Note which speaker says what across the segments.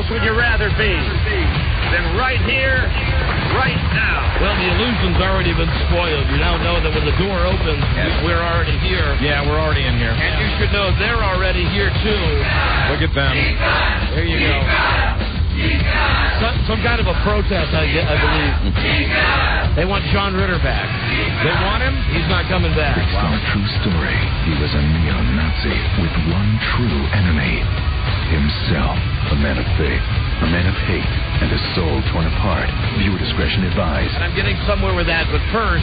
Speaker 1: else would you rather be than right here, right now?
Speaker 2: Well, the illusion's already been spoiled. You now know that when the door opens, we're already here.
Speaker 3: Yeah, we're already in here.
Speaker 2: And you should know they're already here, too.
Speaker 3: Look at them.
Speaker 2: There you go. Some kind of a protest, I believe. They want John Ritter back. They want him? He's not coming back.
Speaker 4: Based on a true story, he was a neo-Nazi with one true enemy. Himself. A man of faith, a man of hate, and a soul torn apart. Viewer discretion advised.
Speaker 2: And I'm getting somewhere with that, but first...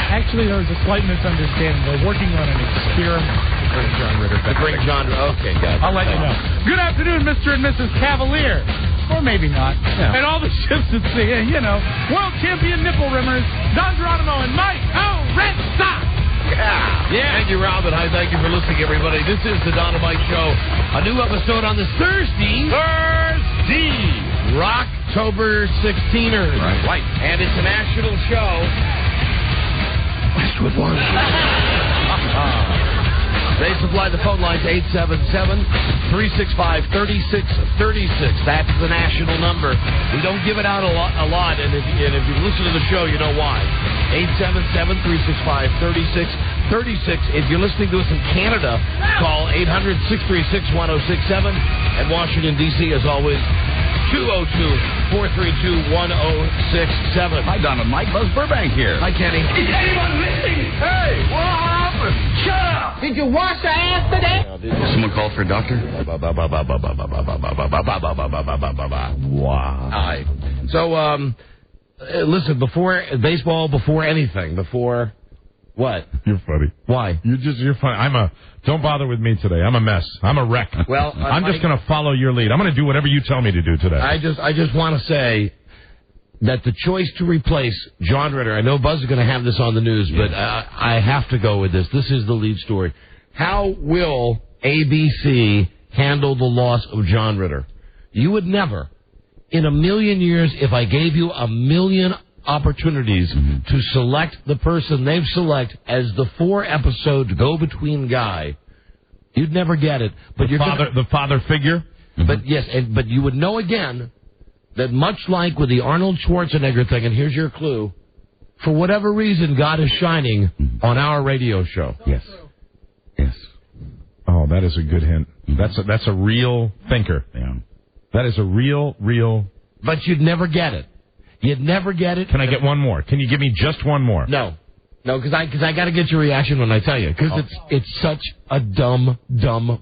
Speaker 5: Actually, there was a slight misunderstanding. They're working on an experiment to bring John Ritter back.
Speaker 2: Okay, guys.
Speaker 5: I'll let you know. Good afternoon, Mr. and Mrs. Cavalier. Or maybe not. Yeah. And all the ships at sea, world champion nipple rimmers, Don Geronimo and Mike Red Sox.
Speaker 2: Yeah. Thank you, Robin. Thank you for listening, everybody. This is the Don and Mike Show. A new episode on this Thursday. Rocktober 16ers.
Speaker 3: Right.
Speaker 2: And it's a national show.
Speaker 4: West with one.
Speaker 2: They supply the phone lines 877-365-3636. That's the national number. We don't give it out a lot, and if you listen to the show, you know why. 877-365-3636. If you're listening to us in Canada, call 800-636-1067. And Washington, D.C., as always, 202-432-1067.
Speaker 3: Hi, Don and Mike. Buzz Burbank here.
Speaker 2: Hi, Kenny.
Speaker 1: Is anyone listening? Hey, what happened? Shut up! Did you wash your ass today?
Speaker 3: Someone call for a doctor?
Speaker 2: Wow. Hi. So, listen, before baseball, before anything, before what?
Speaker 6: You're funny.
Speaker 2: Why?
Speaker 6: You're funny. Don't bother with me today. I'm a mess. I'm a wreck.
Speaker 2: Well,
Speaker 6: I'm just going to follow your lead. I'm going to do whatever you tell me to do today.
Speaker 2: I just want to say that the choice to replace John Ritter, I know Buzz is going to have this on the news, but I have to go with this. This is the lead story. How will ABC handle the loss of John Ritter? You would never, in a million years, if I gave you a million opportunities to select the person they've selected as the 4-episode go-between guy, you'd never get it. But
Speaker 6: the father figure?
Speaker 2: But yes, but you would know again that much like with the Arnold Schwarzenegger thing, and here's your clue, for whatever reason, God is shining on our radio show.
Speaker 3: Yes.
Speaker 6: Oh, that is a good hint. That's a real thinker.
Speaker 3: Yeah.
Speaker 6: That is a real.
Speaker 2: But you'd never get it. You'd never get it.
Speaker 6: Can I get one more? Can you give me just one more?
Speaker 2: No, because I got to get your reaction when I tell you, because it's such a dumb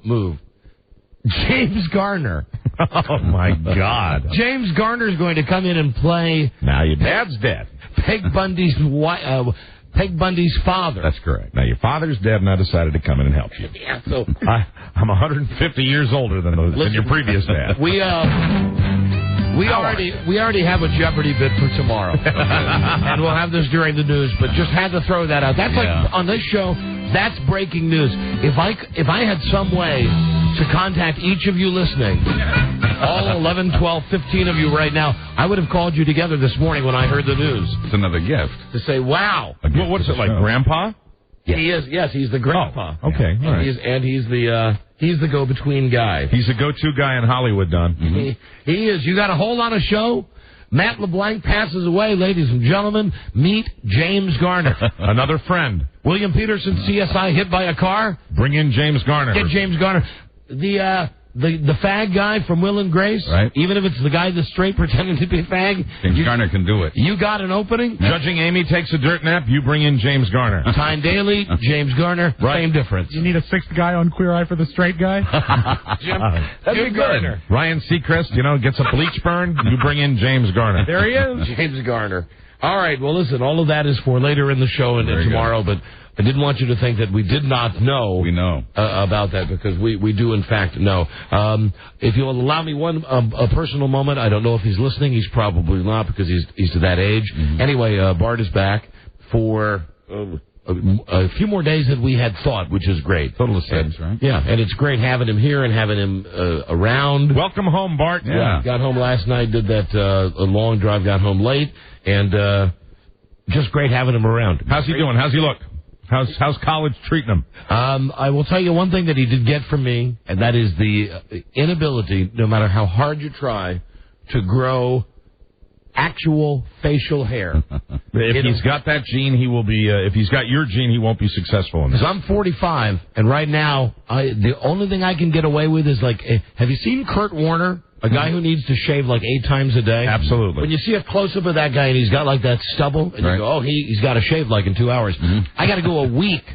Speaker 2: move. James Garner.
Speaker 6: Oh my God.
Speaker 2: James Garner is going to come in and play.
Speaker 6: Now your dad's dead.
Speaker 2: Peg Bundy's father.
Speaker 6: That's correct. Now your father's dead, and I decided to come in and help you.
Speaker 2: Yeah, so
Speaker 6: I'm 150 years older than your previous dad.
Speaker 2: We already have a Jeopardy bit for tomorrow, and we'll have this during the news. But just had to throw that out. That's like on this show. That's breaking news. If I had some way to contact each of you listening, all 11, 12, 15 of you right now, I would have called you together this morning when I heard the news.
Speaker 3: It's another gift.
Speaker 2: To say, wow.
Speaker 6: What's it like, Grandpa?
Speaker 2: Yes. He is. Yes, he's the grandpa.
Speaker 6: Oh, okay.
Speaker 2: Yeah. All right. He's the go-between guy.
Speaker 6: He's the go-to guy in Hollywood, Don.
Speaker 2: Mm-hmm. He is. You got a hold on a show? Matt LeBlanc passes away, ladies and gentlemen. Meet James Garner.
Speaker 6: Another friend.
Speaker 2: William Peterson, CSI, hit by a car.
Speaker 6: Bring in James Garner.
Speaker 2: Get James Garner. The fag guy from Will and Grace,
Speaker 3: right?
Speaker 2: Even if it's the guy that's straight pretending to be a fag.
Speaker 3: James Garner can do it.
Speaker 2: You got an opening?
Speaker 6: Judging Amy takes a dirt nap, you bring in James Garner.
Speaker 2: Tyne Daly, James Garner, same difference.
Speaker 5: You need a 6th guy on Queer Eye for the straight guy?
Speaker 2: Jim
Speaker 6: That'd be
Speaker 2: Garner.
Speaker 6: Good. Ryan Seacrest, gets a bleach burn, you bring in James Garner.
Speaker 5: There he is.
Speaker 2: James Garner. All right, well, listen, all of that is for later in the show and tomorrow, but I didn't want you to think that we did not know.
Speaker 3: We know.
Speaker 2: About that, because we do, in fact, know. If you'll allow me a personal moment, I don't know if he's listening. He's probably not, because he's to that age. Mm-hmm. Anyway, Bart is back for a few more days than we had thought, which is great.
Speaker 3: Total sense, right?
Speaker 2: Yeah, and it's great having him here and having him around.
Speaker 6: Welcome home, Bart.
Speaker 2: Yeah. Got home last night, did that a long drive, got home late, and just great having him around.
Speaker 6: How's he doing? How's he look? How's college treating him?
Speaker 2: I will tell you one thing that he did get from me, and that is the inability, no matter how hard you try, to grow actual facial hair.
Speaker 6: If he's got that gene, he will be. If he's got your gene, he won't be successful in this.
Speaker 2: Because I'm 45, and right now, the only thing I can get away with is like, have you seen Kurt Warner? A guy who needs to shave like 8 times a day?
Speaker 6: Absolutely.
Speaker 2: When you see a close-up of that guy and he's got like that stubble, and you go, oh, he's got to shave like in 2 hours. I got to go a week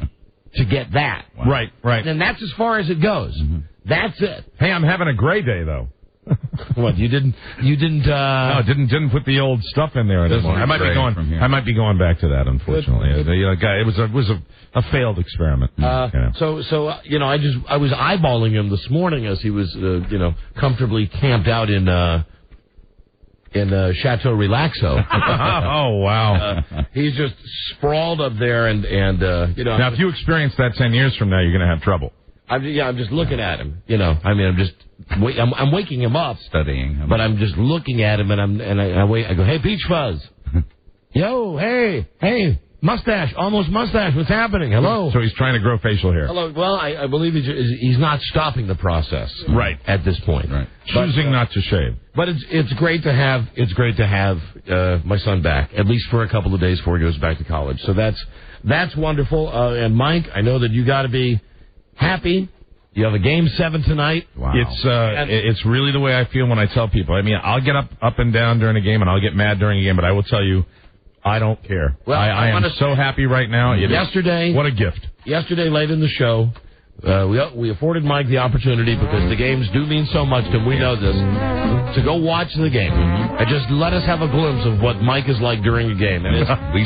Speaker 2: to get that.
Speaker 6: Wow. Right.
Speaker 2: And that's as far as it goes. That's it.
Speaker 6: Hey, I'm having a gray day, though.
Speaker 2: What, you didn't
Speaker 6: No, didn't put the old stuff in there anymore. I might be going back to that, unfortunately. It was a failed experiment.
Speaker 2: So I was eyeballing him this morning as he was comfortably camped out in Chateau Relaxo.
Speaker 6: Oh wow.
Speaker 2: He's just sprawled up there and
Speaker 6: Now if you experience that 10 years from now, you're going to have trouble.
Speaker 2: I'm just looking at him. I'm waking him up,
Speaker 3: Studying him.
Speaker 2: but I'm just looking at him, and I wait. I go, hey, Peach Fuzz, yo, hey, mustache, almost mustache. What's happening? Hello.
Speaker 6: So he's trying to grow facial hair.
Speaker 2: Hello. Well, I believe he's not stopping the process.
Speaker 6: Right.
Speaker 2: At this point.
Speaker 6: Right. Choosing not to shave.
Speaker 2: But it's great to have my son back, at least for a couple of days before he goes back to college. So that's wonderful. And Mike, I know that you got to be happy. You have a Game 7 tonight.
Speaker 6: Wow. It's really the way I feel when I tell people. I mean, I'll get up and down during a game, and I'll get mad during a game, but I will tell you, I don't care. Well, I am so happy right now. What a gift. Yesterday,
Speaker 2: late in the show, we afforded Mike the opportunity, because the games do mean so much to him, we know this, to go watch the game. And just let us have a glimpse of what Mike is like during a game. And
Speaker 3: we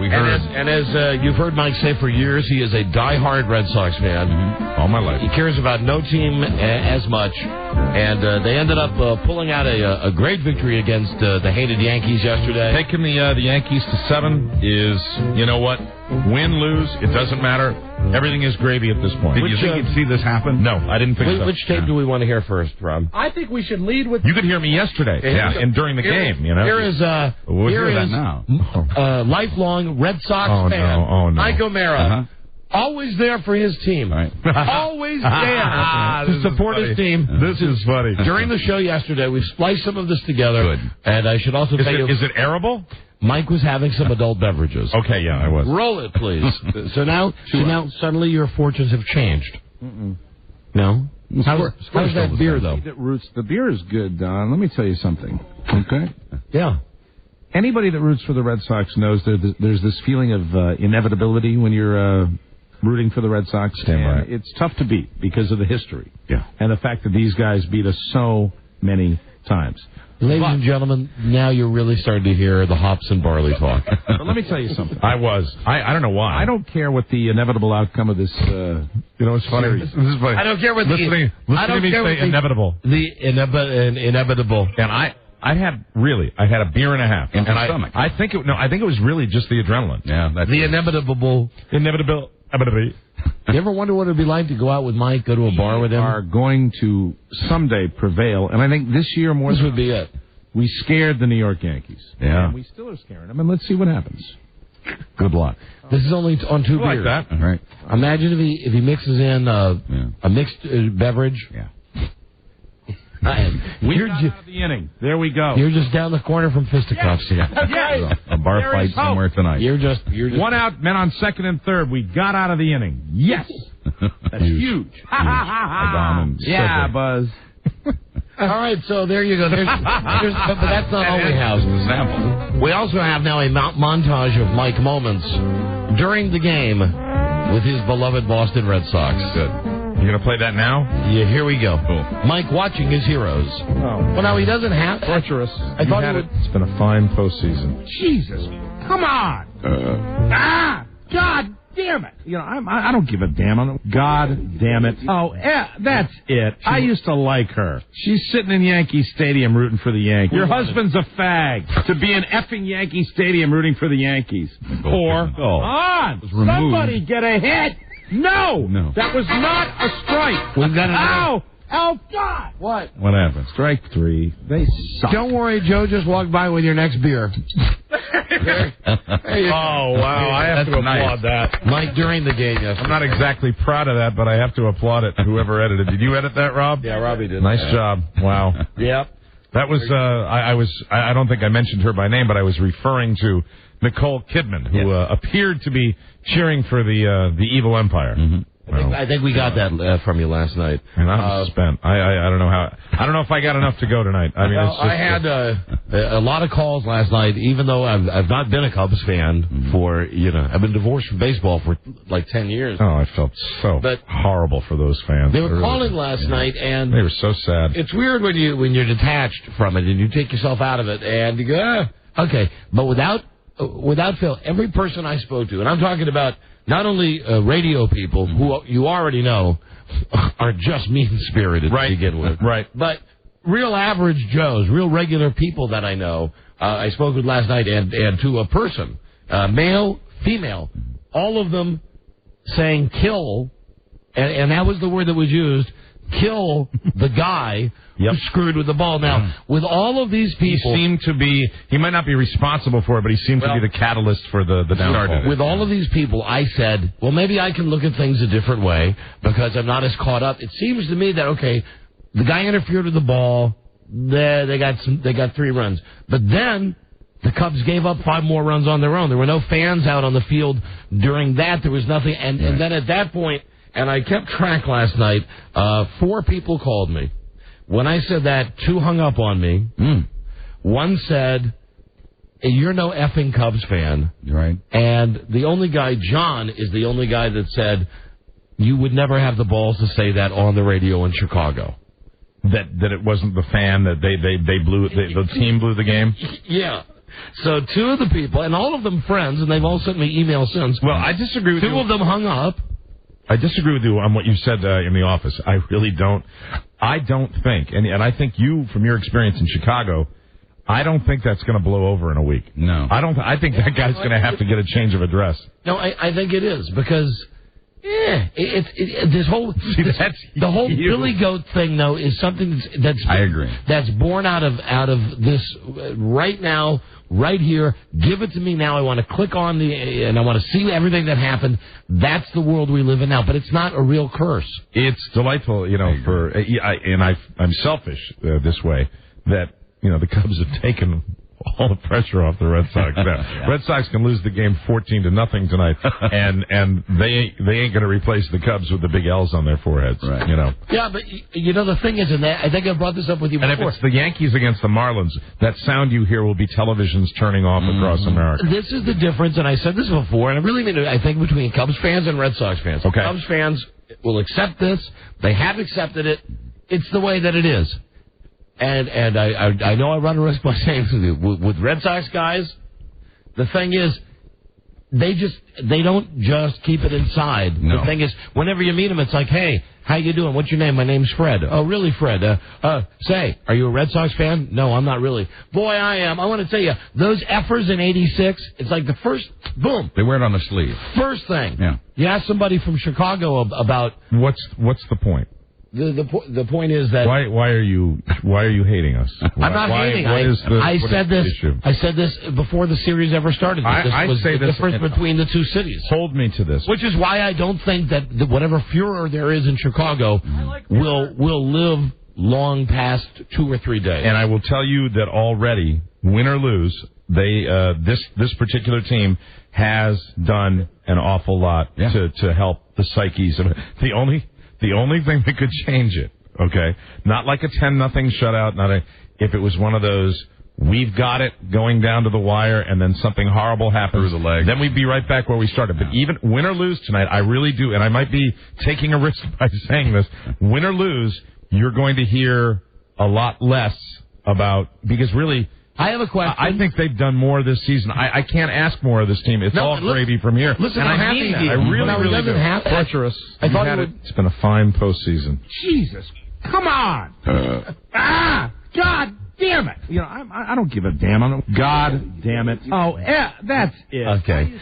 Speaker 3: heard.
Speaker 2: And as you've heard Mike say for years, he is a diehard Red Sox fan.
Speaker 6: All my life.
Speaker 2: He cares about no team as much. And they ended up pulling out a great victory against the hated Yankees yesterday.
Speaker 6: Taking the Yankees to 7 is, you know what? Win, lose, it doesn't matter. Everything is gravy at this point.
Speaker 3: Did you think you'd see this happen?
Speaker 6: No, I didn't think so.
Speaker 2: Which tape do we want to hear first, Rob?
Speaker 5: I think we should lead with...
Speaker 6: You could hear me yesterday, and during the game, you know.
Speaker 2: Here is lifelong Red Sox fan, Mike O'Mara. Always there for his team.
Speaker 3: Right.
Speaker 2: Always there to support his team.
Speaker 6: This is funny.
Speaker 2: During the show yesterday, we spliced some of this together.
Speaker 3: Good.
Speaker 2: And I should also tell you...
Speaker 6: Is it arable?
Speaker 2: Mike was having some adult beverages.
Speaker 6: Okay, yeah, I was.
Speaker 2: Roll it, please. So now suddenly your fortunes have changed. No? How's that beer, though?
Speaker 7: The beer is good, Don. Let me tell you something. Okay?
Speaker 2: Yeah.
Speaker 7: Anybody that roots for the Red Sox knows there's this feeling of inevitability when you're rooting for the Red Sox. And it's tough to beat because of the history.
Speaker 6: Yeah.
Speaker 7: And the fact that these guys beat us so many times.
Speaker 2: Ladies and gentlemen, now you're really starting to hear the hops and barley talk.
Speaker 7: But let me tell you something.
Speaker 6: I don't know why.
Speaker 7: I don't care what the inevitable outcome of this.
Speaker 6: It's funny. This is funny.
Speaker 2: I don't care what
Speaker 6: listening to me say inevitable.
Speaker 2: The inevitable.
Speaker 6: And I had a beer and a half.
Speaker 3: In my stomach.
Speaker 6: I think it was really just the adrenaline.
Speaker 3: Yeah, that's
Speaker 2: the inevitable. You ever wonder what it'd be like to go out with Mike, go to a bar with him?
Speaker 7: We are going to someday prevail, and I think this year more.
Speaker 2: This would be it.
Speaker 7: We scared the New York Yankees.
Speaker 6: Yeah.
Speaker 7: And we still are scaring them, and let's see what happens.
Speaker 3: Good luck.
Speaker 2: This is only on 2 beers.
Speaker 6: Like that.
Speaker 3: All right.
Speaker 2: Imagine if he mixes in a mixed beverage.
Speaker 3: Yeah.
Speaker 7: We got out of the inning. There we go.
Speaker 2: You're just down the corner from fisticuffs.
Speaker 3: Yeah. A bar fight somewhere tonight.
Speaker 2: You're just
Speaker 7: 1 out, men on second and third. We got out of the inning. Yes. That's huge.
Speaker 3: Yeah,
Speaker 7: Buzz.
Speaker 2: All right, so there you go. But that's not all we have.
Speaker 3: Sample.
Speaker 2: We also have now a montage of Mike moments during the game with his beloved Boston Red Sox.
Speaker 6: Good. You going to play that now?
Speaker 2: Yeah, here we go.
Speaker 3: Cool.
Speaker 2: Mike watching his heroes.
Speaker 7: Oh.
Speaker 2: Well, now he doesn't have...
Speaker 7: Torturous.
Speaker 2: I thought he would...
Speaker 6: It's been a fine postseason.
Speaker 7: Jesus. Come on. God damn it. You know, I don't give a damn. God damn it. Oh, that's it. I used to like her. She's sitting in Yankee Stadium rooting for the Yankees. Your husband's a fag to be in effing Yankee Stadium rooting for the Yankees. Or, somebody get a hit. No, that was not a strike.
Speaker 2: We've got another...
Speaker 7: Oh, God!
Speaker 2: What?
Speaker 6: What happened?
Speaker 7: Strike 3. They suck.
Speaker 2: Don't worry, Joe just walked by with your next beer.
Speaker 6: Oh, wow. I have to applaud that.
Speaker 2: Mike, during the game yesterday.
Speaker 6: I'm not exactly proud of that, but I have to applaud it, whoever edited. Did you edit that, Rob?
Speaker 2: Yeah, Robbie did.
Speaker 6: Nice job. Wow.
Speaker 2: Yep.
Speaker 6: That was, I don't think I mentioned her by name, but I was referring to Nicole Kidman, who appeared to be cheering for the evil empire.
Speaker 2: Mm-hmm. I think we got that from you last night.
Speaker 6: And I'm spent. I don't know how. I don't know if I got enough to go tonight. I mean,
Speaker 2: I had a lot of calls last night. Even though I've not been a Cubs fan for I've been divorced from baseball for like 10 years.
Speaker 6: Oh, I felt so horrible for those fans.
Speaker 2: They were calling last night, and
Speaker 6: they were so sad.
Speaker 2: It's weird when you're detached from it and you take yourself out of it, and you go, okay, but without fail, every person I spoke to, and I'm talking about not only radio people who you already know are just mean-spirited to begin with, but real average Joes, real regular people that I know, I spoke with last night, and to a person, male, female, all of them saying kill, and that was the word that was used, kill the guy who screwed with the ball. Now, with all of these people...
Speaker 6: He might not be responsible for it, but he seemed to be the catalyst for the downfall.
Speaker 2: With all of these people, I said, well, maybe I can look at things a different way because I'm not as caught up. It seems to me that, okay, the guy interfered with the ball. They got 3 runs. But then the Cubs gave up 5 more runs on their own. There were no fans out on the field during that. There was nothing. And then at that point... And I kept track last night. 4 people called me. When I said that, 2 hung up on me. One said, you're no effing Cubs fan.
Speaker 3: Right.
Speaker 2: And the only guy, John, is the only guy that said, you would never have the balls to say that on the radio in Chicago.
Speaker 6: That it wasn't the fan, that the team blew the game?
Speaker 2: Yeah. So 2 of the people, and all of them friends, and they've all sent me emails since.
Speaker 6: Well, I disagree with you.
Speaker 2: 2 of them hung up.
Speaker 6: I disagree with you on what you said in the office. I really don't. I don't think, and I think you, from your experience in Chicago, I don't think that's going to blow over in a week.
Speaker 3: No.
Speaker 6: I think that guy's going to have to get a change of address.
Speaker 2: No, I think it is because this whole the whole Billy Goat thing though is something that's
Speaker 3: I agree.
Speaker 2: That's born out of this right now. Right here, give it to me now. I want to click on and I want to see everything that happened. That's the world we live in now, but it's not a real curse.
Speaker 6: It's delightful, I'm selfish this way that the Cubs have taken all the pressure off the Red Sox. Now, Red Sox can lose the game 14-0 tonight, and they ain't going to replace the Cubs with the big L's on their foreheads.
Speaker 3: Right.
Speaker 2: Yeah, but the thing is, and I think I brought this up with you before.
Speaker 6: And if it's the Yankees against the Marlins, that sound you hear will be televisions turning off across America.
Speaker 2: This is the difference, and I said this before, and I really mean it. I think between Cubs fans and Red Sox fans.
Speaker 6: Okay.
Speaker 2: Cubs fans will accept this. They have accepted it. It's the way that it is. And I know I run a risk by saying this with Red Sox guys, the thing is, they don't just keep it inside.
Speaker 3: No.
Speaker 2: The thing is, whenever you meet them, it's like, hey, how you doing? What's your name? My name's Fred. Oh, really, Fred? Say, are you a Red Sox fan? No, I'm not really. Boy, I am. I want to tell you, those effers in '86, it's like the first, boom.
Speaker 3: They wear it on the sleeve.
Speaker 2: First thing.
Speaker 3: Yeah.
Speaker 2: You ask somebody from Chicago about...
Speaker 6: What's the point?
Speaker 2: The point is that
Speaker 6: why are you hating us?
Speaker 2: I'm not hating. I said this before the series ever started.
Speaker 6: I say
Speaker 2: the difference between the 2 cities.
Speaker 6: Hold me to this.
Speaker 2: Which is why I don't think that whatever furor there is in Chicago will live long past 2 or 3 days.
Speaker 6: And I will tell you that already, win or lose, this particular team has done an awful lot to help the psyches of it. The only thing that could change it, okay, not like a 10-0 shutout, if it was one of those, we've got it going down to the wire, and then something horrible happens,
Speaker 3: through the leg.
Speaker 6: Then we'd be right back where we started. But even win or lose tonight, I really do, and I might be taking a risk by saying this, win or lose, you're going to hear a lot less about, because really...
Speaker 2: I have a question.
Speaker 6: I think they've done more this season. I can't ask more of this team. It's all gravy from here.
Speaker 2: Listen,
Speaker 6: and
Speaker 2: I
Speaker 6: mean that. I really do.
Speaker 2: Torturous.
Speaker 6: It's been a fine postseason.
Speaker 7: Jesus, come on! God damn it! I don't give a damn. God damn it! Oh, that's it.
Speaker 2: Okay.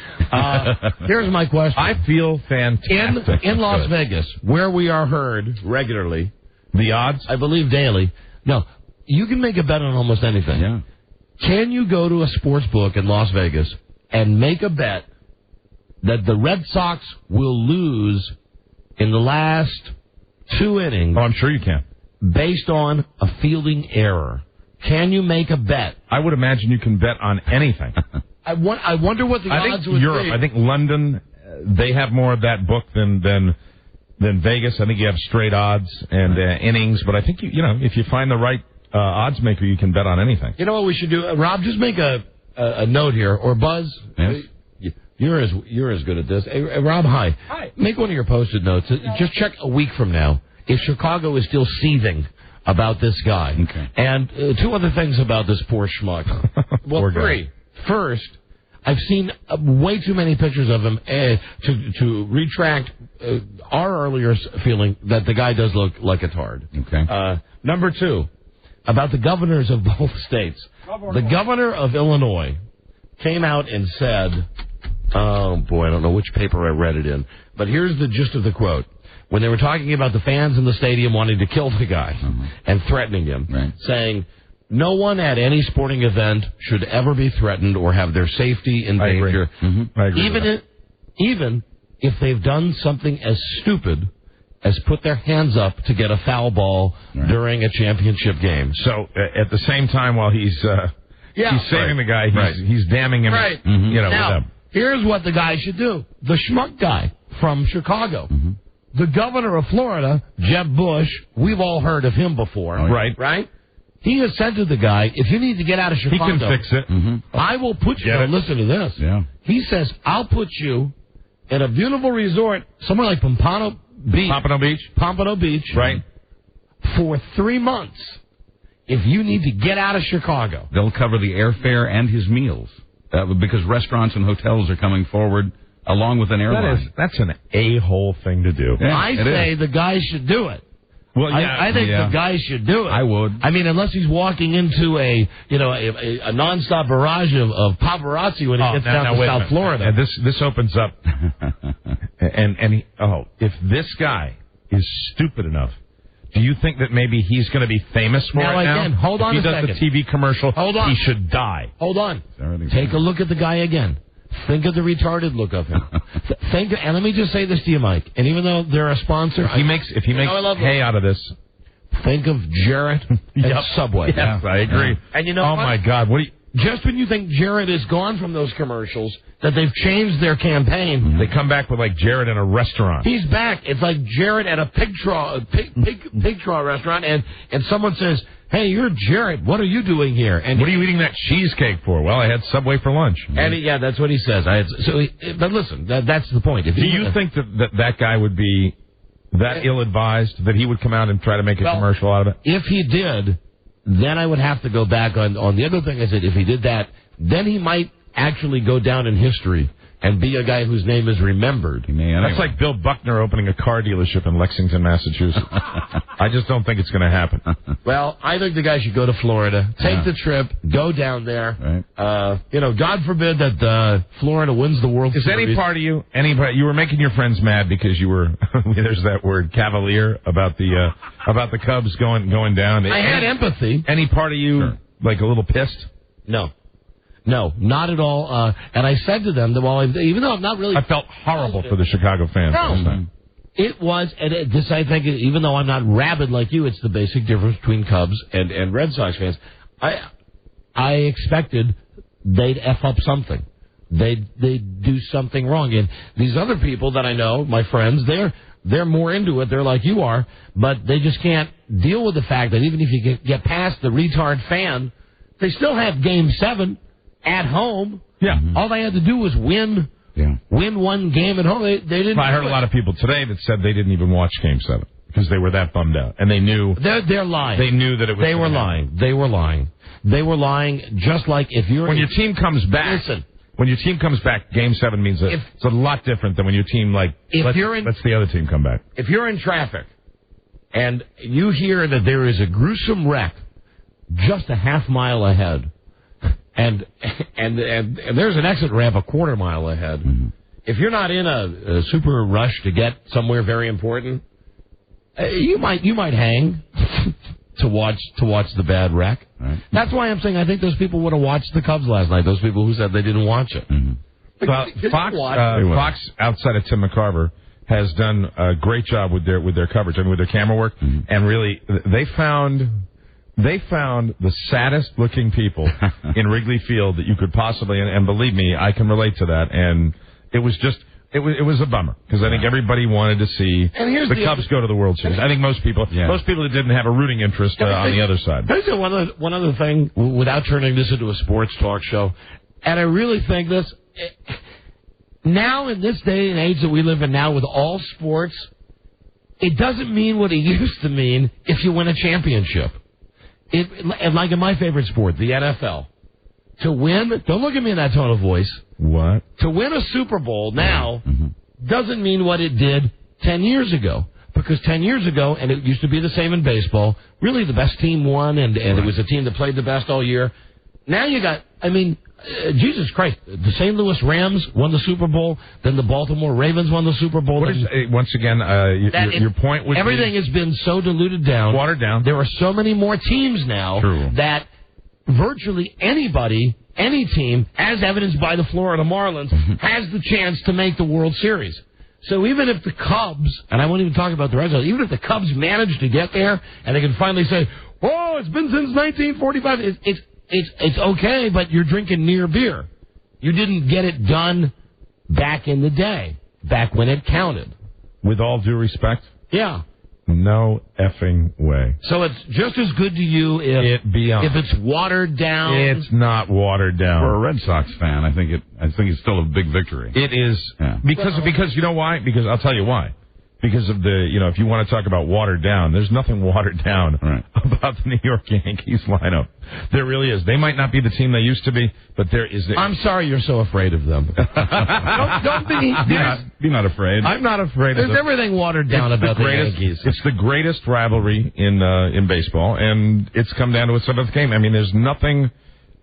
Speaker 2: Here's my question.
Speaker 6: I feel fantastic.
Speaker 2: In Las Vegas, where we are heard regularly,
Speaker 6: the odds,
Speaker 2: I believe daily. No, you can make a bet on almost anything.
Speaker 3: Yeah.
Speaker 2: Can you go to a sports book in Las Vegas and make a bet that the Red Sox will lose in the last 2 innings?
Speaker 6: Oh, I'm sure you can.
Speaker 2: Based on a fielding error. Can you make a bet?
Speaker 6: I would imagine you can bet on anything.
Speaker 2: I wonder what the odds would
Speaker 6: Europe,
Speaker 2: be.
Speaker 6: I think London, they have more of that book than Vegas. I think you have straight odds and innings, but I think if you find the right odds maker, you can bet on anything.
Speaker 2: You know what we should do, Rob? Just make a note here, or Buzz.
Speaker 3: Yes.
Speaker 2: You're as good at this. Hey, Rob, hi.
Speaker 5: Hi.
Speaker 2: Make one of your Post-it notes. Just check a week from now if Chicago is still seething about this guy.
Speaker 3: Okay.
Speaker 2: And 2 other things about this poor schmuck. Well,
Speaker 6: Poor guy.
Speaker 2: 3. First, I've seen way too many pictures of him to retract our earlier feeling that the guy does look like a tard.
Speaker 3: Okay.
Speaker 2: Number 2, about the governors of both states. The governor of Illinois came out and said, oh, boy, I don't know which paper I read it in, but here's the gist of the quote. When they were talking about the fans in the stadium wanting to kill the guy and threatening him, saying, no one at any sporting event should ever be threatened or have their safety in danger,
Speaker 6: I agree
Speaker 2: even if they've done something as stupid as put their hands up to get a foul ball during a championship game.
Speaker 6: So at the same time, while he's saving the guy, he's damning him.
Speaker 2: Right. Now, here's what the guy should do. The schmuck guy from Chicago. The governor of Florida, Jeb Bush, we've all heard of him before. Right? He has said to the guy, if you need to get out of Chicago,
Speaker 6: he can fix it.
Speaker 2: I will put you, listen to this.
Speaker 3: Yeah.
Speaker 2: He says, I'll put you in a beautiful resort, somewhere like Pompano Beach.
Speaker 6: Right.
Speaker 2: For 3 months, if you need to get out of Chicago.
Speaker 3: They'll cover the airfare and his meals because restaurants and hotels are coming forward along with an airline.
Speaker 6: That's an a-hole thing to do.
Speaker 3: Yeah,
Speaker 2: I say the guy should do it.
Speaker 6: Well, yeah,
Speaker 2: I think the guy should do it.
Speaker 3: I would.
Speaker 2: I mean, unless he's walking into a nonstop barrage of paparazzi when he gets down to South Florida.
Speaker 6: And this opens up. If this guy is stupid enough, do you think that maybe he's going to be famous for it now?
Speaker 2: Again, hold on a second.
Speaker 6: If he does the TV commercial, he should die.
Speaker 2: Hold on. Take a look at the guy again. Think of the retarded look of him. And let me just say this to you, Mike. And even though they're a sponsor,
Speaker 6: if he makes hay out of this,
Speaker 2: think of Jarrett and Subway.
Speaker 6: Yes, I agree.
Speaker 2: And you know,
Speaker 6: oh my God,
Speaker 2: just when you think Jarrett is gone from those commercials, that they've changed their campaign,
Speaker 6: they come back with like Jarrett in a restaurant.
Speaker 2: He's back. It's like Jarrett at a pig trough restaurant, and someone says, "Hey, you're Jarrett. What are you doing here?" And
Speaker 6: what are you eating that cheesecake for? Well, I had Subway for lunch.
Speaker 2: And that's what he says. But listen, that's the point.
Speaker 6: Do you think that guy would be that ill-advised that he would come out and try to make a commercial out of it?
Speaker 2: If he did, then I would have to go back on the other thing I said. If he did that, then he might actually go down in history and be a guy whose name is remembered.
Speaker 6: That's like Bill Buckner opening a car dealership in Lexington, Massachusetts. I just don't think it's going to happen.
Speaker 2: Well, I think the guy should go to Florida, take the trip, go down there. Right. God forbid that Florida wins the World Series.
Speaker 6: Is any part of you, you were making your friends mad because you were, there's that word, cavalier, about the Cubs going down.
Speaker 2: I had empathy.
Speaker 6: Any part of you, like a little pissed?
Speaker 2: No, not at all. And I said to them that even though I'm not really...
Speaker 6: I felt horrible for the Chicago fans.
Speaker 2: No. It was, and this I think, even though I'm not rabid like you, it's the basic difference between Cubs and Red Sox fans. I expected they'd F up something. They'd do something wrong. And these other people that I know, my friends, they're more into it. They're like you are, but they just can't deal with the fact that even if you get past the retard fan, they still have Game 7. At home, all they had to do was win one game at home. They didn't.
Speaker 6: I heard a lot of people today that said they didn't even watch Game 7 because they were that bummed out, and they knew
Speaker 2: they're lying.
Speaker 6: They knew that it was.
Speaker 2: They were lying. They were lying. They were lying. Just like if you're
Speaker 6: when your team comes back.
Speaker 2: Listen.
Speaker 6: When your team comes back, Game 7 means it's a lot different than when your team lets the other team come back.
Speaker 2: If you're in traffic and you hear that there is a gruesome wreck just a half mile ahead. And there's an exit ramp a quarter mile ahead. Mm-hmm. If you're not in a super rush to get somewhere very important, you might hang to watch the bad wreck.
Speaker 3: Right.
Speaker 2: That's why I'm saying I think those people would have watched the Cubs last night. Those people who said they didn't watch it.
Speaker 3: Mm-hmm.
Speaker 6: Fox, outside of Tim McCarver, has done a great job with their coverage. I mean, with their camera work, and really, they found the saddest looking people in Wrigley Field that you could possibly, and believe me, I can relate to that. And it was just. It was a bummer because I think everybody wanted to see the Cubs go to the World Series. I think most people that didn't have a rooting interest on the other side.
Speaker 2: Can I say one other thing without turning this into a sports talk show? And I really think this now in this day and age that we live in now with all sports, it doesn't mean what it used to mean if you win a championship. Like in my favorite sport, the NFL. To win, don't look at me in that tone of voice.
Speaker 6: What?
Speaker 2: To win a Super Bowl now doesn't mean what it did 10 years ago. Because 10 years ago, and it used to be the same in baseball, really the best team won, and it was a team that played the best all year. Now you got, Jesus Christ, the St. Louis Rams won the Super Bowl, then the Baltimore Ravens won the Super Bowl.
Speaker 6: Once again, your point would
Speaker 2: everything has been so diluted down.
Speaker 6: Watered down.
Speaker 2: There are so many more teams now that virtually anybody, any team, as evidenced by the Florida Marlins, has the chance to make the World Series. So even if the Cubs, and I won't even talk about the Red Sox, even if the Cubs manage to get there and they can finally say, oh, it's been since 1945, it's okay, but you're drinking near beer. You didn't get it done back in the day, back when it counted.
Speaker 6: With all due respect?
Speaker 2: Yeah.
Speaker 6: No effing way.
Speaker 2: So it's just as good to you if it's watered down.
Speaker 6: It's not watered down.
Speaker 3: For a Red Sox fan, I think it's still a big victory.
Speaker 6: It is because you know why? Because I'll tell you why. Because of if you want to talk about watered down, there's nothing watered down about the New York Yankees lineup. There really is. They might not be the team they used to be, but there is.
Speaker 2: I'm sorry you're so afraid of them. don't be.
Speaker 3: Be not afraid.
Speaker 6: I'm not afraid of them.
Speaker 2: There's everything watered down about the Yankees.
Speaker 6: It's the greatest rivalry in baseball, and it's come down to a 7th game. I mean, there's nothing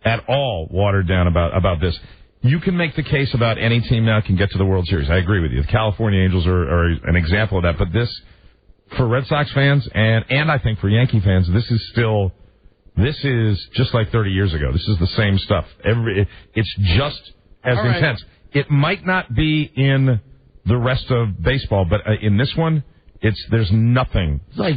Speaker 6: at all watered down about this. You can make the case about any team now can get to the World Series. I agree with you. The California Angels are an example of that. But this, for Red Sox fans and I think for Yankee fans, this is just like 30 years ago. This is the same stuff. It's just as intense. It might not be in the rest of baseball, but in this one, there's nothing.
Speaker 2: It's like,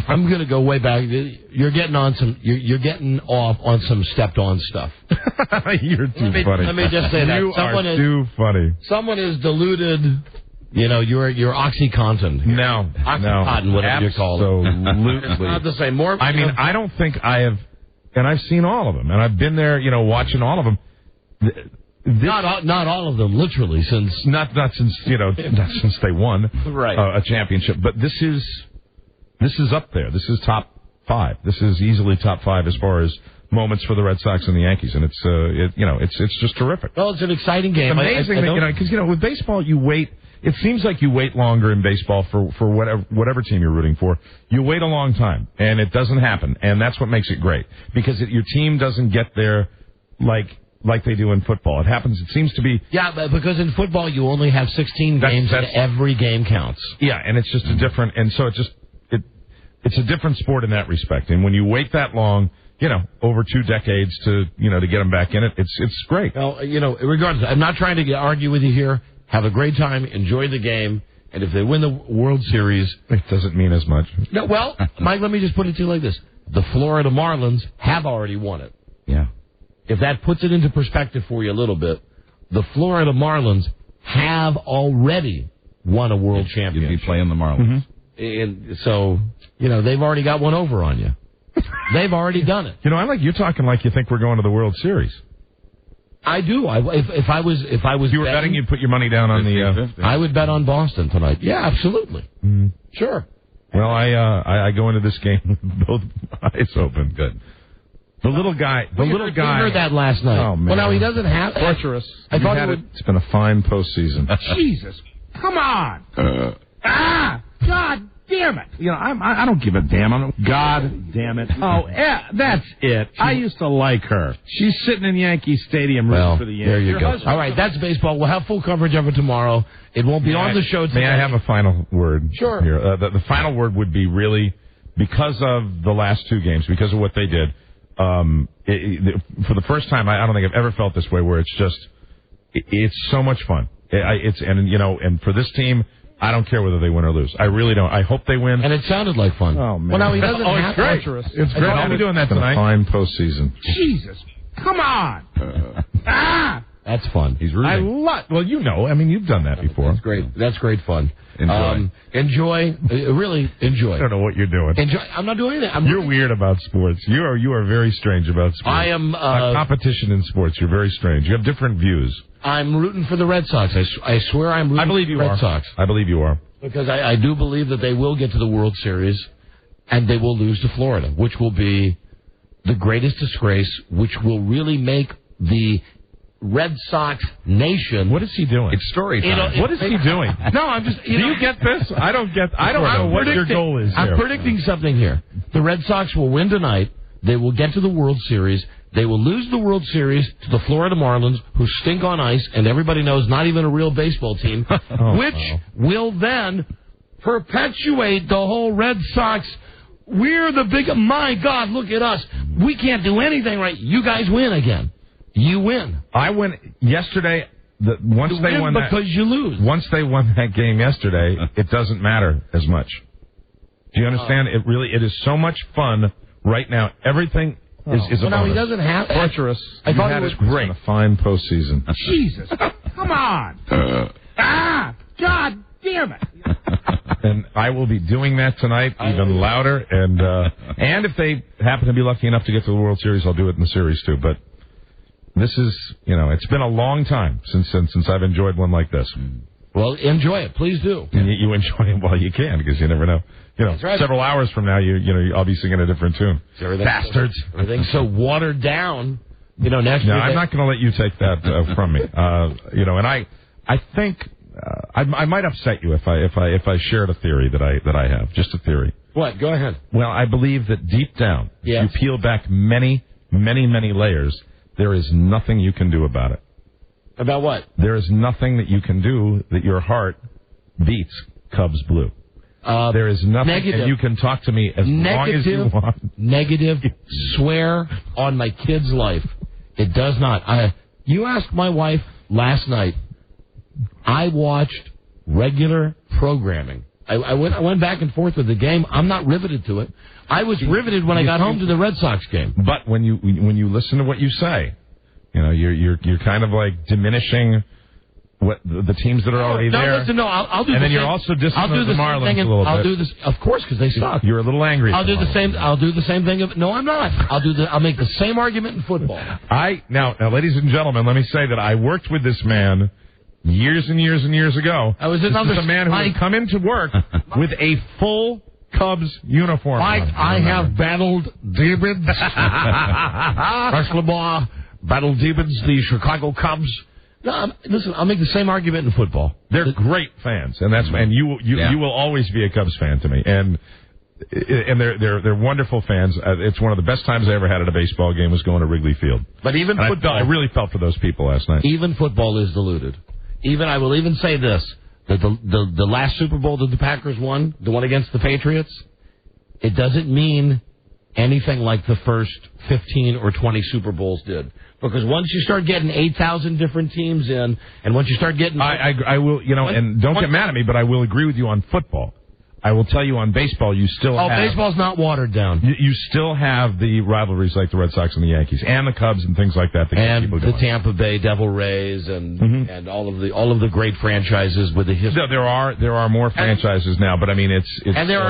Speaker 2: I'm going to go way back. You're getting off on some stepped on stuff.
Speaker 6: You're too funny.
Speaker 2: Let me just say that.
Speaker 6: You are too funny.
Speaker 2: Someone is diluted, your OxyContin.
Speaker 6: No.
Speaker 2: Oxycontin, whatever you call it.
Speaker 6: Absolutely.
Speaker 2: It's not the same. More.
Speaker 6: I mean, I don't think I have, and I've seen all of them, and I've been there, watching all of them.
Speaker 2: Not all of them, literally, since
Speaker 6: not since they won a championship. But this is up there. This is top 5. This is easily top 5 as far as moments for the Red Sox and the Yankees, and it's just terrific.
Speaker 2: Well, it's an exciting game.
Speaker 6: It's amazing because with baseball you wait. It seems like you wait longer in baseball for whatever team you're rooting for. You wait a long time, and it doesn't happen, and that's what makes it great because your team doesn't get there like they do in football. It happens, it seems to be...
Speaker 2: Yeah, but because in football you only have 16 games and every game counts.
Speaker 6: Yeah, and it's just a different... And so it's a different sport in that respect. And when you wait that long, over 2 decades to get them back in it, it's great.
Speaker 2: Well, regardless, I'm not trying to argue with you here. Have a great time, enjoy the game, and if they win the World Series...
Speaker 6: It doesn't mean as much.
Speaker 2: No, well, Mike, let me just put it to you like this. The Florida Marlins have already won it.
Speaker 3: Yeah.
Speaker 2: If that puts it into perspective for you a little bit, the Florida Marlins have already won a world championship.
Speaker 3: You'd be playing the Marlins.
Speaker 2: And so, they've already got one over on you. They've already done it.
Speaker 6: I like you're talking like you think we're going to the World Series.
Speaker 2: I do. If I was
Speaker 6: you were betting, you'd put your money down on the...
Speaker 2: I would bet on Boston tonight. Yeah, absolutely.
Speaker 6: Mm-hmm.
Speaker 2: Sure.
Speaker 6: Well, I go into this game with both eyes open.
Speaker 3: Good.
Speaker 6: The little guy.
Speaker 2: We heard that last night.
Speaker 6: Oh, man.
Speaker 2: Well, now he doesn't have...
Speaker 6: Torturous.
Speaker 2: I thought it would...
Speaker 6: It's been a fine postseason.
Speaker 7: Jesus. Come on. God damn it. I don't give a damn. God damn it. Oh, yeah, that's it. I used to like her. She's sitting in Yankee Stadium rooting for the Yankees.
Speaker 2: There you go. All right, that's baseball. We'll have full coverage of it tomorrow. It won't be on the show today.
Speaker 6: May I have a final word?
Speaker 2: Sure.
Speaker 6: Here? The final word would be really because of the last two games, because of what they did, for the first time, I don't think I've ever felt this way, where it's so much fun. And for this team, I don't care whether they win or lose. I really don't. I hope they win.
Speaker 2: And it sounded like fun.
Speaker 7: Oh, man.
Speaker 2: Well, now he doesn't have
Speaker 6: it's great. It's great. I'll be doing that tonight.
Speaker 7: Fine postseason. Jesus. Come on.
Speaker 2: That's fun.
Speaker 6: He's rooting. Well, I mean, you've done that before.
Speaker 2: That's great. That's great fun.
Speaker 6: Enjoy.
Speaker 2: Really enjoy.
Speaker 6: I don't know what you're doing.
Speaker 2: Enjoy. I'm not doing anything.
Speaker 6: You're weird about sports. You are very strange about sports.
Speaker 2: I am.
Speaker 6: Competition in sports. You're very strange. You have different views.
Speaker 2: I'm rooting for the Red Sox. I swear I'm rooting for the Red Sox.
Speaker 6: I believe you are.
Speaker 2: Because I do believe that they will get to the World Series, and they will lose to Florida, which will be the greatest disgrace, which will really make the Red Sox nation.
Speaker 6: What is he doing?
Speaker 3: It's story time.
Speaker 6: What is he doing?
Speaker 2: No, I'm just.
Speaker 6: Do you get this? I don't know what your goal is.
Speaker 2: I'm predicting something here. The Red Sox will win tonight. They will get to the World Series. They will lose the World Series to the Florida Marlins, who stink on ice, and everybody knows not even a real baseball team, will then perpetuate the whole Red Sox. We're the big. My God, look at us. We can't do anything right. You guys win again. You win.
Speaker 6: I win yesterday. Once they won that,
Speaker 2: because you lose.
Speaker 6: Once they won that game yesterday, it doesn't matter as much. Do you understand? It is so much fun right now. Everything is a
Speaker 2: bonus. He doesn't have
Speaker 6: torturous.
Speaker 2: I thought it was great.
Speaker 6: A fine postseason.
Speaker 7: Jesus, come on! God damn it!
Speaker 6: And I will be doing that tonight, even louder. And if they happen to be lucky enough to get to the World Series, I'll do it in the series too. But this is, it's been a long time since I've enjoyed one like this.
Speaker 2: Well, enjoy it, please do.
Speaker 6: And you enjoy it while you can, because you never know.
Speaker 2: Right.
Speaker 6: Several hours from now, I'll be singing a different tune. Bastards!
Speaker 2: Everything's so watered down. Next
Speaker 6: year.
Speaker 2: No,
Speaker 6: I'm not going to let you take that from me. And I think I might upset you if I shared a theory that I have, just a theory.
Speaker 2: What? Go ahead.
Speaker 6: Well, I believe that deep down, if you peel back many, many, many layers, there is nothing you can do about it.
Speaker 2: About what?
Speaker 6: There is nothing that you can do that your heart beats Cubs blue. There is nothing,
Speaker 2: negative.
Speaker 6: And you can talk to me as long as you want.
Speaker 2: Negative. Swear on my kid's life. It does not. You asked my wife last night. I watched regular programming. I went back and forth with the game. I'm not riveted to it. I was riveted when I got home to the Red Sox game.
Speaker 6: But when you listen to what you say, you're kind of like diminishing what the teams that are already there.
Speaker 2: Listen, I'll do.
Speaker 6: And then you're also dismissing the Marlins a little bit.
Speaker 2: I'll do this, of course, because they suck.
Speaker 6: You're a little angry.
Speaker 2: I'll do the same. I'll do the same thing. No, I'm not. I'll make the same argument in football.
Speaker 6: Now, ladies and gentlemen, let me say that I worked with this man years and years and years ago.
Speaker 2: This is
Speaker 6: a man who would come into work with a full Cubs uniform.
Speaker 2: I have battled demons. Rush Limbaugh battled demons. The Chicago Cubs. No, listen, I'll make the same argument in football.
Speaker 6: They're great fans, and you will always be a Cubs fan to me, and they're wonderful fans. It's one of the best times I ever had at a baseball game was going to Wrigley Field.
Speaker 2: But even football,
Speaker 6: I really felt for those people last night.
Speaker 2: Even football is diluted. I will even say this: that the last Super Bowl that the Packers won, the one against the Patriots, it doesn't mean anything like the first 15 or 20 Super Bowls did. Because once you start getting 8,000 different teams in, and once you start getting...
Speaker 6: I will, and don't get mad at me, but I will agree with you on football. I will tell you on baseball, you still have...
Speaker 2: baseball's not watered down.
Speaker 6: You still have the rivalries like the Red Sox and the Yankees, and the Cubs and things like that.
Speaker 2: And the Tampa Bay Devil Rays, and all of the great franchises with the history.
Speaker 6: There are more franchises now, but I mean it's
Speaker 2: and there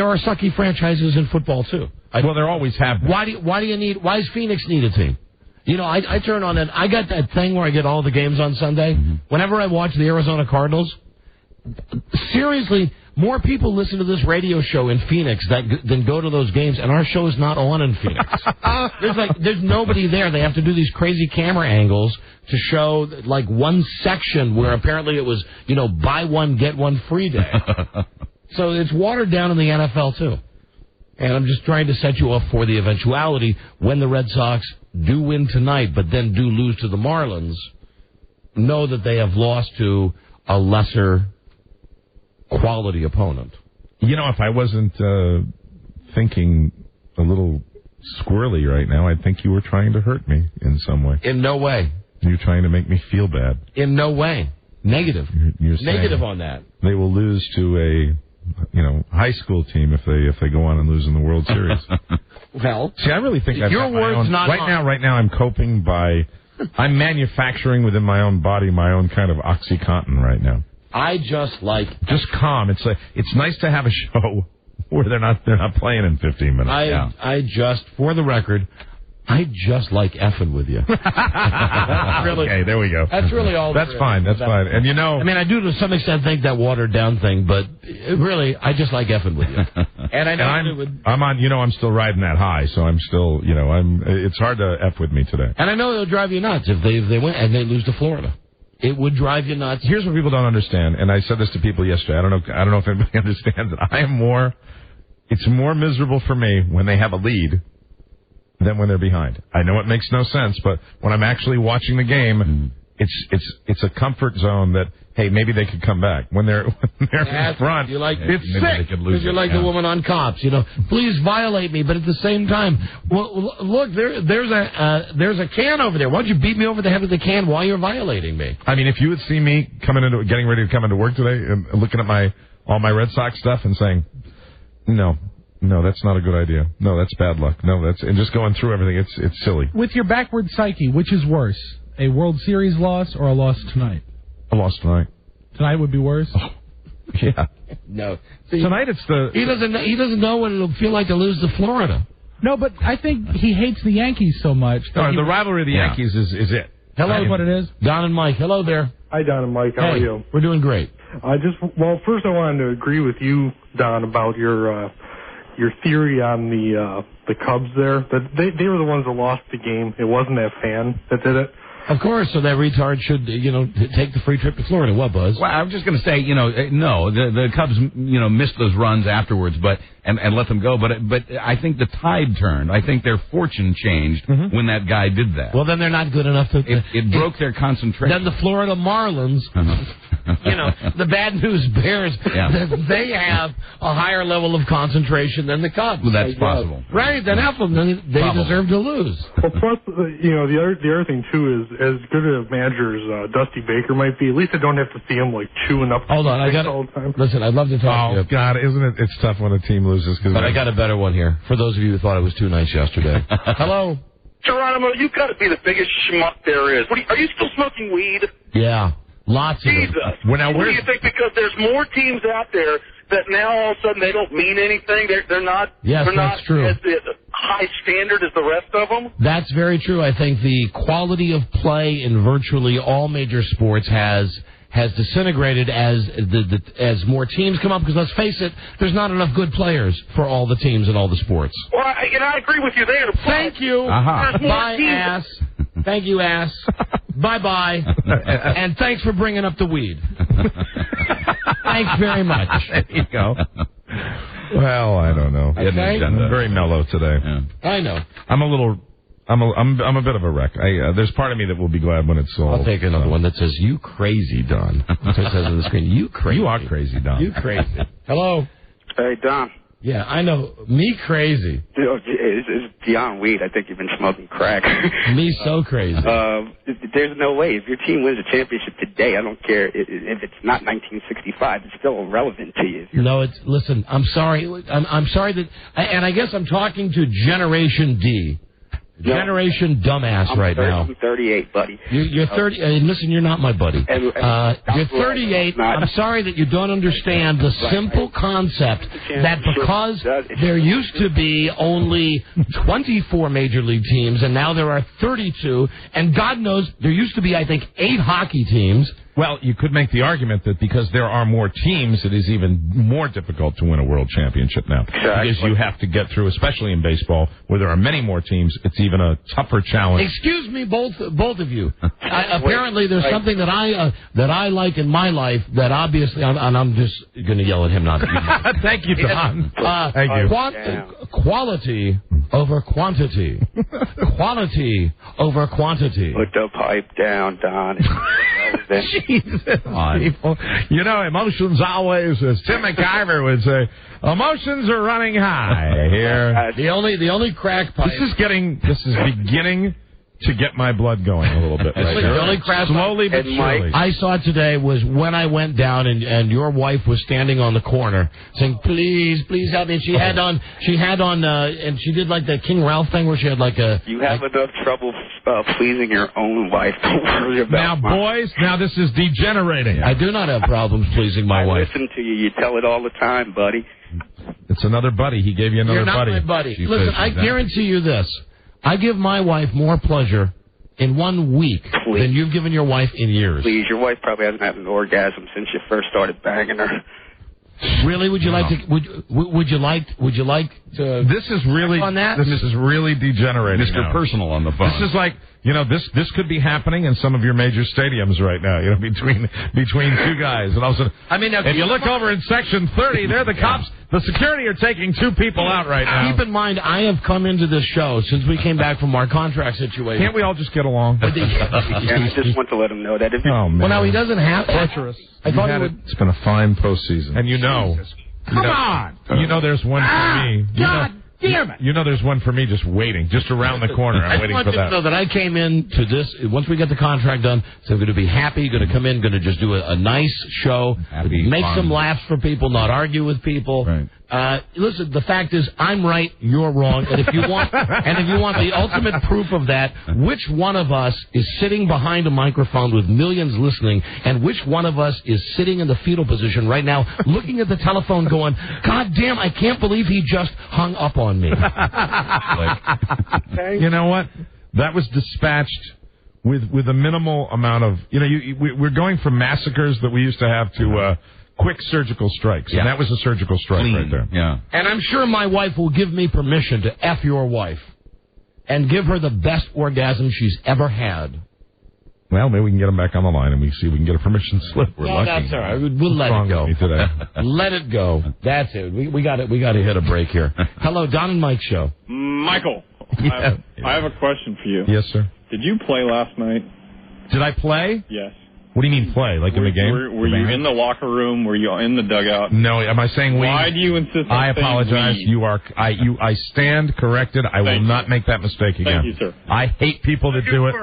Speaker 2: are sucky franchises in football too.
Speaker 6: Well, there always have been.
Speaker 2: Why does Phoenix need a team? I turn on I got that thing where I get all the games on Sunday. Mm-hmm. Whenever I watch the Arizona Cardinals, seriously, more people listen to this radio show in Phoenix than go to those games, and our show is not on in Phoenix. There's nobody there. They have to do these crazy camera angles to show like one section where apparently it was, buy one, get one free day. So it's watered down in the NFL too. And I'm just trying to set you up for the eventuality when the Red Sox do win tonight, but then do lose to the Marlins, know that they have lost to a lesser quality opponent.
Speaker 6: If I wasn't thinking a little squirrely right now. I think you were trying to hurt me in some way.
Speaker 2: In no way.
Speaker 6: You're trying to make me feel bad.
Speaker 2: In no way. Negative.
Speaker 6: You're
Speaker 2: negative on that.
Speaker 6: They will lose to a high school team if they go on and lose in the World Series.
Speaker 2: Well,
Speaker 6: see, I really think
Speaker 2: your words not
Speaker 6: right now I'm coping by I'm manufacturing within my own body my own kind of OxyContin right now.
Speaker 2: I just
Speaker 6: calm. It's nice to have a show where they're not playing in 15 minutes.
Speaker 2: I just, for the record, I just like effing with you. Really,
Speaker 6: okay, there we go.
Speaker 2: That's really all.
Speaker 6: That's fine. That's fine. And
Speaker 2: I mean, I do to some extent think that watered down thing, but really, I just like effing with you. And I know I'm on. I'm still riding that high, so I'm still. It's hard to F with me today. And I know it'll drive you nuts if they win and they lose to Florida. It would drive you nuts.
Speaker 6: Here's what people don't understand, and I said this to people yesterday. I don't know if anybody understands it. It's more miserable for me when they have a lead than when they're behind. I know it makes no sense, but when I'm actually watching the game, it's a comfort zone that, hey, maybe they could come back. When they're in front, it's sick.
Speaker 2: Because you're like the woman on Cops, please violate me, but at the same time, well, look, there's a can over there. Why don't you beat me over the head with the can while you're violating me?
Speaker 6: I mean, if you would see me getting ready to come into work today and looking at all my Red Sox stuff and saying, no, that's not a good idea. No, that's bad luck. And just going through everything, it's silly.
Speaker 5: With your backward psyche, which is worse, a World Series loss or a loss tonight?
Speaker 6: A loss tonight.
Speaker 5: Tonight would be worse?
Speaker 6: Oh, yeah.
Speaker 2: No.
Speaker 6: See, tonight it's
Speaker 2: He doesn't know what it'll feel like to lose to Florida.
Speaker 5: No, but I think he hates the Yankees so much.
Speaker 6: No, the rivalry of the Yankees is it.
Speaker 2: Hello.
Speaker 5: That's what it is.
Speaker 2: Don and Mike. Hello there.
Speaker 8: Hi, Don and Mike. How are you?
Speaker 2: We're doing great.
Speaker 8: First I wanted to agree with you, Don, about your theory on the Cubs there. That they were the ones that lost the game. It wasn't that fan that did it.
Speaker 2: Of course, so that retard should, take the free trip to Florida. What, Buzz?
Speaker 3: Well, I'm just going to say, no, the Cubs, missed those runs afterwards, and let them go. But I think the tide turned. I think their fortune changed when that guy did that.
Speaker 2: Well, then they're not good enough to.
Speaker 3: It broke their concentration.
Speaker 2: Then the Florida Marlins, the bad news bears, they have a higher level of concentration than the Cubs.
Speaker 3: Well, that's possible.
Speaker 2: Right? Then half of them they deserve to lose.
Speaker 8: Well, plus, the other thing too is as good a manager as Dusty Baker might be. At least I don't have to see him chewing up.
Speaker 2: Hold on, all the time. Listen, I'd love to talk to you.
Speaker 6: Oh God, isn't it? It's tough when a team loses.
Speaker 2: But I got a better one here for those of you who thought it was too nice yesterday. Hello,
Speaker 9: Geronimo. You've got to be the biggest schmuck there is. Are you still smoking weed?
Speaker 2: Yeah, lots of
Speaker 9: Jesus.
Speaker 2: it.
Speaker 9: What do you think? Because there's more teams out there that now all of a sudden they don't mean anything. They're not.
Speaker 2: Yes,
Speaker 9: they're
Speaker 2: that's
Speaker 9: not
Speaker 2: true.
Speaker 9: As high standard as the rest of them.
Speaker 2: That's very true. I think the quality of play in virtually all major sports has disintegrated as more teams come up. Because let's face it, there's not enough good players for all the teams in all the sports.
Speaker 9: Well, I agree with you there.
Speaker 2: Thank you. Bye, ass. Thank you, ass. Bye-bye. And thanks for bringing up the weed. Thanks very much.
Speaker 3: There you go.
Speaker 6: Well, I don't know.
Speaker 2: Okay.
Speaker 6: I'm very mellow today.
Speaker 2: Yeah. I know.
Speaker 6: I'm a bit of a wreck. There's part of me that will be glad when it's all.
Speaker 2: I'll take another one that says, "You crazy, Don." It says on the screen, "You crazy."
Speaker 6: You are crazy, Don.
Speaker 2: You crazy. Hello.
Speaker 9: Hey, Don.
Speaker 2: Yeah, I know. Me crazy.
Speaker 9: It's beyond weed. I think you've been smoking crack.
Speaker 2: Me so crazy.
Speaker 9: There's no way. If your team wins a championship today, I don't care if it's not 1965. It's still irrelevant to you.
Speaker 2: No, listen, I'm sorry. I'm sorry that, and I guess I'm talking to Generation D. Generation dumbass right now.
Speaker 9: I'm 38, buddy.
Speaker 2: You're 30. Listen, you're not my buddy. You're 38. I'm sorry that you don't understand the simple concept that because there used to be only 24 major league teams and now there are 32, and God knows there used to be, I think, 8 hockey teams.
Speaker 6: Well, you could make the argument that because there are more teams, it is even more difficult to win a world championship now.
Speaker 9: Exactly.
Speaker 6: Because you have to get through, especially in baseball, where there are many more teams, it's even a tougher challenge.
Speaker 2: Excuse me, both of you. Apparently, there's something that I like in my life that obviously, and I'm just going to yell at him, not at you.
Speaker 6: Thank you, Don. Thank you.
Speaker 2: Quality over quantity. Quality over quantity.
Speaker 9: Put the pipe down, Don.
Speaker 6: Jesus, people. You know, emotions always, as Tim McIver would say, emotions are running high here.
Speaker 2: The only crack pipe.
Speaker 6: This is beginning to get my blood going a little bit. Right
Speaker 2: the only crack
Speaker 6: slowly but surely.
Speaker 2: I saw today was when I went down and your wife was standing on the corner saying, "Please, please help me." And she had on, and she did like the King Ralph thing where she had like a.
Speaker 9: You have enough trouble pleasing your own wife. Don't worry about.
Speaker 6: Now, boys, this is degenerating.
Speaker 2: I do not have problems pleasing my wife.
Speaker 9: I listen to you. You tell it all the time, buddy.
Speaker 6: It's another buddy. He gave you another
Speaker 2: You're not
Speaker 6: buddy.
Speaker 2: my buddy. Listen, I guarantee you this. I give my wife more pleasure in 1 week than you've given your wife in years.
Speaker 9: Please, your wife probably hasn't had an orgasm since you first started banging her.
Speaker 2: Really? Would you like to? Would you like to?
Speaker 6: This is really
Speaker 2: on that?
Speaker 6: This is really degenerating.
Speaker 3: Mr. Personal on the phone.
Speaker 6: This is like, this could be happening in some of your major stadiums right now. Between two guys, and all of a sudden, if you look over in section 30, there the cops, the security are taking 2 people out right now.
Speaker 2: Keep in mind, I have come into this show since we came back from our contract situation.
Speaker 6: Can't we all just get along?
Speaker 9: I just want to let him know that.
Speaker 6: Oh man!
Speaker 2: Well, now he doesn't have torturous. I thought he would.
Speaker 6: It's been a fine postseason, and
Speaker 7: Come on!
Speaker 6: There's one for me.
Speaker 7: God damn it!
Speaker 6: There's one for me just waiting, just around the corner. I'm waiting for that.
Speaker 2: I want you to know that I came into this, once we get the contract done, so I'm going to be happy, going to come in, going to just do a nice show, make some laughs for people, not argue with people.
Speaker 6: Right.
Speaker 2: Listen, the fact is, I'm right, you're wrong, and if you want the ultimate proof of that, which one of us is sitting behind a microphone with millions listening, and which one of us is sitting in the fetal position right now, looking at the telephone, going, "God damn, I can't believe he just hung up on me."
Speaker 6: You know what? That was dispatched with a minimal amount of, we're going from massacres that we used to have to quick surgical strikes. Yeah. And that was a surgical strike right there.
Speaker 3: Yeah.
Speaker 2: And I'm sure my wife will give me permission to F your wife and give her the best orgasm she's ever had.
Speaker 6: Well, maybe we can get him back on the line and we see if we can get a permission slip. We're lucky.
Speaker 2: That's all right. We'll let it go.
Speaker 6: Today.
Speaker 2: Let it go. That's it. We got to hit a break here. Hello, Don and Mike Show.
Speaker 10: Michael,
Speaker 6: Yeah.
Speaker 10: I have a question for you.
Speaker 6: Yes, sir.
Speaker 10: Did you play last night?
Speaker 6: Did I play?
Speaker 10: Yes.
Speaker 6: What do you mean play? Like in the game?
Speaker 10: Were you in the locker room? Were you in the dugout?
Speaker 6: No. Am I saying we?
Speaker 10: Why do you insist on
Speaker 6: I apologize.
Speaker 10: saying we?
Speaker 6: I stand corrected. I will not make that mistake again.
Speaker 10: Thank you, sir.
Speaker 6: I hate people that do it.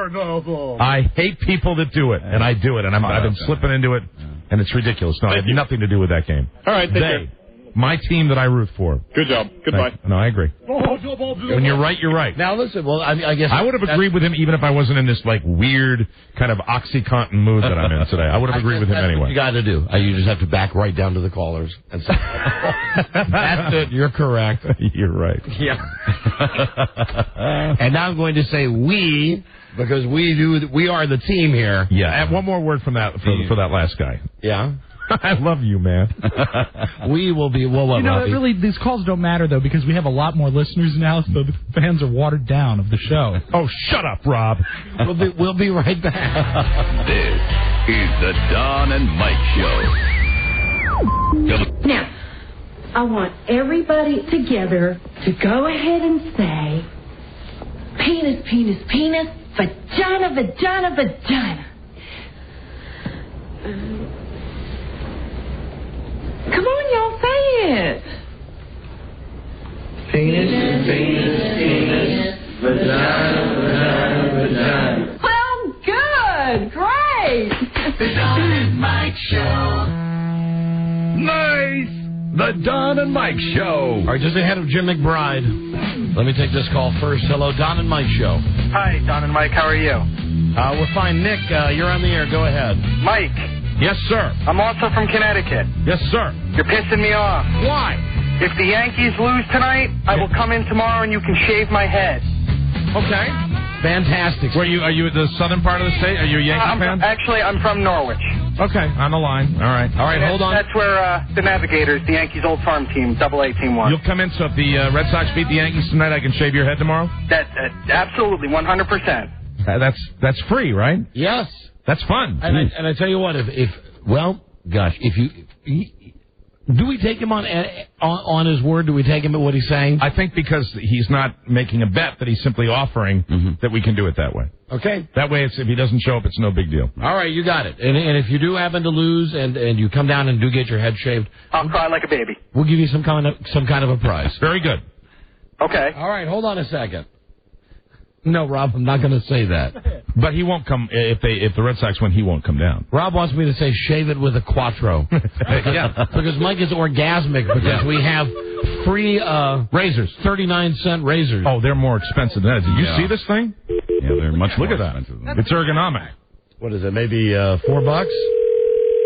Speaker 6: I hate people that do it, and I do it, and I've been slipping into it, and it's ridiculous. No, it had nothing to do with that game.
Speaker 10: All right,
Speaker 6: my team that I root for.
Speaker 10: Good job. Goodbye.
Speaker 6: No, I agree. When you're right, you're right.
Speaker 2: Now listen, well, I guess
Speaker 6: I would have agreed with him even if I wasn't in this like weird kind of OxyContin mood that I'm in today. I would have agreed with him anyway.
Speaker 2: What you got to do. You just have to back right down to the callers and say, "That's it. You're correct.
Speaker 6: You're right."
Speaker 2: Yeah. And now I'm going to say we because we are the team here.
Speaker 6: Yeah. And one more word from that for that last guy.
Speaker 2: Yeah.
Speaker 6: I love you, man.
Speaker 2: We will be.
Speaker 5: Really, these calls don't matter though because we have a lot more listeners now, so the fans are watered down of the show.
Speaker 6: Oh, shut up, Rob.
Speaker 2: We'll be right back.
Speaker 4: This is the Don and Mike Show.
Speaker 11: Now, I want everybody together to go ahead and say, penis, penis, penis, vagina, vagina, vagina. Come on, y'all, say it.
Speaker 1: Penis, penis, penis, vagina, vagina, vagina.
Speaker 11: Well, good, great.
Speaker 1: The Don and Mike Show.
Speaker 6: Nice. The Don and Mike Show.
Speaker 2: All right, just ahead of Jim McBride. Let me take this call first. Hello, Don and Mike Show.
Speaker 12: Hi, Don and Mike. How are you?
Speaker 2: We're fine. Nick, you're on the air. Go ahead.
Speaker 12: Mike.
Speaker 6: Yes, sir.
Speaker 12: I'm also from Connecticut.
Speaker 6: Yes, sir.
Speaker 12: You're pissing me off.
Speaker 6: Why?
Speaker 12: If the Yankees lose tonight, I will come in tomorrow and you can shave my head.
Speaker 6: Okay.
Speaker 2: Fantastic.
Speaker 6: Are you at the southern part of the state? Are you a Yankee fan?
Speaker 12: Actually, I'm from Norwich.
Speaker 6: Okay, on the line. All right,
Speaker 12: hold on. That's where the Navigators, the Yankees' old farm team, AA team, won.
Speaker 6: You'll come in, so if the Red Sox beat the Yankees tonight, I can shave your head tomorrow?
Speaker 12: Absolutely, 100%.
Speaker 6: That's free, right?
Speaker 2: Yes.
Speaker 6: That's fun.
Speaker 2: And I tell you what, if Do we take him on his word? Do we take him at what he's saying?
Speaker 6: I think because he's not making a bet, that he's simply offering that we can do it that way.
Speaker 2: Okay.
Speaker 6: That way, if he doesn't show up, it's no big deal.
Speaker 2: All right, you got it. And if you do happen to lose and you come down and do get your head shaved,
Speaker 12: I'll cry like a baby.
Speaker 2: We'll give you some kind of a prize.
Speaker 6: Very good.
Speaker 12: Okay.
Speaker 2: All right, hold on a second. No, Rob, I'm not going to say that.
Speaker 6: But he won't come if the Red Sox win. He won't come down.
Speaker 2: Rob wants me to say shave it with a Quattro.
Speaker 6: Yeah,
Speaker 2: because Mike is orgasmic because we have free razors, 39-cent razors.
Speaker 6: Oh, they're more expensive than that. Did you see this thing?
Speaker 3: Yeah, they're much more
Speaker 6: expensive than that. It's ergonomic.
Speaker 2: What is it? Maybe $4?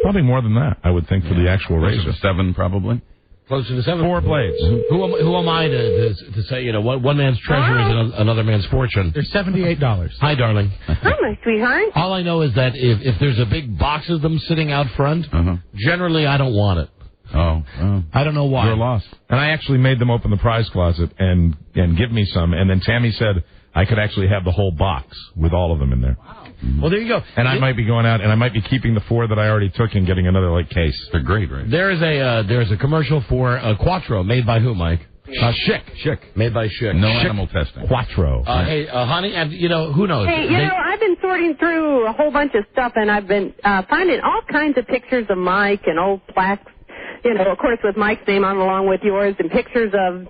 Speaker 6: Probably more than that, I would think, for the actual razor.
Speaker 3: 7, probably.
Speaker 2: Closer to 7.
Speaker 6: 4 blades.
Speaker 2: Who am I to say, one man's treasure is another man's fortune?
Speaker 7: They're $78.
Speaker 2: Hi, darling.
Speaker 13: Hi, my sweetheart.
Speaker 2: All I know is that if there's a big box of them sitting out front, generally I don't want it.
Speaker 3: Oh.
Speaker 2: I don't know why.
Speaker 6: You're lost. And I actually made them open the prize closet and give me some, and then Tammy said I could actually have the whole box with all of them in there.
Speaker 2: Wow. Well, there you go.
Speaker 6: And I might be going out, and I might be keeping the 4 that I already took and getting another case.
Speaker 3: They're great, right?
Speaker 2: There's a commercial for Quattro made by who, Mike? Schick. Made by Schick.
Speaker 3: No
Speaker 2: Schick
Speaker 3: animal testing.
Speaker 6: Quattro.
Speaker 2: Hey, honey, and who knows?
Speaker 13: Hey, I've been sorting through a whole bunch of stuff, and I've been finding all kinds of pictures of Mike and old plaques. Of course, with Mike's name on along with yours, and pictures of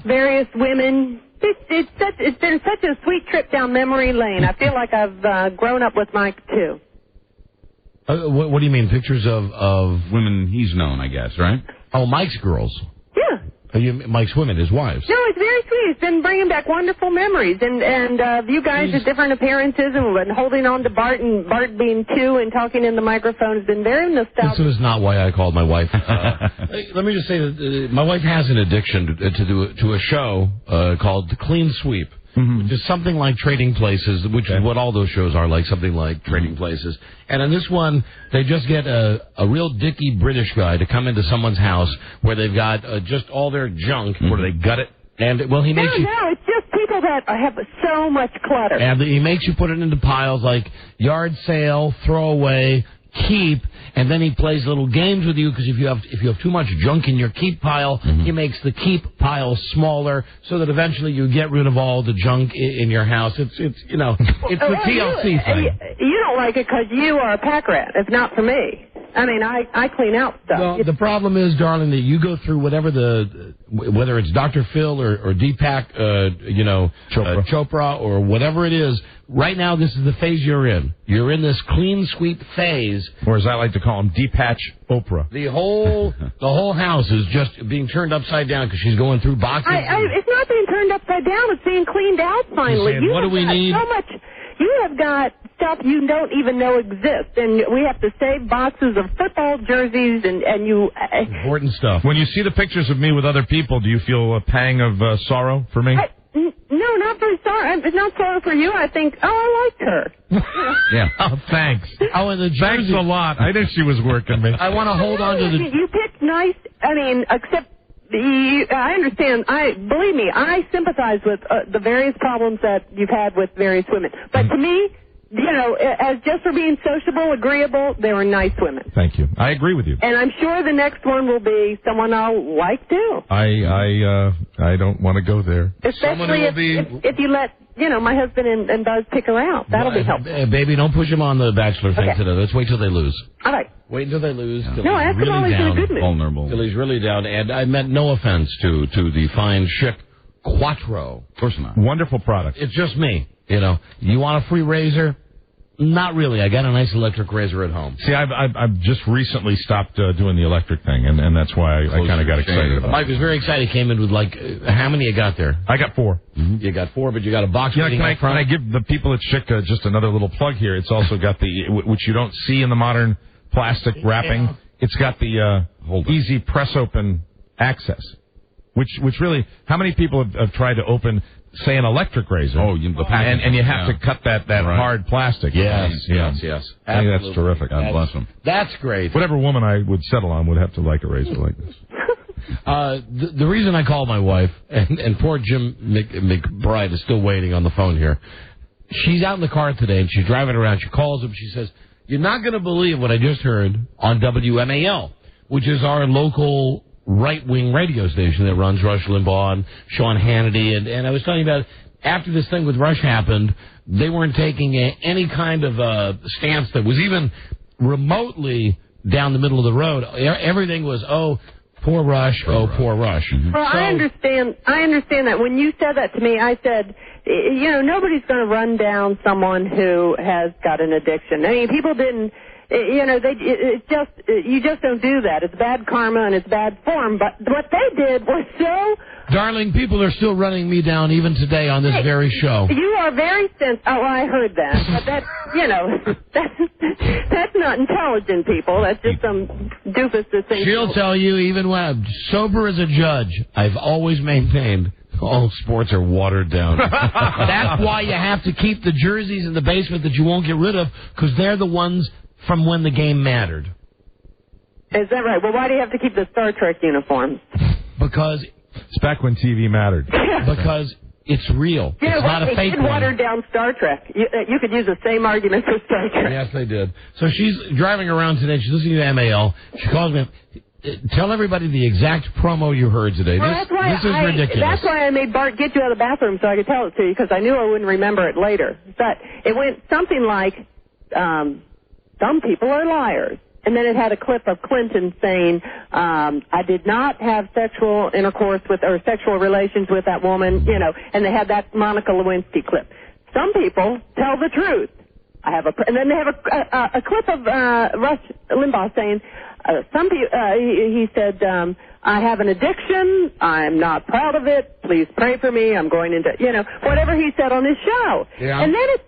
Speaker 13: various women. It's been such a sweet trip down memory lane. I feel like I've grown up with Mike, too.
Speaker 2: What do you mean, pictures of
Speaker 3: women he's known, I guess, right?
Speaker 2: Oh, Mike's girls.
Speaker 13: Yeah.
Speaker 2: Mike's women, his wives.
Speaker 13: No, it's very sweet. It's been bringing back wonderful memories. And you guys at different appearances and holding on to Bart and Bart being 2 and talking in the microphone has been very nostalgic.
Speaker 2: This is not why I called my wife. Let me just say that my wife has an addiction to a show called The Clean Sweep. Which is something like Trading Places, which is what all those shows are like, something like Trading Places. And in this one, they just get a real dicky British guy to come into someone's house where they've got just all their junk.
Speaker 6: Where they gut it.
Speaker 2: And, he makes you...
Speaker 13: No, it's just people that have so much clutter.
Speaker 2: And he makes you put it into piles like yard sale, throw away, keep, and then he plays little games with you because if you have too much junk in your keep pile, he makes the keep pile smaller so that eventually you get rid of all the junk in your house. It's the TLC thing.
Speaker 13: You don't like it because you are a pack rat. It's not for me. I mean, I clean out stuff.
Speaker 2: Well, the problem is, darling, that you go through whether it's Dr. Phil or Deepak, Chopra or whatever it is. Right now, this is the phase you're in. You're in this clean sweep phase.
Speaker 6: Or as I like to call him, Deepatch Oprah.
Speaker 2: The whole house is just being turned upside down because she's going through boxes.
Speaker 13: It's not being turned upside down. It's being cleaned out finally.
Speaker 2: What do we need?
Speaker 13: So much. You have got stuff you don't even know exists, and we have to save boxes of football jerseys and you...
Speaker 2: Important stuff.
Speaker 6: When you see the pictures of me with other people, do you feel a pang of sorrow for me?
Speaker 13: No, not for sorrow. It's not sorrow for you. I think, I liked her.
Speaker 6: Yeah. Oh, thanks.
Speaker 2: Oh, and the jersey.
Speaker 6: Thanks a lot. I knew she was working me.
Speaker 2: I want to hold on to the...
Speaker 13: You picked nice... except... I understand. Believe me, I sympathize with the various problems that you've had with various women. But to me, as just for being sociable, agreeable, they were nice women.
Speaker 6: Thank you. I agree with you.
Speaker 13: And I'm sure the next one will be someone I'll like too.
Speaker 6: I don't want to go there.
Speaker 13: Especially if you let my husband and Buzz pick her out. That'll be helpful.
Speaker 2: Baby, don't push him on the Bachelor thing today. Let's wait till they lose.
Speaker 13: All right.
Speaker 2: Wait until they lose.
Speaker 13: Yeah. No, ask him while he's in a good mood.
Speaker 3: Vulnerable.
Speaker 2: Till he's really down. And I meant no offense to the fine Schick Quattro.
Speaker 3: Of course not.
Speaker 6: Wonderful product.
Speaker 2: It's just me. You want a free razor? Not really. I got a nice electric razor at home.
Speaker 6: See, I've just recently stopped doing the electric thing, and that's why I kind of got excited about it.
Speaker 2: Mike was very excited. He came in with how many you got there?
Speaker 6: I got 4.
Speaker 2: Mm-hmm. You got 4, but you got a box.
Speaker 6: Can I give the people at Schick just another little plug here? It's also got which you don't see in the modern plastic wrapping. Yeah. It's got the easy press open access, which really, how many people have tried to open, say, an electric razor?
Speaker 3: Oh, the package.
Speaker 6: And you have to cut that hard plastic.
Speaker 2: Yes.
Speaker 6: I think that's terrific. God bless them.
Speaker 2: That's great.
Speaker 6: Whatever woman I would settle on would have to like a razor like this.
Speaker 2: The reason I called my wife, and poor Jim McBride is still waiting on the phone here. She's out in the car today, and she's driving around. She calls him. She says, "You're not going to believe what I just heard on WMAL." which is our local right-wing radio station that runs Rush Limbaugh and Sean Hannity. And I was telling you about, after this thing with Rush happened, they weren't taking any kind of stance that was even remotely down the middle of the road. Everything was, oh, poor Rush, poor Rush.
Speaker 13: Well, I understand that. When you said that to me, I said, nobody's going to run down someone who has got an addiction. I mean, people didn't, you just don't do that. It's bad karma and it's bad form. But what they did was so...
Speaker 2: Darling, people are still running me down even today on this very show.
Speaker 13: You are very sensitive. Oh, I heard that. But that's not intelligent people. That's just some doofus that thinks...
Speaker 2: She'll tell you, even when I'm sober as a judge, I've always maintained all sports are watered down. That's why you have to keep the jerseys in the basement that you won't get rid of, because they're the ones from when the game mattered.
Speaker 13: Is that right? Well, why do you have to keep the Star Trek uniforms?
Speaker 2: Because...
Speaker 6: It's back when TV mattered.
Speaker 2: Because it's real.
Speaker 13: Yeah,
Speaker 2: it's not a fake one.
Speaker 13: They watered down Star Trek. You could use the same argument for Star Trek.
Speaker 2: Yes, they did. So she's driving around today. She's listening to MAL. She calls me. Tell everybody the exact promo you heard today.
Speaker 13: Well,
Speaker 2: this is ridiculous.
Speaker 13: That's why I made Bart get you out of the bathroom so I could tell it to you, because I knew I wouldn't remember it later. But it went something like, some people are liars. And then it had a clip of Clinton saying, I did not have sexual intercourse with, or sexual relations with that woman, and they had that Monica Lewinsky clip. Some people tell the truth. And then they have a clip of Rush Limbaugh saying, he said, I have an addiction. I'm not proud of it. Please pray for me. I'm going into, whatever he said on his show.
Speaker 2: Yeah.
Speaker 13: And then it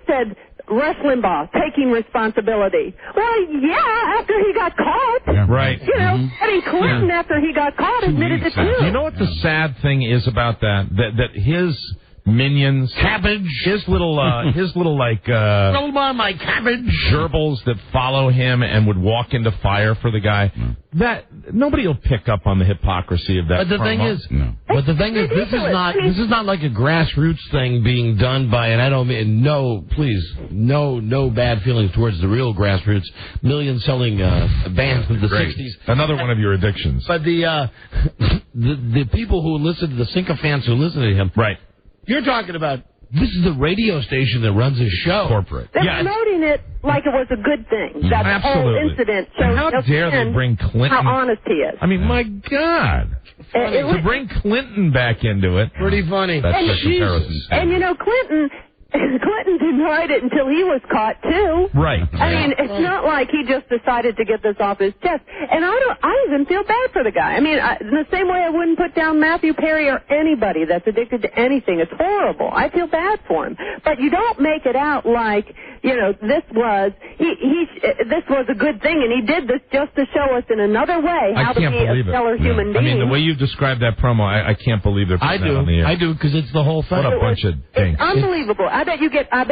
Speaker 13: said, Rush Limbaugh taking responsibility. Well, yeah, after he got caught.
Speaker 6: Yeah, right.
Speaker 13: I mean, Clinton, after he got caught, admitted it too.
Speaker 6: You know what the sad thing is about that? That his minions,
Speaker 2: cabbage,
Speaker 6: his little like
Speaker 2: my cabbage
Speaker 6: gerbils that follow him and would walk into fire for the guy. That nobody will pick up on the hypocrisy of that.
Speaker 2: But the thing is, this is not like a grassroots thing being done by, and I don't mean no bad feelings towards the real grassroots million selling bands of the 60s.
Speaker 6: Another one of your addictions.
Speaker 2: But the people who listen to the sycophants who listen to him,
Speaker 6: right?
Speaker 2: You're talking about, this is the radio station that runs his show.
Speaker 6: Corporate.
Speaker 13: They're promoting it like it was a good thing. That whole incident shows
Speaker 6: how dare they bring Clinton?
Speaker 13: How honest he is.
Speaker 6: I mean, my God. To bring Clinton back into it.
Speaker 2: Pretty funny.
Speaker 6: That's the comparison.
Speaker 13: And, Clinton denied it until he was caught, too.
Speaker 6: Right.
Speaker 13: I mean, it's not like he just decided to get this off his chest. And I even feel bad for the guy. I mean, in the same way I wouldn't put down Matthew Perry or anybody that's addicted to anything. It's horrible. I feel bad for him. But you don't make it out like, this was a good thing, and he did this just to show us in another way how to be a stellar human being.
Speaker 6: I mean, the way you've described that promo, I can't believe they're putting that on the air.
Speaker 2: I do, because it's the whole thing.
Speaker 6: What a bunch of dinks.
Speaker 13: It's unbelievable. I bet you get 10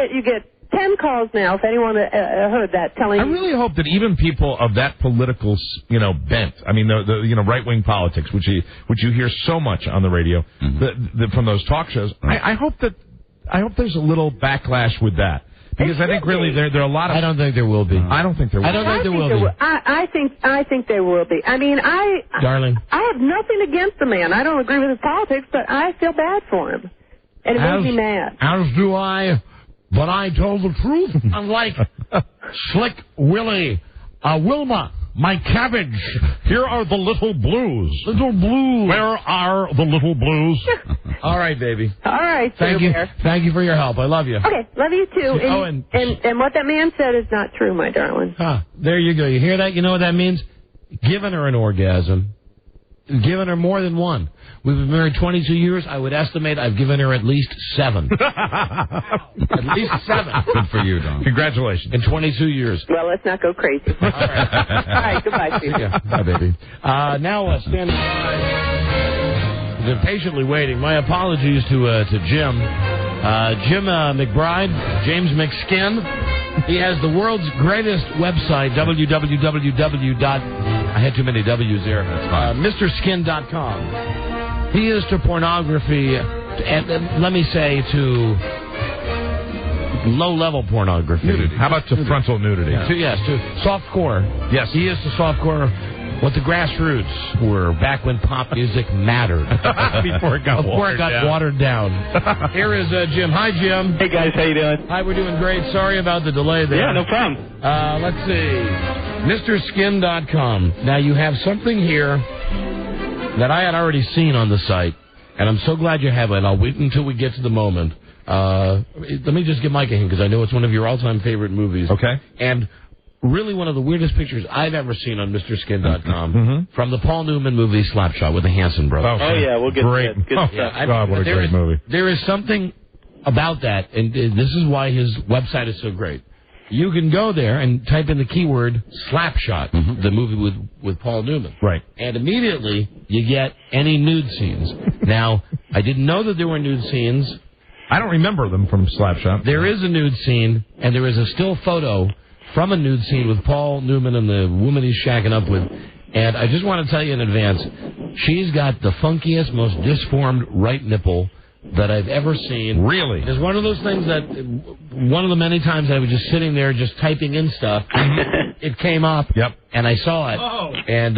Speaker 13: calls now if anyone heard that telling.
Speaker 6: I really hope that even people of that political, bent. I mean, the right wing politics, which you hear so much on the radio, from those talk shows. I hope there's a little backlash with that. Because I think really there are a lot of.
Speaker 2: I don't think there will be.
Speaker 6: I don't think there will.
Speaker 2: I don't think there will be.
Speaker 13: I think there will be. I mean,
Speaker 2: darling,
Speaker 13: I have nothing against the man. I don't agree with his politics, but I feel bad for him, and it makes me mad.
Speaker 2: As do I. But I told the truth. Unlike Slick Willie, Wilma, my cabbage.
Speaker 6: Here are the little blues.
Speaker 2: Little blues.
Speaker 6: Where are the little blues?
Speaker 2: All right, baby.
Speaker 13: All right,
Speaker 2: thank you. Thank you for your help. I love you.
Speaker 13: Okay, love you too. And what that man said is not true, my darling.
Speaker 2: There you go. You hear that? You know what that means? Giving her an orgasm. Given her more than one. We've been married 22 years. I would estimate I've given her at least 7. At least 7.
Speaker 6: Good for you, Don. Congratulations.
Speaker 2: In 22 years.
Speaker 13: Well, let's not go crazy. All right, goodbye, Steve.
Speaker 2: Yeah, bye, baby. Now, standing by, been patiently waiting. My apologies to Jim. Jim McBride, James McSkin. He has the world's greatest website, I had too many W's there.
Speaker 3: That's fine.
Speaker 2: MrSkin.com. He is to pornography, and let me say to low-level pornography.
Speaker 6: Nudity. How about to frontal nudity?
Speaker 2: Yes, to softcore. Yes. He is to softcore what the grassroots were back when pop music mattered.
Speaker 6: Before it got
Speaker 2: watered down. Here is Jim. Hi, Jim.
Speaker 14: Hey, guys. How you doing?
Speaker 2: Hi, we're doing great. Sorry about the delay there.
Speaker 14: Yeah, no problem.
Speaker 2: Let's see. MrSkin.com. Now, you have something here that I had already seen on the site, and I'm so glad you have it. I'll wait until we get to the moment. Let me just give Mike a hint, because I know it's one of your all-time favorite movies.
Speaker 6: Okay.
Speaker 2: And really one of the weirdest pictures I've ever seen on MrSkin.com from the Paul Newman movie Slapshot with the Hanson brothers.
Speaker 14: Oh, yeah, we'll get
Speaker 6: great.
Speaker 14: to that. Good stuff.
Speaker 6: God, what a great movie.
Speaker 2: There is something about that, and this is why his website is so great. You can go there and type in the keyword Slapshot, the movie with Paul Newman.
Speaker 6: Right.
Speaker 2: And immediately you get any nude scenes. Now, I didn't know that there were nude scenes.
Speaker 6: I don't remember them from Slapshot.
Speaker 2: There is a nude scene, and there is a still photo from a nude scene with Paul Newman and the woman he's shacking up with. And I just want to tell you in advance, she's got the funkiest, most disformed right nipple that I've ever seen.
Speaker 6: Really?
Speaker 2: It's one of those things that, one of the many times I was just sitting there just typing in stuff, it came up, and I saw it.
Speaker 5: Oh.
Speaker 2: And,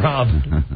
Speaker 2: Rob,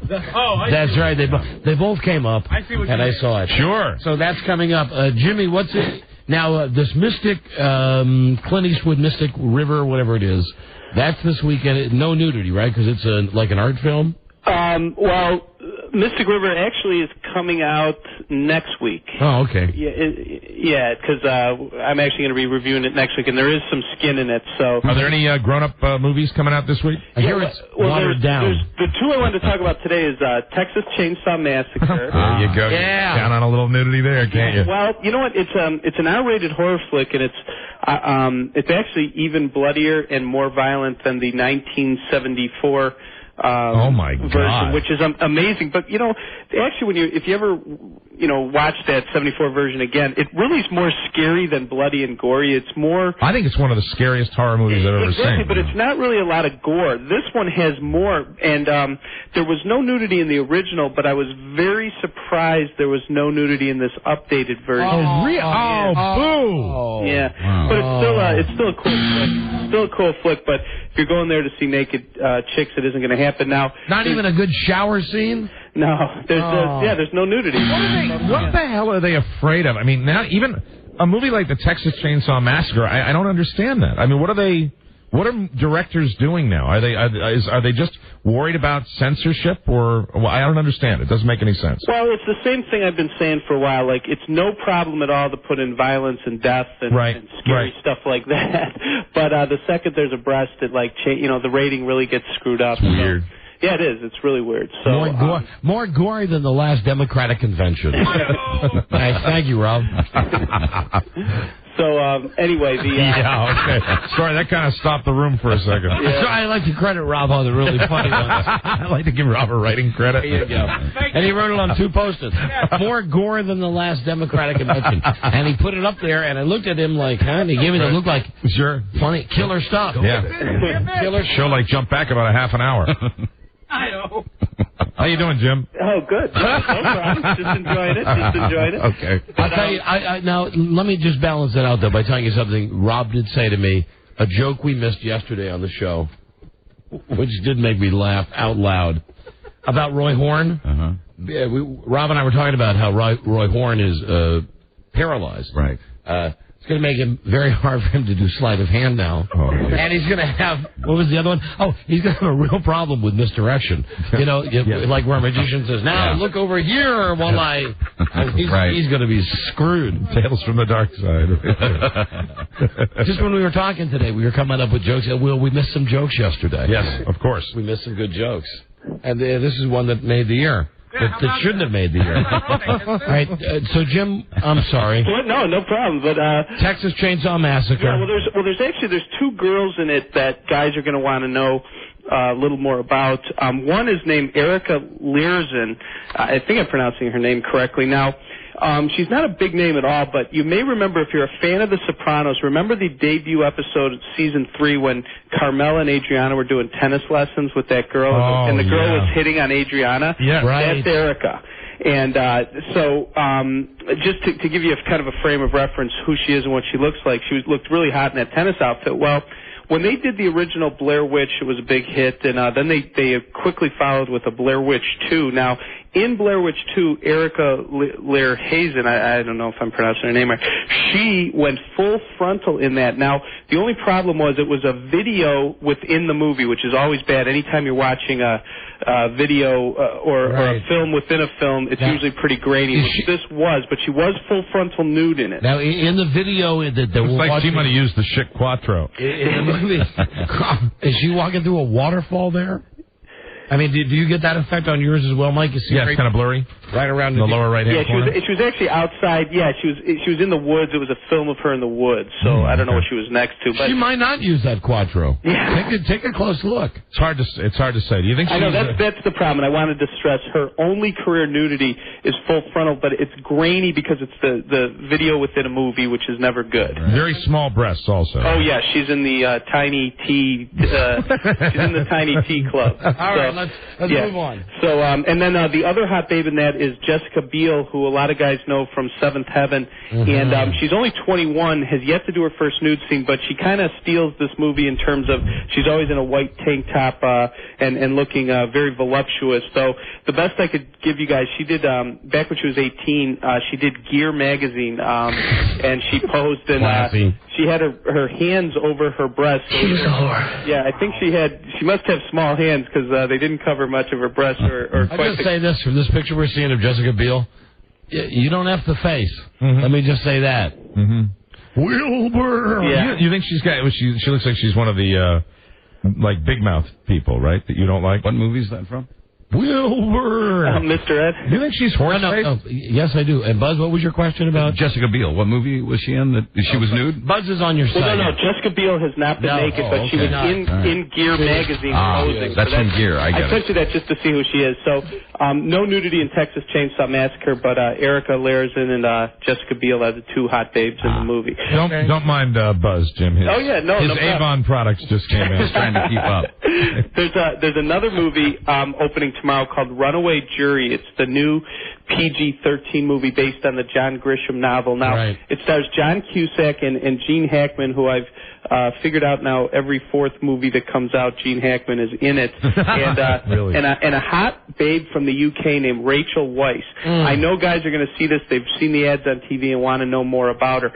Speaker 2: that's right, they both came up, and I saw it.
Speaker 6: Sure.
Speaker 2: So that's coming up. Jimmy, what's it? Now, this Mystic, Clint Eastwood Mystic River, whatever it is, that's this weekend. No nudity, right? Because it's like an art film?
Speaker 14: Well, Mystic River actually is coming out next week.
Speaker 2: Oh, okay.
Speaker 14: Yeah, because I'm actually going to be reviewing it next week, and there is some skin in it. So,
Speaker 6: are there any grown-up movies coming out this week?
Speaker 2: I hear it's watered down.
Speaker 14: The two I wanted to talk about today is Texas Chainsaw Massacre.
Speaker 6: There you go.
Speaker 2: Yeah.
Speaker 6: Down on a little nudity there, can't you?
Speaker 14: Well, you know what? It's an R-rated horror flick, and it's actually even bloodier and more violent than the 1974.
Speaker 6: Oh my
Speaker 14: version,
Speaker 6: God!
Speaker 14: Which is amazing. But you know, actually, if you ever watch that 74 version again, it really is more scary than bloody and gory. It's more.
Speaker 6: I think it's one of the scariest horror movies I've ever seen.
Speaker 14: But it's not really a lot of gore. This one has more, and there was no nudity in the original, but I was very surprised there was no nudity in this updated version.
Speaker 6: Oh, really?
Speaker 14: Oh, boo! Yeah,
Speaker 6: wow.
Speaker 14: But it's still a cool flick. Still a cool flick, but if you're going there to see naked chicks, it isn't going to happen. Now,
Speaker 2: not even a good shower scene.
Speaker 14: No, there's no nudity.
Speaker 6: What the hell are they afraid of? I mean, now even a movie like the Texas Chainsaw Massacre, I don't understand that. I mean, what are directors doing now? Are they just worried about censorship, or I don't understand. It doesn't make any sense.
Speaker 14: Well, it's the same thing I've been saying for a while. Like, it's no problem at all to put in violence and death and scary stuff like that. But the second there's a breast, it the rating really gets screwed up.
Speaker 6: It's weird.
Speaker 14: Yeah, it is. It's really weird. So
Speaker 2: more gory than the last Democratic convention. Nice. Thank you, Rob.
Speaker 14: So, anyway,
Speaker 6: okay. Sorry, that kind of stopped the room for a second.
Speaker 2: Yeah. So I like to credit Rob on the really funny ones.
Speaker 6: I like to give Rob a writing credit.
Speaker 2: There you go. And he wrote it on 2 Post-its. More gore than the last Democratic convention. And he put it up there, and I looked at him like, and he gave me the look like, funny, killer stuff.
Speaker 6: Yeah.
Speaker 2: Killer
Speaker 6: Show like jump back about a half an hour.
Speaker 5: I know.
Speaker 6: How you doing, Jim?
Speaker 14: Oh, good. No problem. Just enjoying it.
Speaker 6: Okay.
Speaker 2: I'll tell you, now, let me just balance it out, though, by telling you something Rob did say to me, a joke we missed yesterday on the show, which did make me laugh out loud, about Roy Horn. Yeah, Rob and I were talking about how Roy Horn is paralyzed.
Speaker 6: Right.
Speaker 2: It's going to make it very hard for him to do sleight of hand now.
Speaker 6: Oh, yeah.
Speaker 2: And he's going to have, what was the other one? Oh, he's going to have a real problem with misdirection. Like where a magician says, now look over here while he's going to be screwed.
Speaker 6: Tales from the dark side.
Speaker 2: Just when we were talking today, we were coming up with jokes. We missed some jokes yesterday.
Speaker 6: Yes, of course.
Speaker 2: We missed some good jokes. And this is one that made the year. That shouldn't have made the year. All right, so Jim, I'm sorry.
Speaker 14: No problem. But
Speaker 2: Texas Chainsaw Massacre.
Speaker 14: Yeah, there's 2 girls in it that guys are going to want to know a little more about. One is named Erica Learson. I think I'm pronouncing her name correctly. Now, she's not a big name at all, but you may remember, if you're a fan of The Sopranos, remember the debut episode of season 3 when Carmela and Adriana were doing tennis lessons with that girl, and the girl was hitting on Adriana?
Speaker 6: Yeah,
Speaker 14: right. That's Erica. And so just to give you a kind of a frame of reference who she is and what she looks like, she looked really hot in that tennis outfit. Well, when they did the original Blair Witch, it was a big hit, and then they quickly followed with a Blair Witch 2. Now, in Blair Witch 2, Erica Lear-Hazen, I don't know if I'm pronouncing her name right, she went full frontal in that. Now, the only problem was it was a video within the movie, which is always bad. Anytime you're watching a video or a film within a film, it's usually pretty grainy, which this was, but she was full frontal nude in it.
Speaker 2: Now, in the video that
Speaker 6: looks like she might have used the Chic Quattro.
Speaker 2: In the movie, is she walking through a waterfall there? I mean, do you get that effect on yours as well, Mike? You see
Speaker 6: it's kind of blurry.
Speaker 2: Right around
Speaker 6: in the lower right-hand corner.
Speaker 14: She was actually outside. Yeah, she was in the woods. It was a film of her in the woods, so I don't know what she was next to. But
Speaker 2: she might not use that Quattro.
Speaker 14: Yeah.
Speaker 2: Take a close look.
Speaker 6: It's hard to say. Do you think?
Speaker 14: I know that's the problem, and I wanted to stress her only career nudity is full frontal, but it's grainy because it's the video within a movie, which is never good.
Speaker 6: Right. Very small breasts, also.
Speaker 14: Oh yeah, she's in the tiny T. She's in the tiny T club.
Speaker 2: All right, let's move on.
Speaker 14: So and then the other hot babe in that is Jessica Biel, who a lot of guys know from Seventh Heaven, and she's only 21, has yet to do her first nude scene, but she kind of steals this movie in terms of she's always in a white tank top and looking very voluptuous. So the best I could give you guys, she did back when she was 18, she did Gear magazine, and she posed and she had her hands over her breasts.
Speaker 1: She was a whore.
Speaker 14: Yeah, I think she must have small hands because they didn't cover much of her breasts or
Speaker 2: I'll just say this from this picture we're seeing of Jessica Biel. You don't have to face. Let me just say that. Wilbur.
Speaker 6: Yeah. You think she's got? She looks like she's one of the like big mouth people, right? That you don't like.
Speaker 3: What movie is that from?
Speaker 2: Wilbur.
Speaker 14: Mr. Ed.
Speaker 6: Do you think she's horse-faced?
Speaker 2: No. Yes, I do. And Buzz, what was your question about?
Speaker 3: Jessica Biel. What movie was she in? She was nude?
Speaker 2: Buzz is on your side.
Speaker 14: No. Jessica Biel has not been naked, but she was in Gear magazine posing.
Speaker 3: That's from Gear. I
Speaker 14: sent you that just to see who she is. So no nudity in Texas Chainsaw Massacre, but Erica Learson and Jessica Biel are the two hot babes in the movie.
Speaker 6: Don't mind Buzz, Jim. His
Speaker 14: no
Speaker 6: Avon products just came in.
Speaker 3: Just trying to keep up.
Speaker 14: There's another movie opening tomorrow called Runaway Jury. It's the new PG-13 movie based on the John Grisham novel. Now, it stars John Cusack and Gene Hackman, who I've figured out now every fourth movie that comes out, Gene Hackman is in it. And,
Speaker 6: really?
Speaker 14: and a hot babe from the UK named Rachel Weisz. I know guys are going to see this. They've seen the ads on TV and want to know more about her.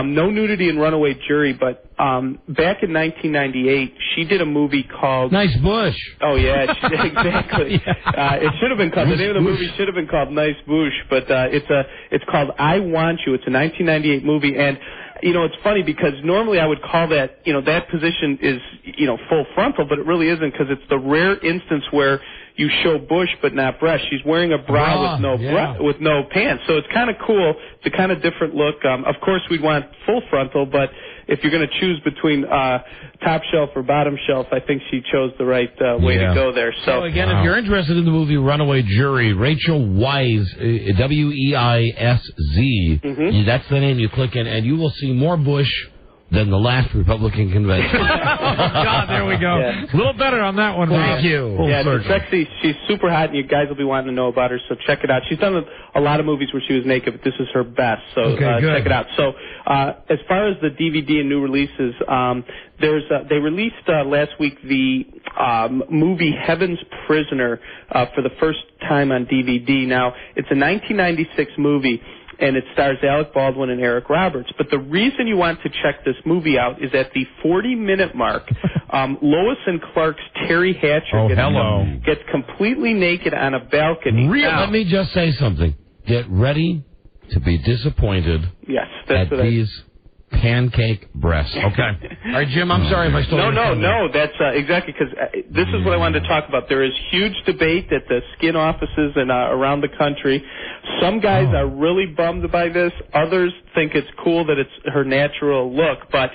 Speaker 14: No nudity in Runaway Jury, but back in 1998, she did a movie called...
Speaker 2: Nice Bush.
Speaker 14: Oh, yeah, exactly. It should have been called... The name of the movie should have been called Nice Bush, but it's called I Want You. It's a 1998 movie, and... You know, it's funny because normally I would call that, that position is, full frontal, but it really isn't because it's the rare instance where you show bush but not breast. She's wearing a bra with no pants. So it's kind of cool. It's a kind of different look. Of course, we'd want full frontal, but if you're going to choose between top shelf or bottom shelf, I think she chose the right way to go there. So
Speaker 2: again, if you're interested in the movie Runaway Jury, Rachel Weisz, Weisz, that's the name you click in, and you will see more Bush than the last Republican convention.
Speaker 5: Oh, God, there we go.
Speaker 14: Yeah.
Speaker 5: A little better on that one.
Speaker 2: Thank you.
Speaker 14: She's sexy. She's super hot, and you guys will be wanting to know about her, so check it out. She's done a lot of movies where she was naked, but this is her best, so check it out. So as far as the DVD and new releases, they released last week the movie Heaven's Prisoner for the first time on DVD. Now, it's a 1996 movie, and it stars Alec Baldwin and Eric Roberts. But the reason you want to check this movie out is at the 40-minute mark, Lois and Clark's Terry Hatcher gets completely naked on a balcony.
Speaker 2: Really? Let me just say something. Get ready to be disappointed at these pancake breasts.
Speaker 6: Okay.
Speaker 2: All right, Jim, I'm sorry if I stole
Speaker 14: No, that's exactly, because this is what I wanted to talk about. There is huge debate at the skin offices and around the country. Some guys are really bummed by this. Others think it's cool that it's her natural look, but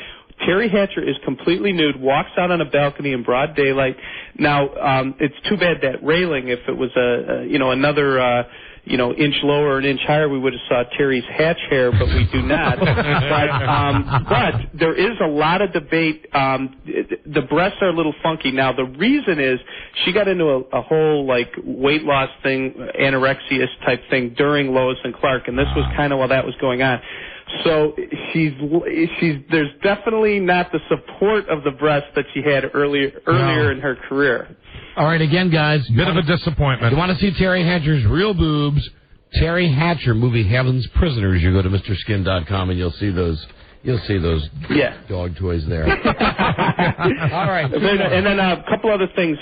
Speaker 14: Terry Hatcher is completely nude, walks out on a balcony in broad daylight. Now, it's too bad that railing, if it was another inch lower or an inch higher, we would have saw Terry's hatch hair, but we do not. But there is a lot of debate. The breasts are a little funky. Now, the reason is she got into a whole like weight loss thing, anorexia type thing during Lois and Clark, and this was kind of while that was going on. So there's definitely not the support of the breast that she had earlier in her career.
Speaker 2: All right, again, guys.
Speaker 6: Bit of a disappointment.
Speaker 2: You want to see Terry Hatcher's real boobs? Terry Hatcher movie Heaven's Prisoners. You go to MrSkin.com and you'll see those dog toys there. All right.
Speaker 14: And then a couple other things.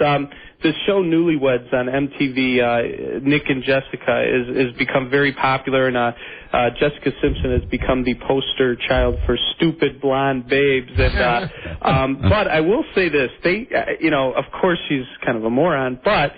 Speaker 14: The show Newlyweds on MTV, Nick and Jessica, is become very popular, and Jessica Simpson has become the poster child for stupid blonde babes. And but I will say this: of course she's kind of a moron, but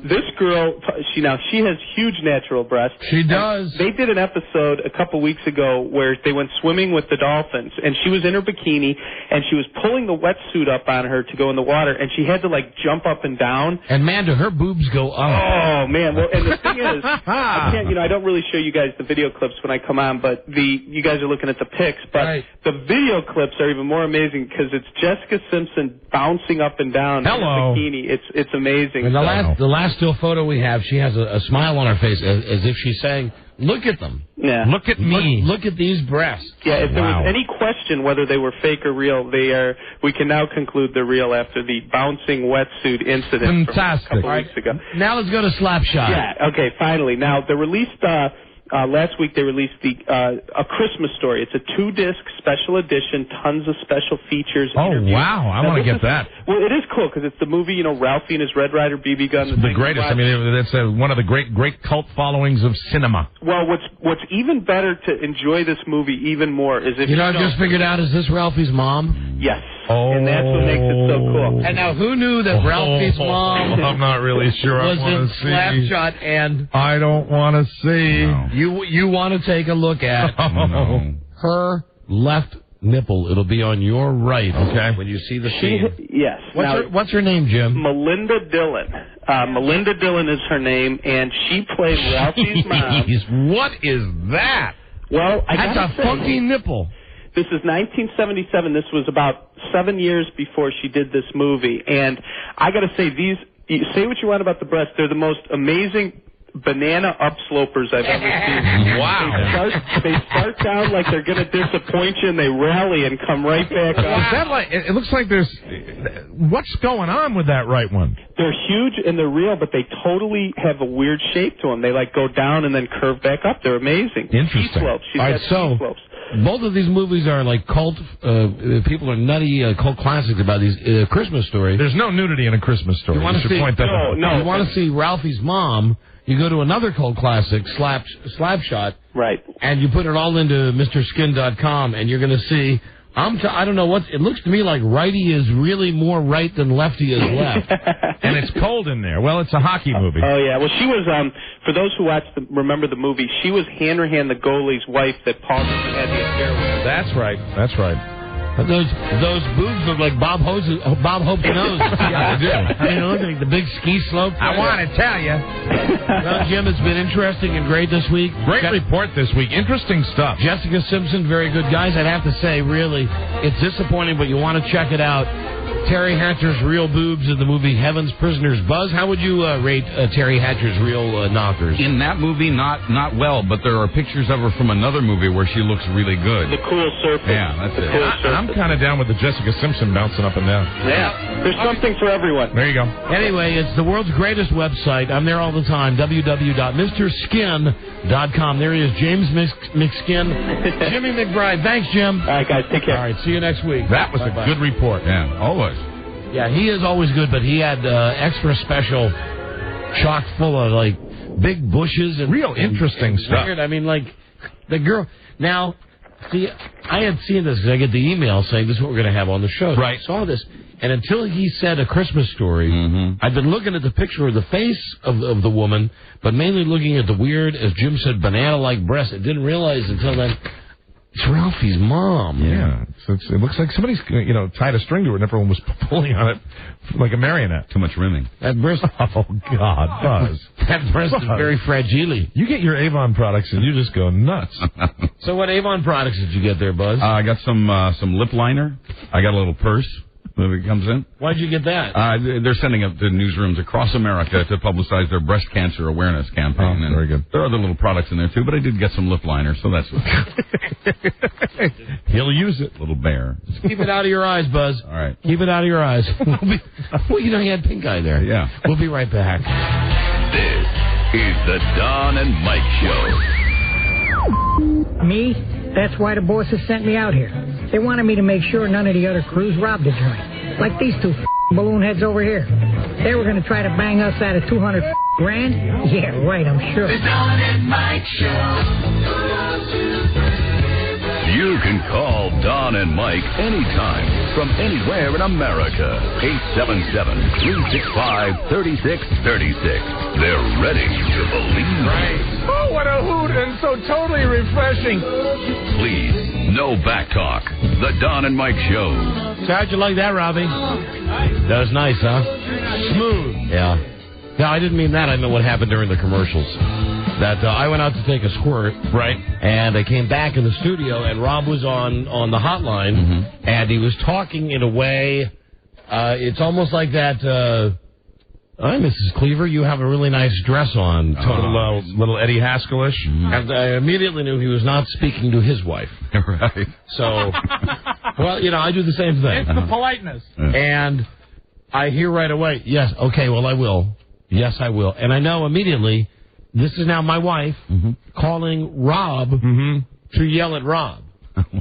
Speaker 14: this girl, she has huge natural breasts.
Speaker 2: She does.
Speaker 14: They did an episode a couple weeks ago where they went swimming with the dolphins, and she was in her bikini, and she was pulling the wetsuit up on her to go in the water, and she had to like jump up and down.
Speaker 2: And man, do her boobs go up?
Speaker 14: Oh man! Well, and the thing is, I can't. I don't really show you guys the video clips when I come on, but you guys are looking at the pics. But the video clips are even more amazing because it's Jessica Simpson bouncing up and down in a bikini. It's amazing.
Speaker 2: And the last still photo we have, she has a smile on her face as if she's saying, "Look at them.
Speaker 14: Yeah.
Speaker 2: Look at me. Look at these breasts."
Speaker 14: Yeah. If there was any question whether they were fake or real, they are. We can now conclude they're real after the bouncing wetsuit incident from a couple weeks ago.
Speaker 2: Now let's go to Slapshot.
Speaker 14: Yeah. Okay. Finally, now they released. Last week they released A Christmas Story. It's a 2-disc special edition, tons of special features.
Speaker 6: Oh, wow. I want to get that.
Speaker 14: Well, it is cool because it's the movie, Ralphie and his Red Ryder BB gun.
Speaker 6: It's the greatest. I mean, that's one of the great cult followings of cinema.
Speaker 14: Well, what's even better to enjoy this movie even more is if
Speaker 2: I just figured out, is this Ralphie's mom?
Speaker 14: Yes.
Speaker 6: Oh.
Speaker 14: And that's what makes it so cool.
Speaker 2: And now who knew that Ralphie's mom
Speaker 6: I'm not really sure
Speaker 2: was
Speaker 6: I want
Speaker 2: in
Speaker 6: to see.
Speaker 2: Slapshot, and
Speaker 6: I don't want to see.
Speaker 2: No. You want to take a look at her left nipple. It'll be on your right, okay, when you see the scene.
Speaker 14: Yes.
Speaker 2: What's her name, Jim?
Speaker 14: Melinda Dillon. Melinda Dillon is her name, and she played Ralphie's mom.
Speaker 6: What is that?
Speaker 14: Well,
Speaker 2: that's a funky nipple.
Speaker 14: This is 1977. This was about 7 years before she did this movie. And I got to say, say what you want about the breasts, they're the most amazing banana upslopers I've ever seen.
Speaker 6: Wow.
Speaker 14: They start down like they're going to disappoint you, and they rally and come right back up.
Speaker 6: Is that like, it looks like there's... What's going on with that right one?
Speaker 14: They're huge and they're real, but they totally have a weird shape to them. They like go down and then curve back up. They're amazing.
Speaker 6: Interesting.
Speaker 14: T-slopes. She's got T-slopes.
Speaker 2: Both of these movies are like cult. People are nutty cult classics about these Christmas Story.
Speaker 6: There's no nudity in A Christmas Story. You want to point that out.
Speaker 14: No.
Speaker 2: You want to see Ralphie's mom? You go to another cult classic, Slapshot,
Speaker 14: right?
Speaker 2: And you put it all into MrSkin.com, and you're going to see. I don't know what it looks to me like. Righty is really more right than lefty is left,
Speaker 6: and it's cold in there. Well, it's a hockey movie.
Speaker 14: Oh yeah. Well, she was. For those who remember the movie, she was Hanrahan, the goalie's wife that Paul had the affair with.
Speaker 6: That's right. That's right.
Speaker 2: Those boobs look like Bob Hope's nose.
Speaker 6: Yeah, they do.
Speaker 2: I mean, look at the big ski slope.
Speaker 6: I want to tell you.
Speaker 2: Well, Jim, it's been interesting and great this week.
Speaker 6: Great report this week. Interesting stuff.
Speaker 2: Jessica Simpson, very good. Guys, I'd have to say, really, it's disappointing, but you want to check it out. Terry Hatcher's real boobs in the movie Heaven's Prisoners. Buzz, how would you rate Terry Hatcher's real knockers?
Speaker 3: In that movie, not well, but there are pictures of her from another movie where she looks really good.
Speaker 14: The Cool Surfer.
Speaker 3: Yeah, that's it.
Speaker 6: I'm kind of down with the Jessica Simpson bouncing up and down.
Speaker 14: Yeah, there's something for everyone.
Speaker 6: There you go.
Speaker 2: Anyway, it's the world's greatest website. I'm there all the time, www.mrskin.com. There he is, James McSkin. Jimmy McBride. Thanks, Jim.
Speaker 14: All right, guys, take care.
Speaker 2: All right, see you next week.
Speaker 6: That was a good report.
Speaker 3: Yeah, always.
Speaker 2: Yeah, he is always good, but he had extra special, chock full of, like, big bushes and...
Speaker 6: Real interesting stuff.
Speaker 2: Weird. I mean, like, the girl... Now, see, I had seen this because I get the email saying this is what we're going to have on the show.
Speaker 6: Right.
Speaker 2: I saw this, and until he said A Christmas Story, I've been looking at the picture of the face of the woman, but mainly looking at the weird, as Jim said, banana-like breasts. I didn't realize until then... It's Ralphie's mom.
Speaker 6: Yeah. So it looks like somebody's, tied a string to her and everyone was pulling on it like a marionette.
Speaker 3: Too much rimming.
Speaker 2: That breast...
Speaker 6: Oh, God, Buzz.
Speaker 2: That breast is very fragile.
Speaker 6: You get your Avon products and you just go nuts.
Speaker 2: So what Avon products did you get there, Buzz?
Speaker 3: I got some lip liner. I got a little purse. movie comes in.
Speaker 2: Why'd you get that?
Speaker 3: They're sending up to newsrooms across America to publicize their breast cancer awareness campaign.
Speaker 6: Very good.
Speaker 3: There are other little products in there, too, but I did get some lip liner, so that's
Speaker 6: He'll use it.
Speaker 3: Little bear.
Speaker 2: Just keep it out of your eyes, Buzz.
Speaker 3: All right.
Speaker 2: Keep it out of your eyes. Well, you know, he had pink eye there.
Speaker 3: Yeah.
Speaker 2: We'll be right back.
Speaker 4: This is the Don and Mike Show.
Speaker 15: Me? That's why the bosses sent me out here. They wanted me to make sure none of the other crews robbed the joint. Like these two balloon heads over here. They were going to try to bang us out of $200 grand? Yeah, right, I'm sure.
Speaker 4: The Don and Mike Show. You can call Don and Mike anytime from anywhere in America. 877-365-3636. They're ready to believe.
Speaker 5: Right. Oh, what a hoot, and so totally refreshing.
Speaker 4: Please, no back talk. The Don and Mike Show.
Speaker 2: So how'd you like that, Robbie? That was nice, huh? Smooth. Yeah. No, I didn't mean that. I meant what happened during the commercials. That I went out to take a squirt,
Speaker 6: right?
Speaker 2: And I came back in the studio, and Rob was on the hotline, and he was talking in a way. It's almost like that. Hi, Mrs. Cleaver, you have a really nice dress on.
Speaker 6: Little Eddie Haskell-ish.
Speaker 2: And I immediately knew he was not speaking to his wife.
Speaker 3: Right.
Speaker 2: So, well, you know, I do the same thing.
Speaker 5: It's the politeness.
Speaker 2: And I hear right away, yes, okay, well, I will. Yes, I will. And I know immediately, this is now my wife calling Rob to yell at Rob.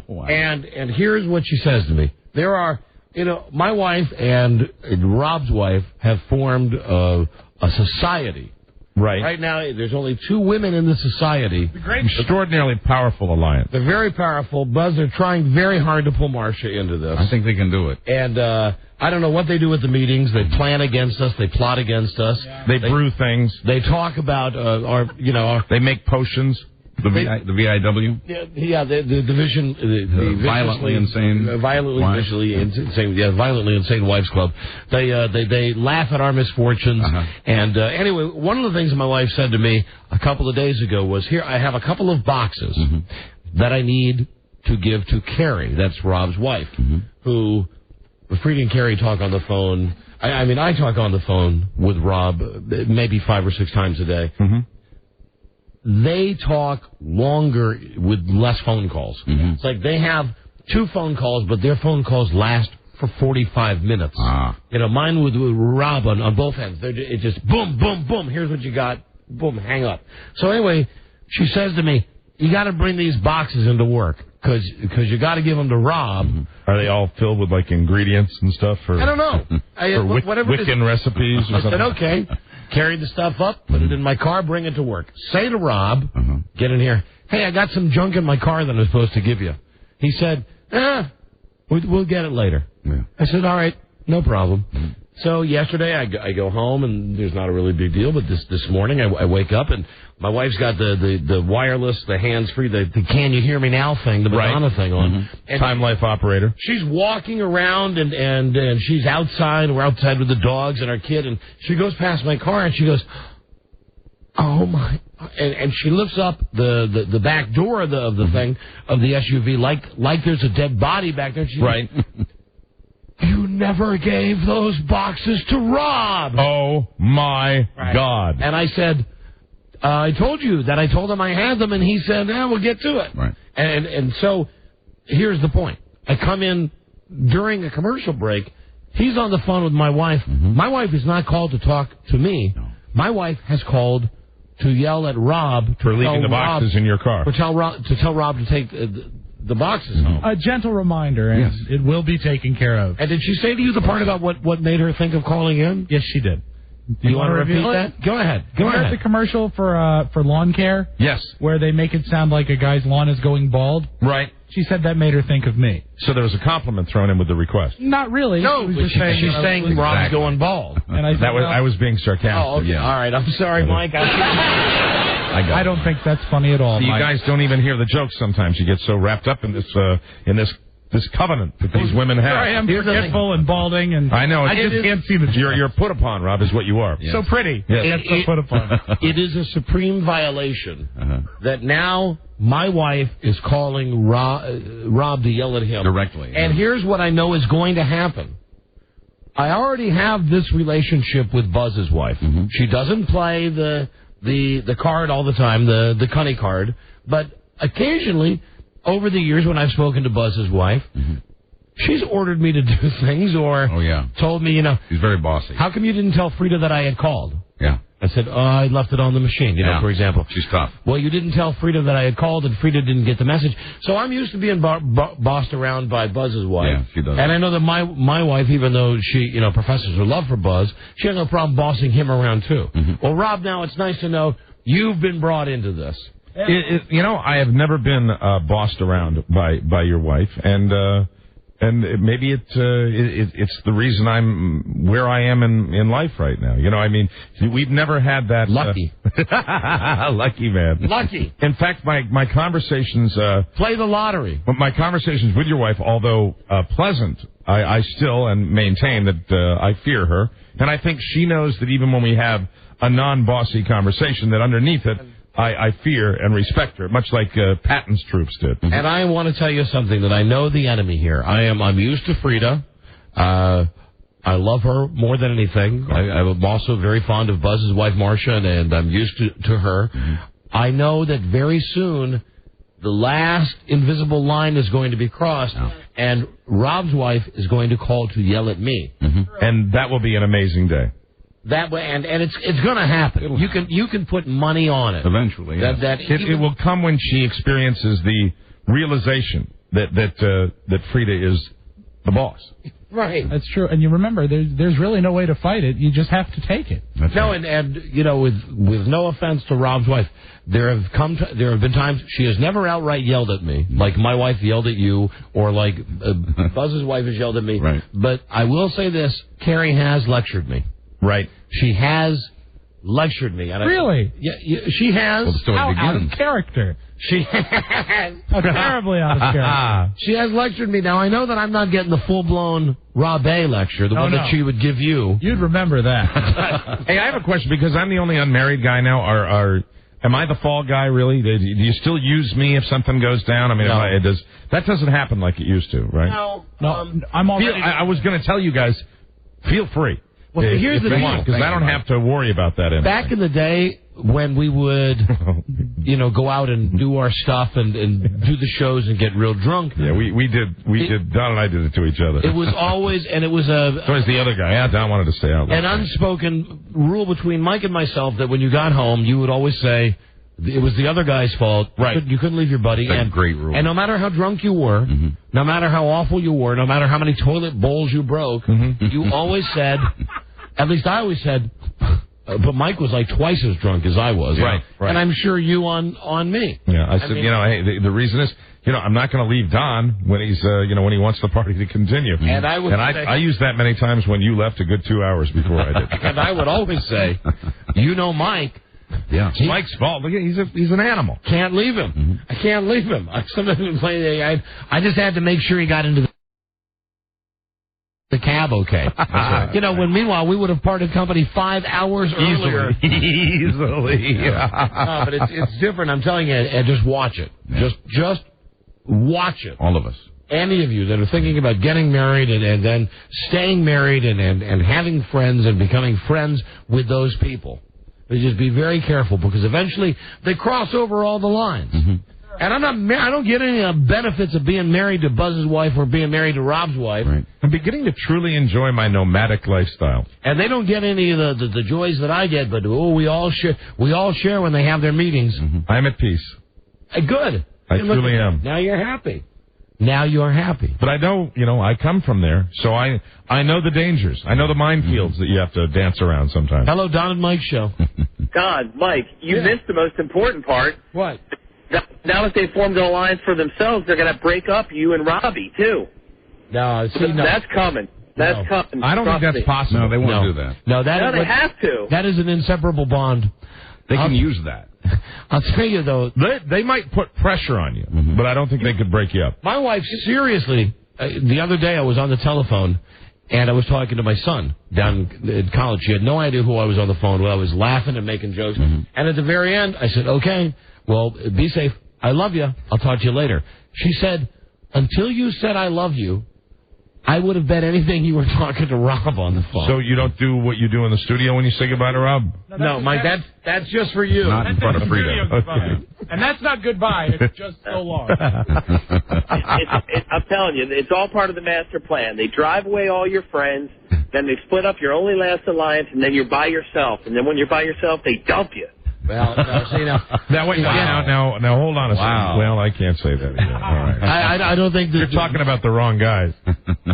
Speaker 3: Wow.
Speaker 2: And here's what she says to me. There are, you know, my wife and Rob's wife have formed a society.
Speaker 6: Right.
Speaker 2: Right now, there's only 2 women in the society.
Speaker 6: Extraordinarily powerful alliance.
Speaker 2: They're very powerful. Buzz, they're trying very hard to pull Marcia into this.
Speaker 3: I think they can do it.
Speaker 2: And I don't know what they do at the meetings. They plan against us. They plot against us.
Speaker 6: Yeah. They brew things.
Speaker 2: They talk about
Speaker 6: they make potions.
Speaker 3: The VIW?
Speaker 2: Yeah, the division, the
Speaker 3: violently insane,
Speaker 2: violently insane wives club. They laugh at our misfortunes. And anyway, one of the things my wife said to me a couple of days ago was, here, I have a couple of boxes that I need to give to Carrie. That's Rob's wife, who, Freda and Carrie talk on the phone. I mean, I talk on the phone with Rob maybe 5 or 6 times a day. They talk longer with less phone calls. It's like they have 2 phone calls, but their phone calls last for 45 minutes. You know, mine with Rob on both ends. It just boom, boom, boom. Here's what you got. Boom, hang up. So anyway, she says to me, you got to bring these boxes into work because you got to give them to Rob.
Speaker 6: Are they all filled with like ingredients and stuff?
Speaker 2: I don't know.
Speaker 6: Whatever Wiccan recipes or something?
Speaker 2: I said, okay. Carry the stuff up, put it in my car, bring it to work. Say to Rob, get in here, hey, I got some junk in my car that I'm supposed to give you. He said, we'll get it later.
Speaker 3: Yeah.
Speaker 2: I said, all right, no problem. So yesterday I go home, and there's not a really big deal, but this morning I wake up, and my wife's got the wireless, the hands-free, the can you hear me now thing, the Madonna thing on. And
Speaker 6: Time Life operator.
Speaker 2: She's walking around, and she's outside. We're outside with the dogs and our kid, and she goes past my car, and she goes, oh, my. And she lifts up the back door of the thing, of the SUV, like there's a dead body back there. She's
Speaker 6: right.
Speaker 2: You never gave those boxes to Rob.
Speaker 6: Oh, my God.
Speaker 2: And I said, I told you that I told him I had them, and he said, we'll get to it.
Speaker 3: Right.
Speaker 2: And so here's the point. I come in during a commercial break. He's on the phone with my wife. My wife is not called to talk to me. No. My wife has called to yell at Rob
Speaker 6: for leaving the boxes in your car.
Speaker 2: To tell Rob to take the boxes home.
Speaker 5: A gentle reminder, and it will be taken care of.
Speaker 2: And did she say to you the part about what made her think of calling in?
Speaker 5: Yes, she did.
Speaker 2: Do you want to repeat that? Go ahead. Go ahead.
Speaker 5: The commercial for lawn care?
Speaker 6: Yes.
Speaker 5: Where they make it sound like a guy's lawn is going bald?
Speaker 6: Right.
Speaker 5: She said that made her think of me.
Speaker 6: So there was a compliment thrown in with the request.
Speaker 5: Not really.
Speaker 2: No, she's saying Rob's going bald.
Speaker 5: And I said,
Speaker 6: I was being sarcastic.
Speaker 2: Oh, okay. Yeah. All right. I'm sorry, Mike.
Speaker 5: I don't think that's funny at all.
Speaker 6: You guys don't even hear the jokes sometimes. You get so wrapped up in this covenant that these women have.
Speaker 5: I am forgetful and balding, and
Speaker 6: I know.
Speaker 5: I just can't see the joke.
Speaker 6: You're put upon, Rob, is what you are.
Speaker 5: Yes. So pretty.
Speaker 6: Yes.
Speaker 5: That's put upon.
Speaker 2: It is a supreme violation that now my wife is calling Rob to yell at him
Speaker 3: directly.
Speaker 2: And here's what I know is going to happen. I already have this relationship with Buzz's wife.
Speaker 3: Mm-hmm.
Speaker 2: She doesn't play the card all the time, the cunny card, but occasionally, over the years when I've spoken to Buzz's wife, she's ordered me to do things or told me,
Speaker 3: He's very bossy.
Speaker 2: How come you didn't tell Freda that I had called?
Speaker 3: Yeah.
Speaker 2: I said, I left it on the machine, for example.
Speaker 3: She's tough.
Speaker 2: Well, you didn't tell Freda that I had called, and Freda didn't get the message. So I'm used to being bossed around by Buzz's wife.
Speaker 3: Yeah, she does.
Speaker 2: And I know that my wife, even though she, professes her love for Buzz, she has no problem bossing him around, too. Well, Rob, now it's nice to know you've been brought into this.
Speaker 6: I have never been bossed around by your wife, and maybe it's the reason I'm where I am in life right now. We've never had that.
Speaker 2: Lucky.
Speaker 6: Lucky, man.
Speaker 2: Lucky.
Speaker 6: In fact, my conversations...
Speaker 2: Play the lottery.
Speaker 6: My conversations with your wife, although pleasant, I still and maintain that I fear her. And I think she knows that even when we have a non-bossy conversation, that underneath it, I fear and respect her, much like Patton's troops did.
Speaker 2: And I want to tell you something that I know the enemy here. I'm used to Freda. I love her more than anything. I'm also very fond of Buzz's wife, Marcia, and I'm used to her. I know that very soon the last invisible line is going to be crossed, and Rob's wife is going to call to yell at me.
Speaker 6: And that will be an amazing day.
Speaker 2: That way, and it's going to happen. You can put money on it.
Speaker 3: Eventually, yes.
Speaker 6: It will come when she experiences the realization that Freda is the boss.
Speaker 2: Right.
Speaker 5: That's true. And you remember, there's really no way to fight it. You just have to take it.
Speaker 2: With no offense to Rob's wife, there have been times she has never outright yelled at me, like my wife yelled at you, or like Buzz's wife has yelled at me.
Speaker 3: Right.
Speaker 2: But I will say this: Carrie has lectured me.
Speaker 6: Right.
Speaker 2: She has lectured me. And
Speaker 5: really?
Speaker 2: She has.
Speaker 3: Well,
Speaker 5: how out of character?
Speaker 2: She has.
Speaker 5: How terribly out of character.
Speaker 2: She has lectured me. Now, I know that I'm not getting the full-blown Rob A. lecture, the one that she would give you.
Speaker 5: You'd remember that.
Speaker 6: Hey, I have a question, because I'm the only unmarried guy now. Am I the fall guy, really? Do you still use me if something goes down? I mean,
Speaker 2: no.
Speaker 6: That doesn't happen like it used to, right?
Speaker 2: No.
Speaker 5: I'm already...
Speaker 6: I was going to tell you guys, feel free.
Speaker 2: Well, here's the deal.
Speaker 6: Because I don't have to worry about that anymore.
Speaker 2: Back in the day, when we would, go out and do our stuff and do the shows and get real drunk.
Speaker 6: Yeah, we did. Don and I did it to each other.
Speaker 2: It was always, and it was a...
Speaker 6: So was the other guy. Yeah, Don wanted to stay out.
Speaker 2: An unspoken rule between Mike and myself that when you got home, you would always say... It was the other guy's fault.
Speaker 6: Right.
Speaker 2: You couldn't leave your buddy.
Speaker 3: That's a great rule.
Speaker 2: And no matter how drunk you were, no matter how awful you were, no matter how many toilet bowls you broke, you always said, at least I always said, but Mike was like twice as drunk as I was.
Speaker 6: Right.
Speaker 2: And I'm sure you on me.
Speaker 6: Yeah, I said, hey, the reason is, I'm not going to leave Don when he's, when he wants the party to continue.
Speaker 2: And
Speaker 6: I used that many times when you left a good 2 hours before I did.
Speaker 2: And I would always say, Mike.
Speaker 6: Yeah, it's Mike's fault. Look, he's an animal.
Speaker 2: Can't leave him. I can't leave him. I just had to make sure he got into the cab okay. When meanwhile we would have parted company 5 hours earlier.
Speaker 6: Easily.
Speaker 2: No, but it's different. I'm telling you, and just watch it. Yeah. Just watch it.
Speaker 3: All of us.
Speaker 2: Any of you that are thinking about getting married and then staying married and having friends and becoming friends with those people. Just be very careful, because eventually they cross over all the lines. And I don't get any benefits of being married to Buzz's wife or being married to Rob's wife.
Speaker 6: Right. I'm beginning to truly enjoy my nomadic lifestyle.
Speaker 2: And they don't get any of the joys that I get, but we all share when they have their meetings.
Speaker 6: I'm at peace.
Speaker 2: Good.
Speaker 6: I truly am.
Speaker 2: Now you're happy. Now you're happy.
Speaker 6: But I know, I come from there, so I know the dangers. I know the minefields that you have to dance around sometimes.
Speaker 2: Hello, Don and Mike show.
Speaker 16: God, Mike, you missed the most important part.
Speaker 2: What?
Speaker 16: Now that they've formed an alliance for themselves, they're going to break up you and Robbie, too.
Speaker 2: No,
Speaker 16: That's coming. That's coming.
Speaker 6: I don't think that's possible.
Speaker 3: No, they won't do that.
Speaker 2: No,
Speaker 16: they have to.
Speaker 2: That is an inseparable bond.
Speaker 3: They can use that.
Speaker 2: I'll tell you, though.
Speaker 6: They might put pressure on you, but I don't think they could break you up.
Speaker 2: My wife, seriously, the other day I was on the telephone, and I was talking to my son down in college. She had no idea who I was on the phone with. I was laughing and making jokes. And at the very end, I said, okay, well, be safe. I love you. I'll talk to you later. She said, until you said I love you, I would have bet anything you were talking to Rob on the phone.
Speaker 6: So you don't do what you do in the studio when you say goodbye to Rob?
Speaker 2: No, Mike, that's just for you.
Speaker 6: Not in front of Freda.
Speaker 5: Okay. And that's not goodbye. It's just so long.
Speaker 16: I'm telling you, it's all part of the master plan. They drive away all your friends, then they split up your only last alliance, and then you're by yourself. And then when you're by yourself, they dump you.
Speaker 2: Well, no, see now.
Speaker 6: Now hold on a second. Well, I can't say that again. All right.
Speaker 2: I don't think that
Speaker 6: you're talking about the wrong guys.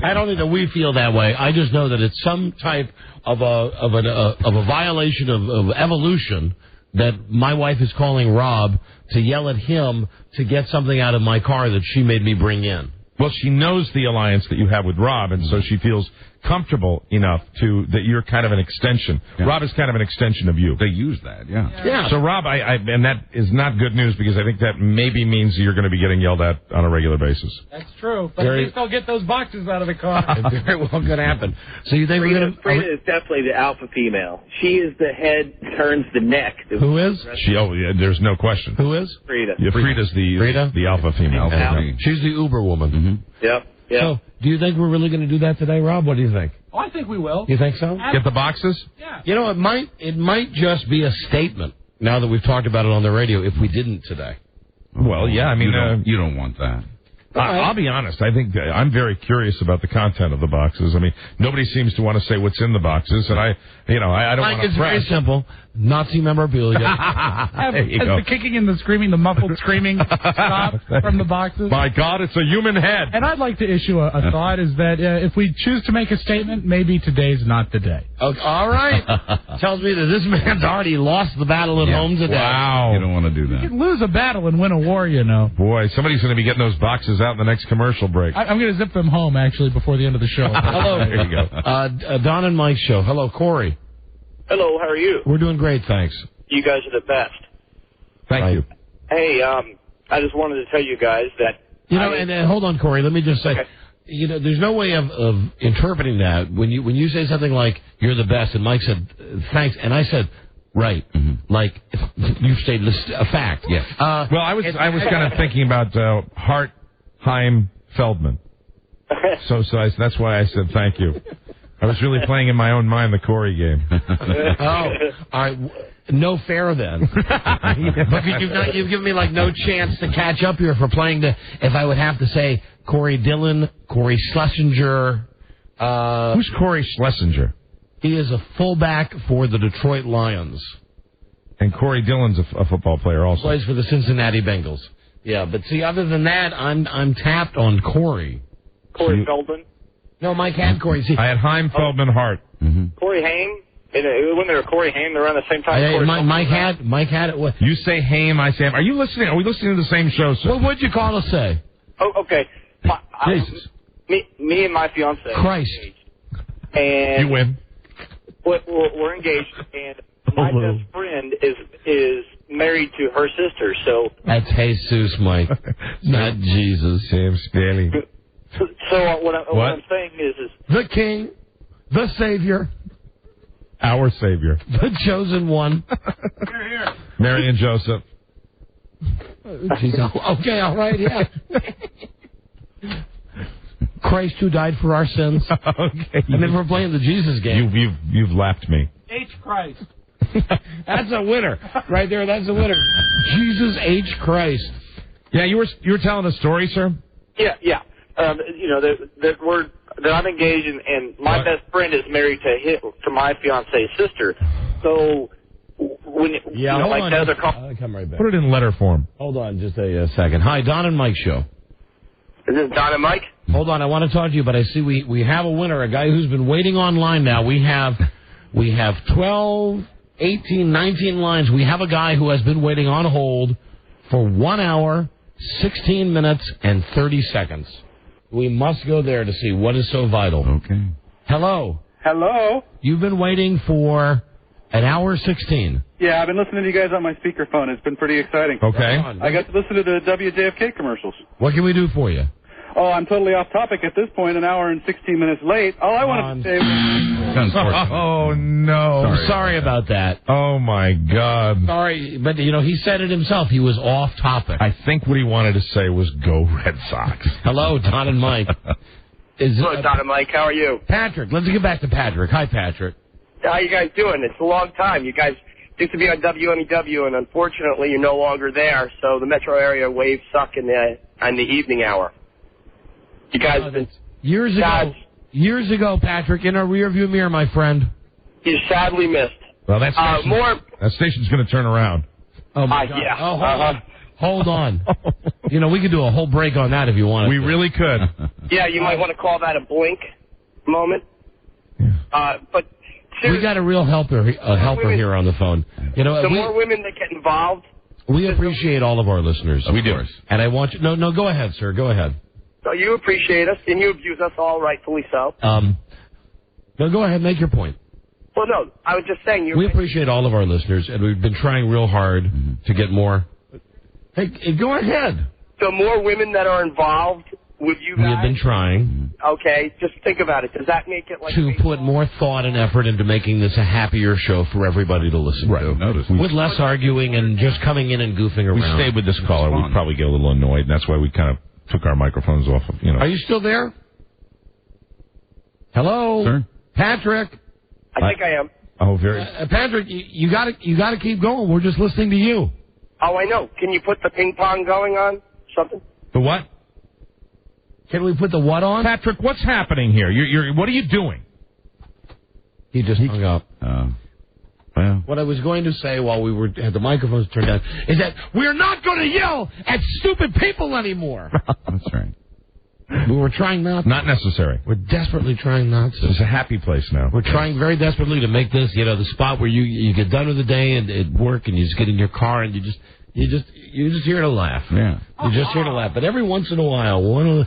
Speaker 2: I don't think that we feel that way. I just know that it's some type of a violation of evolution that my wife is calling Rob to yell at him to get something out of my car that she made me bring in.
Speaker 6: Well, she knows the alliance that you have with Rob, and so she feels comfortable enough that you're kind of an extension. Yeah. Rob is kind of an extension of you.
Speaker 3: They use that, yeah.
Speaker 6: So Rob, and that is not good news because I think that maybe means you're going to be getting yelled at on a regular basis.
Speaker 5: That's true. But at least I'll get those boxes out of the car.
Speaker 2: Very well could happen. So you think
Speaker 16: Freda is definitely the alpha female. She is the head, turns the neck.
Speaker 2: Who is?
Speaker 6: She. Oh, yeah, there's no question.
Speaker 2: Who is?
Speaker 16: Freda.
Speaker 6: Yeah, Freda's the alpha female.
Speaker 2: She's the Uber woman.
Speaker 6: Mm-hmm.
Speaker 16: Yep.
Speaker 2: So, do you think we're really going to do that today, Rob? What do you think?
Speaker 5: Oh, I think we will.
Speaker 2: You think so?
Speaker 6: Get the boxes?
Speaker 5: Yeah.
Speaker 2: You know, it might just be a statement, now that we've talked about it on the radio, if we didn't today.
Speaker 6: Well, yeah, I mean...
Speaker 3: You don't want that.
Speaker 6: I'll be honest. I think I'm very curious about the content of the boxes. I mean, nobody seems to want to say what's in the boxes, and I don't want to
Speaker 2: It's very simple. Nazi memorabilia.
Speaker 5: Has the kicking and the screaming, the muffled screaming stop from the boxes?
Speaker 6: My God, it's a human head.
Speaker 5: And I'd like to issue a thought is that if we choose to make a statement, maybe today's not the day.
Speaker 2: Okay, all right. Tells me that this man's already lost the battle at home today.
Speaker 6: Wow.
Speaker 3: You don't want to do that.
Speaker 5: You can lose a battle and win a war, you know.
Speaker 6: Boy, somebody's going to be getting those boxes out in the next commercial break.
Speaker 5: I'm going to zip them home, actually, before the end of the show.
Speaker 2: Hello.
Speaker 6: There you go.
Speaker 2: Don and Mike's show. Hello, Corey.
Speaker 17: Hello, how are you?
Speaker 2: We're doing great, thanks.
Speaker 17: You guys are the best.
Speaker 6: Thank you.
Speaker 17: Hey, I just wanted to tell you guys that...
Speaker 2: And hold on, Corey, let me just say, there's no way of interpreting that. When you say something like, you're the best, and Mike said, thanks, and I said, right, like, you've stated a fact.
Speaker 3: Yes.
Speaker 6: Well, I was kind of thinking about Hart, Heim, Feldman. So that's why I said thank you. I was really playing in my own mind the Corey game.
Speaker 2: All right. No fair then. Because you've given me like no chance to catch up here for playing if I would have to say Corey Dillon, Corey Schlesinger.
Speaker 6: Who's Corey Schlesinger?
Speaker 2: He is a fullback for the Detroit Lions.
Speaker 6: And Corey Dillon's a football player also.
Speaker 2: Plays for the Cincinnati Bengals. Yeah, but see, other than that, I'm tapped on Corey.
Speaker 17: Corey Feldman?
Speaker 2: No, Mike had Corey. See,
Speaker 6: I had Heim, Feldman, Hart.
Speaker 17: Corey Haim? When they were Corey Haim, they were around the same time.
Speaker 2: Mike had it.
Speaker 6: You say Haim, I say Haim. Are you listening? Are we listening to the same show, sir?
Speaker 2: What would you call us say?
Speaker 17: Oh, okay.
Speaker 2: Jesus.
Speaker 17: Me and my fiance.
Speaker 2: Christ.
Speaker 17: And
Speaker 6: you win.
Speaker 17: We're engaged, and my best friend is married to her sister. So
Speaker 2: that's Jesus, Mike, not Jesus.
Speaker 6: Sam Stanley.
Speaker 17: So what I'm saying is
Speaker 2: the King, the Savior,
Speaker 6: our Savior,
Speaker 2: the Chosen One.
Speaker 5: Here.
Speaker 6: Mary and Joseph.
Speaker 2: Okay, all right, yeah. Christ who died for our sins.
Speaker 6: Okay.
Speaker 2: And then we're playing the Jesus game.
Speaker 6: You've lapped me.
Speaker 5: H. Christ.
Speaker 2: That's a winner right there. That's a winner. Jesus H. Christ.
Speaker 6: Yeah, you were telling a story, sir.
Speaker 17: Yeah. That I'm engaged, and my best friend is married to my fiance's sister. So when
Speaker 2: I'll come right back.
Speaker 6: Put it in letter form.
Speaker 2: Hold on, just a second. Hi, Don and Mike show.
Speaker 17: Is this Don and Mike?
Speaker 2: Hold on, I want to talk to you, but I see we have a winner, a guy who's been waiting online now. We have 12, 18, 19 lines. We have a guy who has been waiting on hold for 1 hour, 16 minutes, and 30 seconds. We must go there to see what is so vital.
Speaker 3: Okay.
Speaker 2: Hello.
Speaker 18: Hello.
Speaker 2: You've been waiting for an hour 16.
Speaker 18: Yeah, I've been listening to you guys on my speakerphone. It's been pretty exciting.
Speaker 6: Okay.
Speaker 18: I got to listen to the WJFK commercials.
Speaker 2: What can we do for you?
Speaker 18: Oh, I'm totally off topic at this point, an hour and 16 minutes late. All I wanted to say was...
Speaker 6: Oh, no.
Speaker 2: Sorry about that.
Speaker 6: Oh, my God.
Speaker 2: Sorry, but, he said it himself. He was off topic.
Speaker 6: I think what he wanted to say was, go Red Sox.
Speaker 2: Hello, Don and Mike.
Speaker 16: Hello, Don and Mike. How are you?
Speaker 2: Patrick. Let's get back to Patrick. Hi, Patrick.
Speaker 16: How you guys doing? It's a long time. You guys used to be on WMEW, and unfortunately, you're no longer there. So the metro area waves suck in the evening hour. You guys have been
Speaker 2: years ago, Patrick, in our rearview mirror, my friend.
Speaker 16: You're sadly missed.
Speaker 6: Well, that station's going to turn around.
Speaker 2: Oh my God!
Speaker 16: Yeah.
Speaker 2: Oh, hold on. You know, we could do a whole break on that if you wanted.
Speaker 6: We really could.
Speaker 16: Yeah, you might want to call that a blink moment. But
Speaker 2: we got a real helper here on the phone. You know,
Speaker 16: the more women that get involved.
Speaker 2: We appreciate all of our listeners.
Speaker 6: We do.
Speaker 2: And I want you. No, go ahead, sir. Go ahead.
Speaker 16: So you appreciate us, and you abuse us all, rightfully so.
Speaker 2: No, go ahead. Make your point.
Speaker 16: Well, no, I was just saying.
Speaker 2: We appreciate all of our listeners, and we've been trying real hard to get more. Hey, go ahead.
Speaker 16: The more women that are involved with you guys.
Speaker 2: We have been trying.
Speaker 16: Okay, just think about it. Does that make it like
Speaker 2: to put more thought and effort into making this a happier show for everybody to listen to? With less arguing and just coming in and goofing around.
Speaker 6: We stayed with this caller. We'd probably get a little annoyed, and that's why we kind of took our microphones off.
Speaker 2: Are you still there? Hello,
Speaker 6: sir?
Speaker 2: Patrick.
Speaker 16: I think I am.
Speaker 6: Oh, very.
Speaker 2: Patrick, you got to keep going. We're just listening to you.
Speaker 16: Oh, I know. Can you put the ping pong going on? Something?
Speaker 6: The what?
Speaker 2: Can we put the what on?
Speaker 6: Patrick, what's happening here? What are you doing?
Speaker 2: He just hung up.
Speaker 6: Well.
Speaker 2: What I was going to say while we had the microphones turned down is that we're not going to yell at stupid people anymore.
Speaker 6: That's right.
Speaker 2: We were trying not to.
Speaker 6: Not necessary.
Speaker 2: We're desperately trying not to.
Speaker 6: It's a happy place now.
Speaker 2: We're trying very desperately to make this, the spot where you get done with the day and at work and you just get in your car and you're just here to laugh.
Speaker 6: Yeah.
Speaker 2: You're just here to laugh. But every once in a while, one of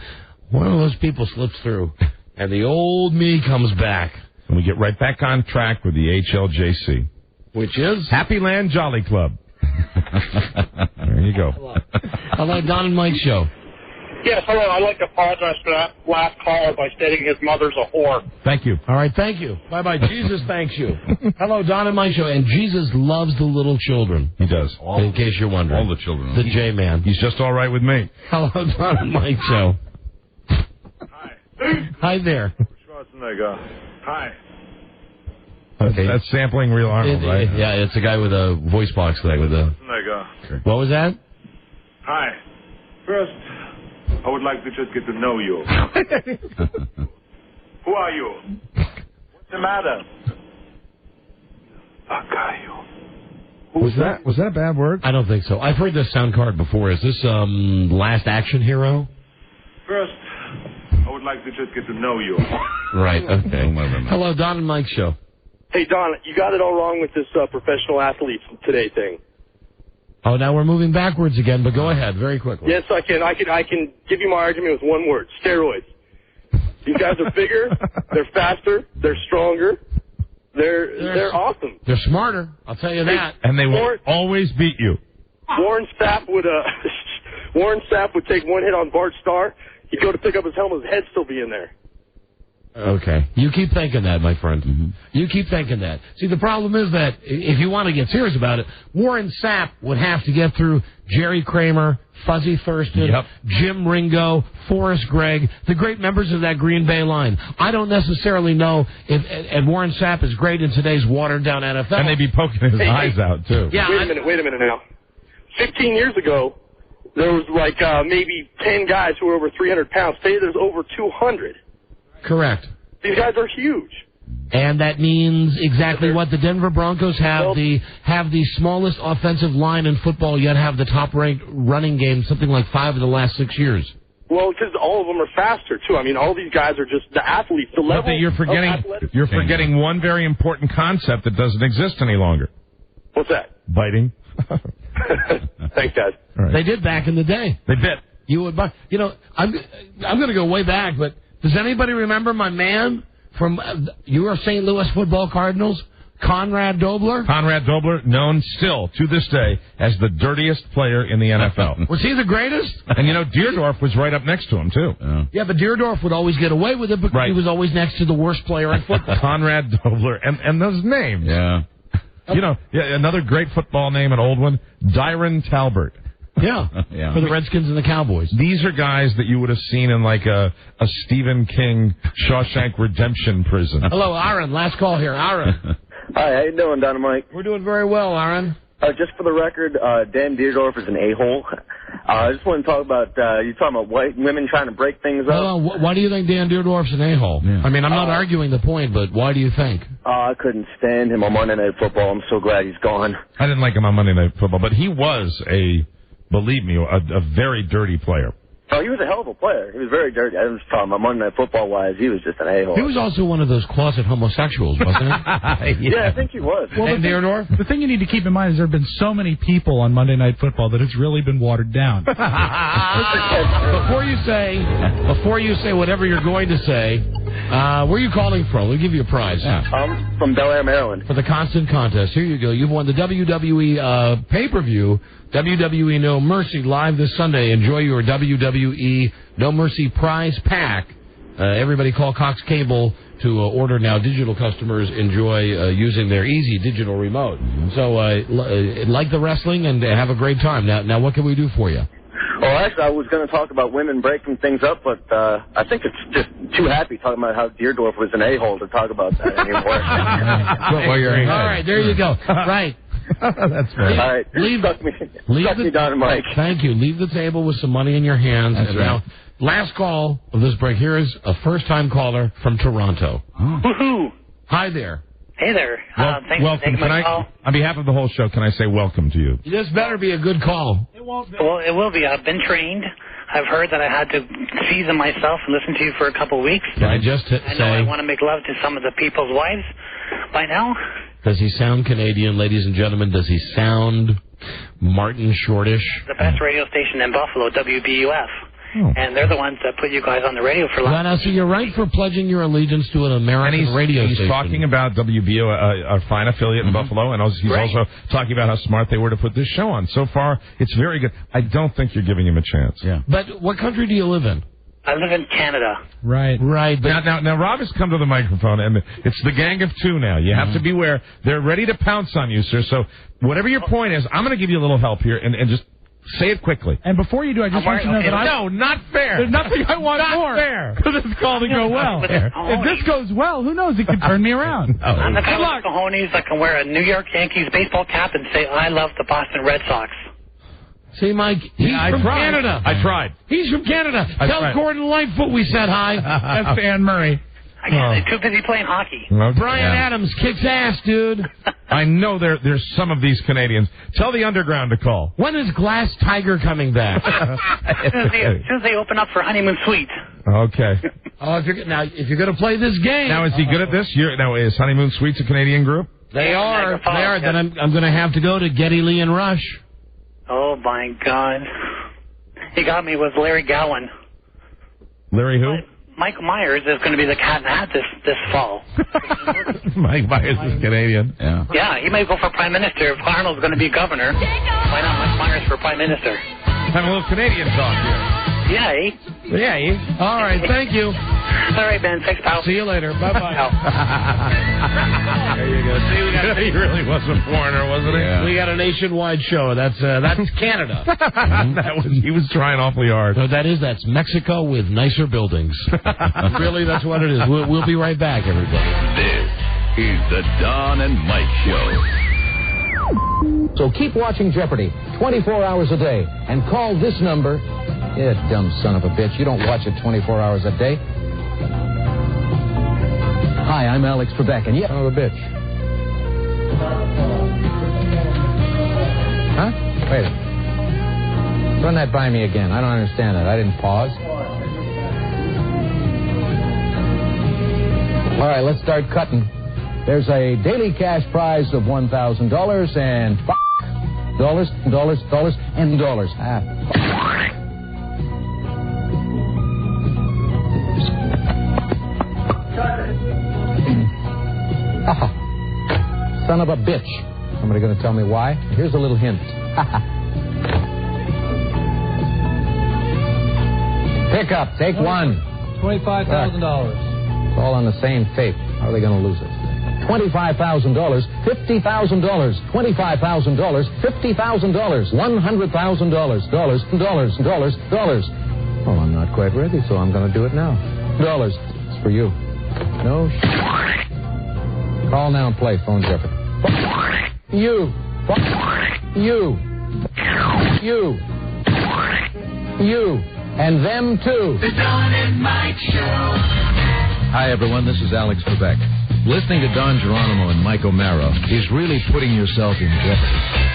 Speaker 2: those people slips through and the old me comes back.
Speaker 6: And we get right back on track with the HLJC.
Speaker 2: Which is?
Speaker 6: Happy Land Jolly Club. There you go.
Speaker 2: Hello, Don and Mike Show.
Speaker 17: Yes, hello. I'd like to apologize for that last caller by stating his mother's a whore.
Speaker 6: Thank you.
Speaker 2: All right, thank you. Bye-bye. Jesus thanks you. Hello, Don and Mike Show. And Jesus loves the little children.
Speaker 6: He does.
Speaker 2: In case you're wondering.
Speaker 6: All the children.
Speaker 2: The J-Man.
Speaker 6: He's just all right with me.
Speaker 2: Hello, Don and Mike Show.
Speaker 19: Hi.
Speaker 2: Hi there.
Speaker 19: Schwarzenegger. Hi.
Speaker 2: Okay.
Speaker 6: That's sampling Real Arnold, right?
Speaker 2: Yeah, it's a guy with a voice box thing.
Speaker 19: Schwarzenegger.
Speaker 2: What was that?
Speaker 19: Hi. First, I would like to just get to know you. Who are you? What's the matter?
Speaker 6: Was that a bad word?
Speaker 2: I don't think so. I've heard this sound card before. Is this Last Action Hero?
Speaker 19: First, I would like to just get to know you.
Speaker 2: Right, okay. Hello, Don and Mike Show.
Speaker 16: Hey, Don, you got it all wrong with this professional athletes today thing.
Speaker 2: Oh, now we're moving backwards again, but go ahead, very quickly.
Speaker 16: Yes, I can give you my argument with one word: steroids. These guys are bigger, they're faster, they're stronger, they're awesome.
Speaker 2: They're smarter, I'll tell you that.
Speaker 6: And they will always beat you.
Speaker 16: Warren Sapp would take one hit on Bart Starr. He'd go to pick up his helmet, his head still be in there.
Speaker 2: Okay. You keep thinking that, my friend. Mm-hmm. You keep thinking that. See, the problem is that if you want to get serious about it, Warren Sapp would have to get through Jerry Kramer, Fuzzy Thurston, Jim Ringo, Forrest Gregg, the great members of that Green Bay line. I don't necessarily know if Warren Sapp is great in today's watered-down NFL.
Speaker 6: And they'd be poking his eyes out, too.
Speaker 16: Yeah, wait a minute now. 15 years ago, there was maybe 10 guys who were over 300 pounds. Today there's over 200.
Speaker 2: Correct.
Speaker 16: These guys are huge.
Speaker 2: And that means exactly what the Denver Broncos have the smallest offensive line in football, yet have the top-ranked running game, something like 5 of the last 6 years.
Speaker 16: Well, because all of them are faster, too. I mean, all these guys are just the athletes. The level
Speaker 6: you're forgetting one very important concept that doesn't exist any longer.
Speaker 16: What's that?
Speaker 6: Biting.
Speaker 16: Thanks, guys.
Speaker 6: Right.
Speaker 2: They did back in the day.
Speaker 6: They bit.
Speaker 2: You would buy. You know, I'm going to go way back, but does anybody remember my man from your St. Louis Football Cardinals, Conrad Dobler?
Speaker 6: Conrad Dobler, known still to this day as the dirtiest player in the NFL.
Speaker 2: Was he the greatest?
Speaker 6: And you know, Deerdorf was right up next to him too.
Speaker 2: Yeah, but Deerdorf would always get away with it because he was always next to the worst player in football.
Speaker 6: Conrad Dobler, and those names.
Speaker 3: Yeah.
Speaker 6: You know, another great football name, an old one, Dyron Talbert.
Speaker 2: Yeah, for the Redskins and the Cowboys.
Speaker 6: These are guys that you would have seen in like a Stephen King Shawshank Redemption prison.
Speaker 2: Hello, Aaron. Last call here. Aaron.
Speaker 20: Hi, how you doing, Dynamite?
Speaker 2: We're doing very well, Aaron.
Speaker 20: Just for the record, Dan Dierdorf is an a-hole. I just want to talk about, you're talking about white women trying to break things up.
Speaker 2: Hold on. Why do you think Dan Dierdorf's an a-hole? Yeah. I mean, I'm not arguing the point, but why do you think?
Speaker 20: I couldn't stand him on Monday Night Football. I'm so glad he's gone.
Speaker 6: I didn't like him on Monday Night Football, but he was believe me, a very dirty player.
Speaker 20: Oh, he was a hell of a player. He was very dirty. I was talking about Monday Night Football-wise. He was just an a-hole.
Speaker 2: He was also one of those closet homosexuals, wasn't he?
Speaker 20: Yeah, I think he was.
Speaker 5: Well, the thing you need to keep in mind is there have been so many people on Monday Night Football that it's really been watered down.
Speaker 2: Before you say whatever you're going to say, where are you calling from? We'll give you a prize.
Speaker 20: I'm from Bel Air, Maryland.
Speaker 2: For the Constant Contest. Here you go. You've won the WWE pay-per-view, WWE No Mercy, live this Sunday. Enjoy your WWE No Mercy prize pack. Everybody call Cox Cable to order now. Digital customers enjoy using their easy digital remote. So like the wrestling and have a great time. Now, what can we do for you?
Speaker 20: Well, actually, I was going to talk about women breaking things up, but I think it's just too happy talking about how Dierdorf was an a-hole to talk about that anymore.
Speaker 2: All right, there you go. Right.
Speaker 20: That's right. All right. Suck me down, Mike.
Speaker 2: Thank you. Leave the table with some money in your hands.
Speaker 3: That's right.
Speaker 2: Now, last call of this break. Here is a first-time caller from Toronto.
Speaker 21: Woohoo!
Speaker 2: Hi there.
Speaker 21: Hey there. Thanks
Speaker 6: welcome.
Speaker 21: for taking my call.
Speaker 6: On behalf of the whole show, can I say welcome to you?
Speaker 2: This better be a good call.
Speaker 21: It won't be. Well, it will be. I've been trained. I've heard that I had to season myself and listen to you for a couple of weeks.
Speaker 2: Can I just say...
Speaker 21: I know I want to make love to some of the people's wives by now.
Speaker 2: Does he sound Canadian, ladies and gentlemen? Does he sound Martin Shortish?
Speaker 21: The best radio station in Buffalo, WBUF. Oh. And they're the ones that put you guys on the radio for
Speaker 2: long. Now, so you're right for pledging your allegiance to an American radio station.
Speaker 6: He's talking about WBO, a fine affiliate in Buffalo, and he's also talking about how smart they were to put this show on. So far, it's very good. I don't think you're giving him a chance.
Speaker 2: Yeah. But what country do you live in?
Speaker 21: I live in Canada.
Speaker 2: Right.
Speaker 6: But now, Rob has come to the microphone, and it's the gang of two now. You have to beware. They're ready to pounce on you, sir. So whatever your point is, I'm going to give you a little help here, and just say it quickly.
Speaker 5: And before you do, I just want you to know that
Speaker 6: No, not fair.
Speaker 5: There's nothing I want more.
Speaker 6: Not fair.
Speaker 5: For this call to go well. If this goes well, who knows? It could turn me around.
Speaker 21: I'm the kind of cojones that can wear a New York Yankees baseball cap and say, I love the Boston Red Sox.
Speaker 2: See, Mike, he's from Canada.
Speaker 6: I tried.
Speaker 2: He's from Canada. Tell Gordon Lightfoot we said hi.
Speaker 5: That's Dan Murray.
Speaker 21: I guess they're too busy playing hockey.
Speaker 2: Brian Adams kicks ass, dude.
Speaker 6: I know there's some of these Canadians. Tell the underground to call.
Speaker 2: When is Glass Tiger coming back?
Speaker 21: As soon as they open up for Honeymoon Suite.
Speaker 6: Okay.
Speaker 2: If you're going to play this game.
Speaker 6: Now, is he good at this? Now, is Honeymoon Suites a Canadian group?
Speaker 2: They are. Then I'm going to have to go to Geddy Lee and Rush.
Speaker 21: Oh, my God. He got me with Larry Gowan.
Speaker 6: Larry who?
Speaker 21: Michael Myers is going to be the cat in the hat this fall.
Speaker 6: Mike Myers is Canadian.
Speaker 21: Yeah, he may go for Prime Minister. If Arnold's going to be governor, why not Mike Myers for Prime Minister?
Speaker 6: Having a little Canadian talk here.
Speaker 21: Yeah,
Speaker 2: All right, thank you.
Speaker 21: All right, Ben. Thanks, pal.
Speaker 2: See you later. Bye-bye.
Speaker 6: There you go. See, he really was a foreigner, wasn't he?
Speaker 2: Yeah. We got a nationwide show. That's Canada.
Speaker 6: He was trying awfully hard.
Speaker 2: So that's Mexico with nicer buildings. Really, that's what it is. We'll be right back, everybody.
Speaker 4: This is the Don and Mike Show.
Speaker 22: So keep watching Jeopardy 24 hours a day and call this number. You dumb son of a bitch. You don't watch it 24 hours a day. Hi, I'm Alex Trebek, and son of a bitch. Huh? Wait. Run that by me again. I don't understand that. I didn't pause. All right, let's start cutting. There's a daily cash prize of $1,000 and dollars. Son of a bitch. Somebody going to tell me why? Here's a little hint. Pick up. Take one.
Speaker 23: $25,000.
Speaker 22: It's all on the same tape. How are they going to lose it? $25,000, $50,000, $25,000, $50,000, $100,000, dollars. Oh, I'm not quite ready, so I'm going to do it now. Dollars. It's for you. No. Call now and play. Phone Jeopardy. You. And them too.
Speaker 4: The Don and Mike Show.
Speaker 22: Hi, everyone. This is Alex Trebek. Listening to Don Geronimo and Mike O'Mara is really putting yourself in jeopardy.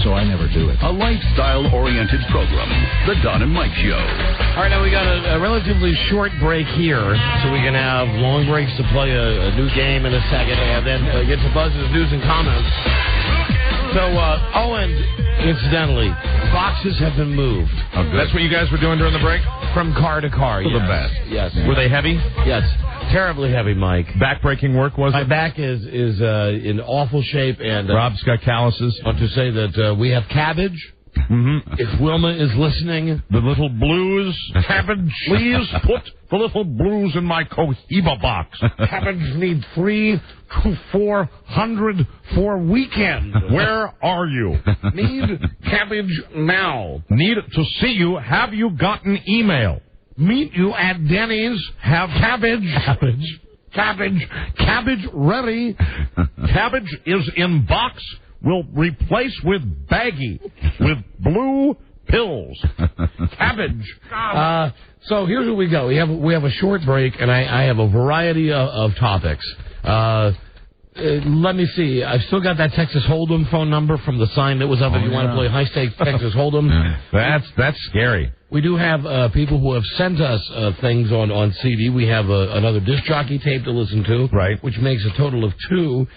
Speaker 22: So I never do it.
Speaker 4: A lifestyle-oriented program. The Don and Mike Show.
Speaker 2: All right, now we got a relatively short break here, so we can have long breaks to play a new game in a second, and then get to Buzz's news and comments. So, and incidentally, boxes have been moved.
Speaker 6: Oh, good. That's what you guys were doing during the break?
Speaker 2: From car to car, yes.
Speaker 6: The best.
Speaker 2: Yes.
Speaker 6: Were they heavy?
Speaker 2: Yes. Terribly heavy, Mike.
Speaker 6: Back-breaking work, was it?
Speaker 2: My back is in awful shape, and
Speaker 6: Rob's got calluses.
Speaker 2: I want to say that we have cabbage.
Speaker 6: Mm-hmm.
Speaker 2: If Wilma is listening,
Speaker 6: the little blues cabbage. Please put the little blues in my Cohiba box.
Speaker 2: Cabbage need 300 to 400 for weekend.
Speaker 6: Where are you?
Speaker 2: Need cabbage now.
Speaker 6: Need to see you. Have you gotten email?
Speaker 2: Meet you at Denny's. Have cabbage. Cabbage ready.
Speaker 6: Cabbage is in box. Will replace with baggie with blue pills.
Speaker 2: Cabbage. So here's what we go. We have a short break, and I have a variety of topics. Let me see. I've still got that Texas Hold'em phone number from the sign that was up. If you want to play high-stakes Texas Hold'em.
Speaker 6: That's scary.
Speaker 2: We do have people who have sent us things on CD. We have another disc jockey tape to listen to,
Speaker 6: right?
Speaker 2: Which makes a total of 2.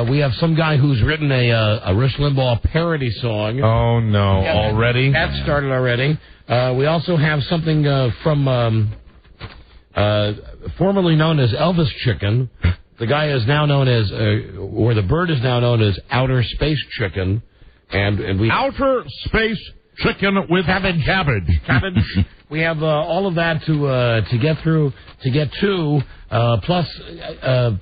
Speaker 2: We have some guy who's written a Rush Limbaugh parody song.
Speaker 6: Oh, no. Yeah, already?
Speaker 2: That started already. We also have something from formerly known as Elvis Chicken. The guy is now known as, or the bird is now known as Outer Space Chicken. And we
Speaker 6: Outer Space Chicken with cabbage.
Speaker 2: We have all of that to get through, to get to, plus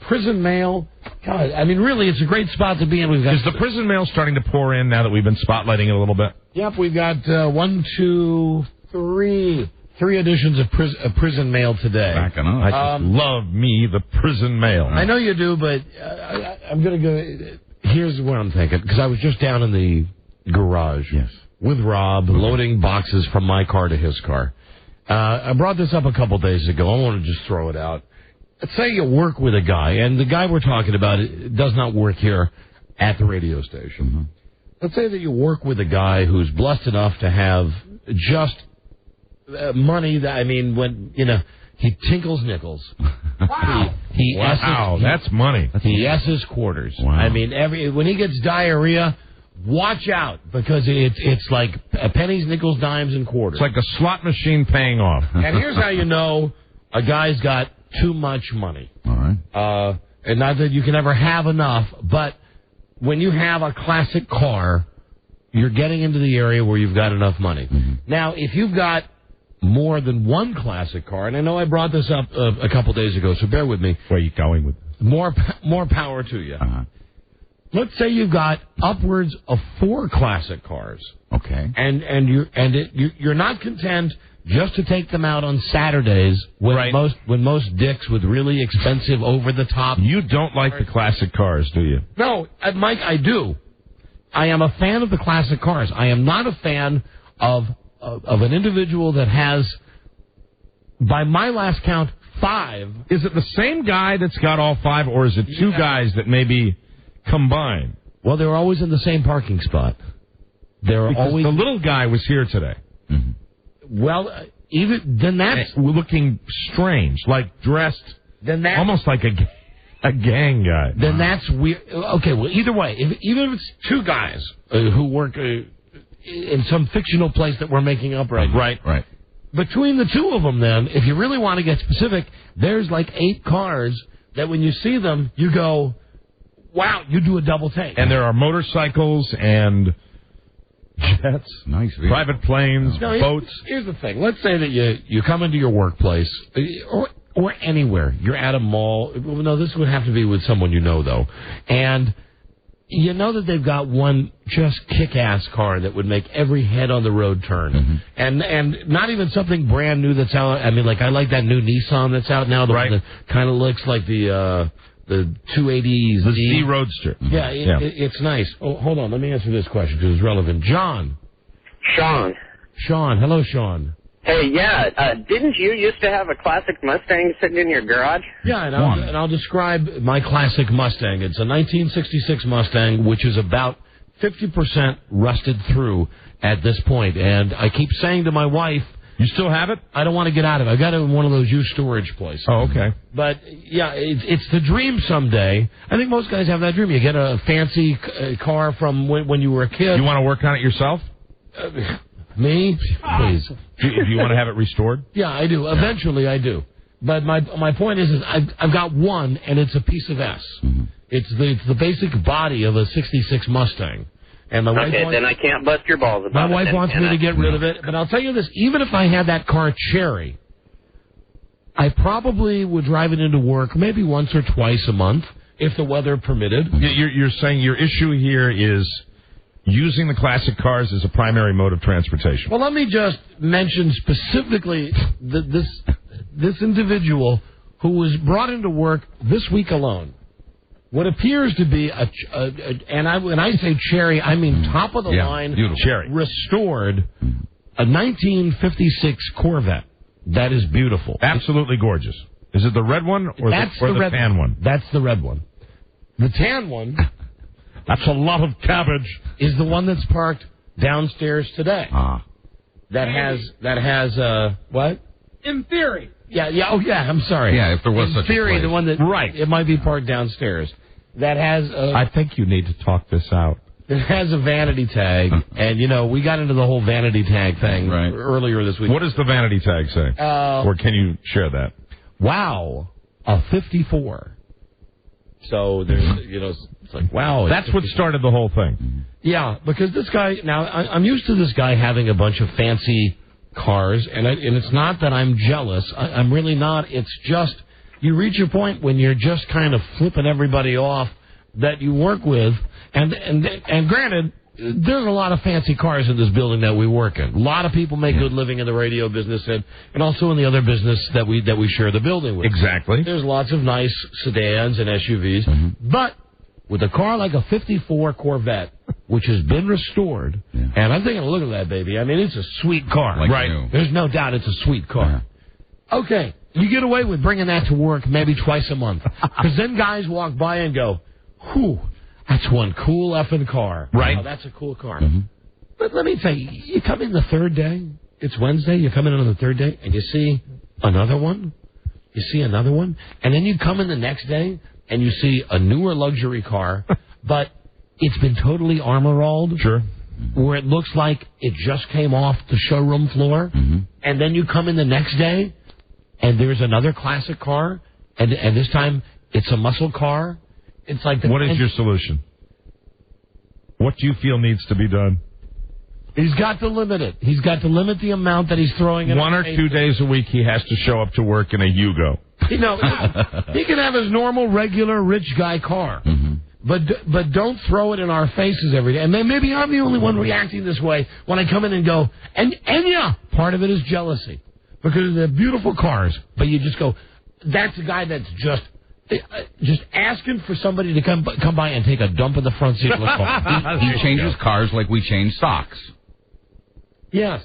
Speaker 2: prison mail. God, I mean, really, it's a great spot to be in. We've got
Speaker 6: Is the prison mail starting to pour in now that we've been spotlighting it a little bit?
Speaker 2: Yep, we've got 1, 2, 3 editions of prison mail today.
Speaker 6: I just love me the prison mail.
Speaker 2: I know you do, but I'm going to go. Here's what I'm thinking, because I was just down in the garage with Rob, loading boxes from my car to his car. I brought this up a couple days ago. I want to just throw it out. Let's say you work with a guy, and the guy we're talking about does not work here at the radio station.
Speaker 6: Mm-hmm.
Speaker 2: Let's say that you work with a guy who's blessed enough to have just money that, I mean, when, he tinkles nickels.
Speaker 6: Wow. That's money.
Speaker 2: He S's quarters.
Speaker 6: Wow.
Speaker 2: I mean, when he gets diarrhea, watch out, because it's like pennies, nickels, dimes, and quarters.
Speaker 6: It's like a slot machine paying off.
Speaker 2: And here's how you know a guy's got too much money.
Speaker 6: All right.
Speaker 2: And not that you can ever have enough, but when you have a classic car, you're getting into the area where you've got enough money.
Speaker 6: Mm-hmm.
Speaker 2: Now, if you've got more than one classic car, and I know I brought this up a couple days ago, so bear with me.
Speaker 6: Where are you going with this?
Speaker 2: More power to you.
Speaker 6: Uh-huh.
Speaker 2: Let's say you've got upwards of 4 classic cars.
Speaker 6: Okay.
Speaker 2: And you're not content just to take them out on Saturdays when most dicks with really expensive over the top.
Speaker 6: You don't like the classic cars, do you?
Speaker 2: No, Mike, I do. I am a fan of the classic cars. I am not a fan of an individual that has, by my last count, 5.
Speaker 6: Is it the same guy that's got all 5, or is it 2 guys that maybe combine?
Speaker 2: Well, they're always in the same parking spot. Because
Speaker 6: the little guy was here today.
Speaker 2: Mm-hmm. Well, even then that's
Speaker 6: looking strange, like dressed almost like a gang guy.
Speaker 2: Then that's weird. Okay, well, either way, even if it's 2 guys who work in some fictional place that we're making up right now.
Speaker 6: Right.
Speaker 2: Between the 2 of them, then, if you really want to get specific, there's like 8 cars that when you see them, you go, wow, you do a double take.
Speaker 6: And there are motorcycles and jets, private planes, boats.
Speaker 2: Here's the thing. Let's say that you come into your workplace, or or anywhere. You're at a mall. Well, no, this would have to be with someone you know, though. And you know that they've got one just kick-ass car that would make every head on the road turn. And not even something brand new that's out. I mean, like, I like that new Nissan that's out now. The one that kind of looks like the 280Z.
Speaker 6: The C Roadster.
Speaker 2: Yeah, it's nice. Oh, hold on. Let me answer this question because it's relevant. John.
Speaker 8: Sean.
Speaker 2: Hello, Sean.
Speaker 8: Hey, yeah, didn't you used to have a classic Mustang sitting in your garage?
Speaker 2: Yeah, and I'll describe my classic Mustang. It's a 1966 Mustang, which is about 50% rusted through at this point. And I keep saying to my wife,
Speaker 6: you still have it?
Speaker 2: I don't want to get out of it. I got it in one of those used storage places.
Speaker 6: Oh, okay.
Speaker 2: But, yeah, it's the dream someday. I think most guys have that dream. You get a fancy car from when you were a kid.
Speaker 6: You want to work on it yourself?
Speaker 2: Me? Please.
Speaker 6: Do you want to have it restored?
Speaker 2: Yeah, I do. Eventually, I do. But my point is I've got one, and it's a piece of S. It's the basic body of a 66 Mustang. And my wife
Speaker 8: then I can't bust your balls about it.
Speaker 2: My wife wants me to get rid of it. But I'll tell you this, even if I had that car cherry, I probably would drive it into work maybe once or twice a month, if the weather permitted.
Speaker 6: You're saying your issue here is using the classic cars as a primary mode of transportation.
Speaker 2: Well, let me just mention specifically this individual who was brought into work this week alone. What appears to be when I say cherry, I mean top of the line,
Speaker 6: cherry,
Speaker 2: restored, a 1956 Corvette. That is beautiful.
Speaker 6: Absolutely gorgeous. Is it the red one or the tan one?
Speaker 2: That's the red one. The tan one.
Speaker 6: That's a lot of cabbage.
Speaker 2: Is the one that's parked downstairs today. That has what?
Speaker 5: In theory.
Speaker 2: Yeah, oh yeah, I'm sorry.
Speaker 3: Yeah, if there was such a
Speaker 2: theory,
Speaker 3: place.
Speaker 2: the one that it might be parked downstairs. That has
Speaker 6: I think you need to talk this out.
Speaker 2: It has a vanity tag, and we got into the whole vanity tag thing earlier this week.
Speaker 6: What does the vanity tag say? Or can you share that?
Speaker 2: Wow, a 54. So there's, it's like, wow.
Speaker 6: That's what started the whole thing.
Speaker 2: Yeah, because this guy, now, I'm used to this guy having a bunch of fancy cars, and it's not that I'm jealous. I'm really not. It's just, you reach a point when you're just kind of flipping everybody off that you work with, and granted, there's a lot of fancy cars in this building that we work in. A lot of people make good living in the radio business and also in the other business that we share the building with.
Speaker 6: Exactly.
Speaker 2: There's lots of nice sedans and SUVs, but with a car like a 54 Corvette, which has been restored, and I'm taking a look at that baby. I mean, it's a sweet car.
Speaker 3: Right.
Speaker 2: There's no doubt it's a sweet car. Yeah. Okay, you get away with bringing that to work maybe twice a month. Because then guys walk by and go, whew, that's one cool effing car.
Speaker 6: Right.
Speaker 2: Wow, that's a cool car. But let me tell you, you come in the third day, it's Wednesday, you come in on the third day, and you see another one, and then you come in the next day, and you see a newer luxury car, but it's been totally armor-rolled.
Speaker 6: Sure.
Speaker 2: Where it looks like it just came off the showroom floor, and then you come in the next day, and there's another classic car, and this time it's a muscle car. It's like
Speaker 6: what is your solution? What do you feel needs to be done?
Speaker 2: He's got to limit it. He's got to limit the amount that he's throwing in.
Speaker 6: 1 or 2 days a week, he has to show up to work in a Yugo.
Speaker 2: He can have his normal, regular, rich guy car. But don't throw it in our faces every day. And maybe I'm the only one reacting this way when I come in and go, and yeah, part of it is jealousy. Because they're beautiful cars. But you just go, that's a guy that's just asking for somebody to come by and take a dump in the front seat of the car.
Speaker 3: He changes cars like we change socks.
Speaker 2: Yes.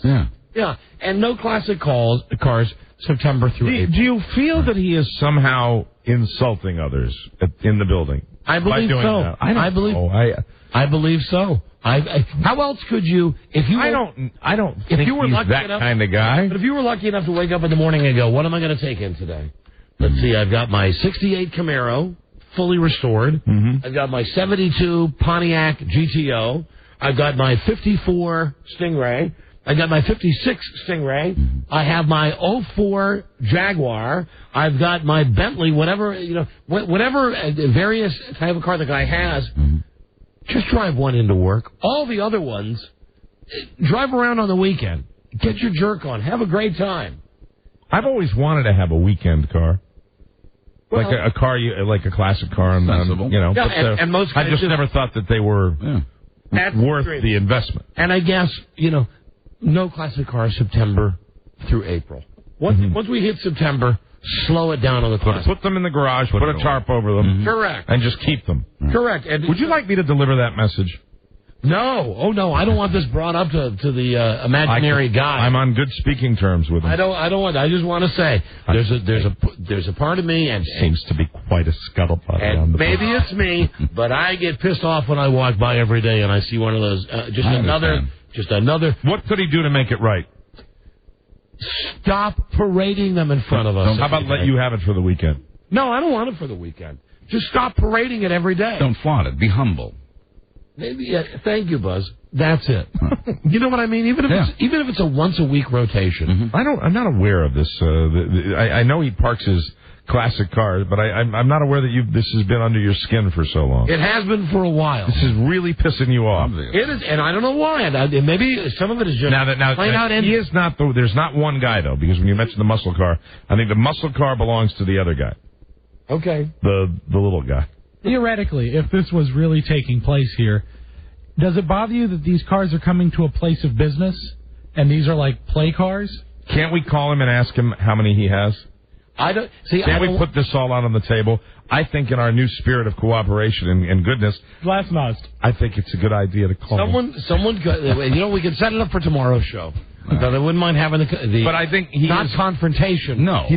Speaker 3: Yeah.
Speaker 2: And no classic cars September through April.
Speaker 6: Do you feel that he is somehow insulting others in the building?
Speaker 2: I believe so. I believe so. How else could you, if you?
Speaker 6: I don't think he's that kind of guy.
Speaker 2: But if you were lucky enough to wake up in the morning and go, what am I going to take in today? Let's see, I've got my 68 Camaro, fully restored. I've got my 72 Pontiac GTO. I've got my 54 Stingray. I got my 56 Stingray. I have my 04 Jaguar. I've got my Bentley, whatever various type of car the guy has. Just drive one into work. All the other ones, drive around on the weekend. Get your jerk on. Have a great time.
Speaker 6: I've always wanted to have a weekend car. Well, like a car, like a classic car.
Speaker 3: Sensible.
Speaker 2: Yeah, and most
Speaker 6: I just never thought that they were worth the investment.
Speaker 2: And I guess, no classic car September through April. Once we hit September, slow it down on the classic.
Speaker 6: Put them in the garage, put a tarp over them.
Speaker 2: Correct.
Speaker 6: And just keep them.
Speaker 2: Correct. And
Speaker 6: would you like me to deliver that message?
Speaker 2: No. Oh, no. I don't want this brought up to the imaginary guy.
Speaker 6: I'm on good speaking terms with him.
Speaker 2: I don't want. I just want to say there's a part of me, and
Speaker 6: seems to be quite a scuttlebutt.
Speaker 2: And maybe it's me, but I get pissed off when I walk by every day and I see one of those. Just another.
Speaker 6: What could he do to make it right?
Speaker 2: Stop parading them in front of us.
Speaker 6: How about let you have it for the weekend?
Speaker 2: No, I don't want it for the weekend. Just stop parading it every day.
Speaker 3: Don't flaunt it. Be humble.
Speaker 2: Maybe. Thank you, Buzz. That's it. You know what I mean? Even if it's a once a week rotation.
Speaker 6: I'm not aware of this. I know he parks his classic cars, but I'm not aware that this has been under your skin for so long.
Speaker 2: It has been for a while.
Speaker 6: This is really pissing you off.
Speaker 2: It is, and I don't know why. Maybe some of it is just plain out.
Speaker 6: He is not. There's not one guy though, because when you mentioned the muscle car, I think the muscle car belongs to the other guy.
Speaker 2: Okay.
Speaker 6: The little guy.
Speaker 5: Theoretically, if this was really taking place here, does it bother you that these cars are coming to a place of business and these are like play cars?
Speaker 6: Can't we call him and ask him how many he has? Can't we put this all out on the table? I think in our new spirit of cooperation and goodness,
Speaker 5: Glasnost.
Speaker 6: I think it's a good idea to call him.
Speaker 2: Someone, we can set it up for tomorrow's show. But I wouldn't mind having the
Speaker 6: but I think he
Speaker 2: not
Speaker 6: is,
Speaker 2: confrontation.
Speaker 6: No, he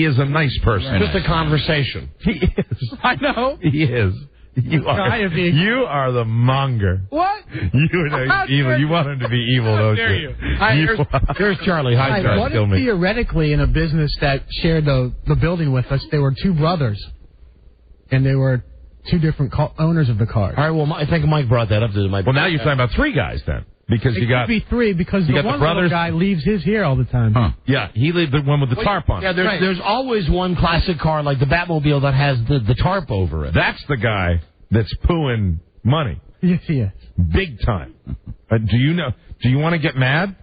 Speaker 6: is a nice person.
Speaker 2: Just a conversation.
Speaker 6: He is.
Speaker 5: I know.
Speaker 6: He is. You are the monger.
Speaker 5: What?
Speaker 6: You are evil. You want him to be evil, don't you?
Speaker 2: Here's Charlie. Hi, Charlie.
Speaker 9: What if theoretically in a business that shared the building with us, they were two brothers, and they were two different owners of the cars?
Speaker 2: All right. Well, I think Mike brought that up.
Speaker 6: Well, now you're talking about three guys then. Because
Speaker 9: it could be three because the one little guy leaves his here all the time.
Speaker 6: Huh. Yeah, he leaves the one with the tarp on.
Speaker 2: Yeah, there's always one classic car like the Batmobile that has the tarp over it.
Speaker 6: That's the guy that's pooing money.
Speaker 9: Yes, he is.
Speaker 6: Big time. Do you want to get mad?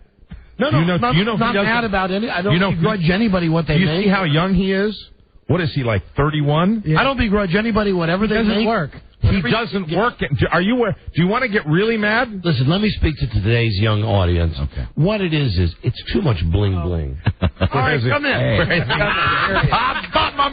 Speaker 2: No, I'm not mad about any. I don't begrudge anybody what they make.
Speaker 6: Do you see how young he is? What is he, like 31?
Speaker 2: Yeah. I don't begrudge anybody whatever they make.
Speaker 9: Doesn't work.
Speaker 6: He doesn't work. Are you aware? Do you want to get really mad?
Speaker 2: Listen, let me speak to today's young audience.
Speaker 3: Okay.
Speaker 2: What it is it's too much bling bling.
Speaker 6: All right, come in.
Speaker 3: Hey.
Speaker 6: Bob, my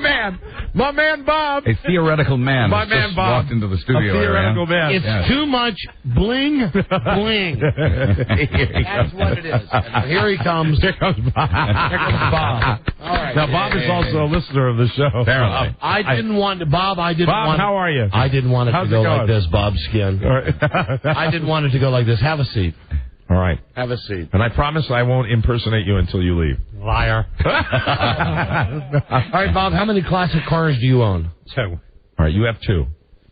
Speaker 6: man, Bob.
Speaker 3: A theoretical man.
Speaker 6: My man, Bob.
Speaker 3: Walked into the studio.
Speaker 6: A theoretical man.
Speaker 2: It's too much bling bling. That's what it is. And here he comes.
Speaker 6: Here comes Bob.
Speaker 2: All right.
Speaker 6: Now, Bob is also a listener of the show.
Speaker 3: Apparently.
Speaker 2: I didn't want. Bob,
Speaker 6: how are you?
Speaker 2: I didn't want it to go like this, Bob Skin. I didn't want it to go like this. Have a seat.
Speaker 6: All right.
Speaker 2: Have a seat.
Speaker 6: And I promise I won't impersonate you until you leave.
Speaker 5: Liar.
Speaker 2: All right, Bob, how many classic cars do you own?
Speaker 10: 2.
Speaker 6: All right, you have 2.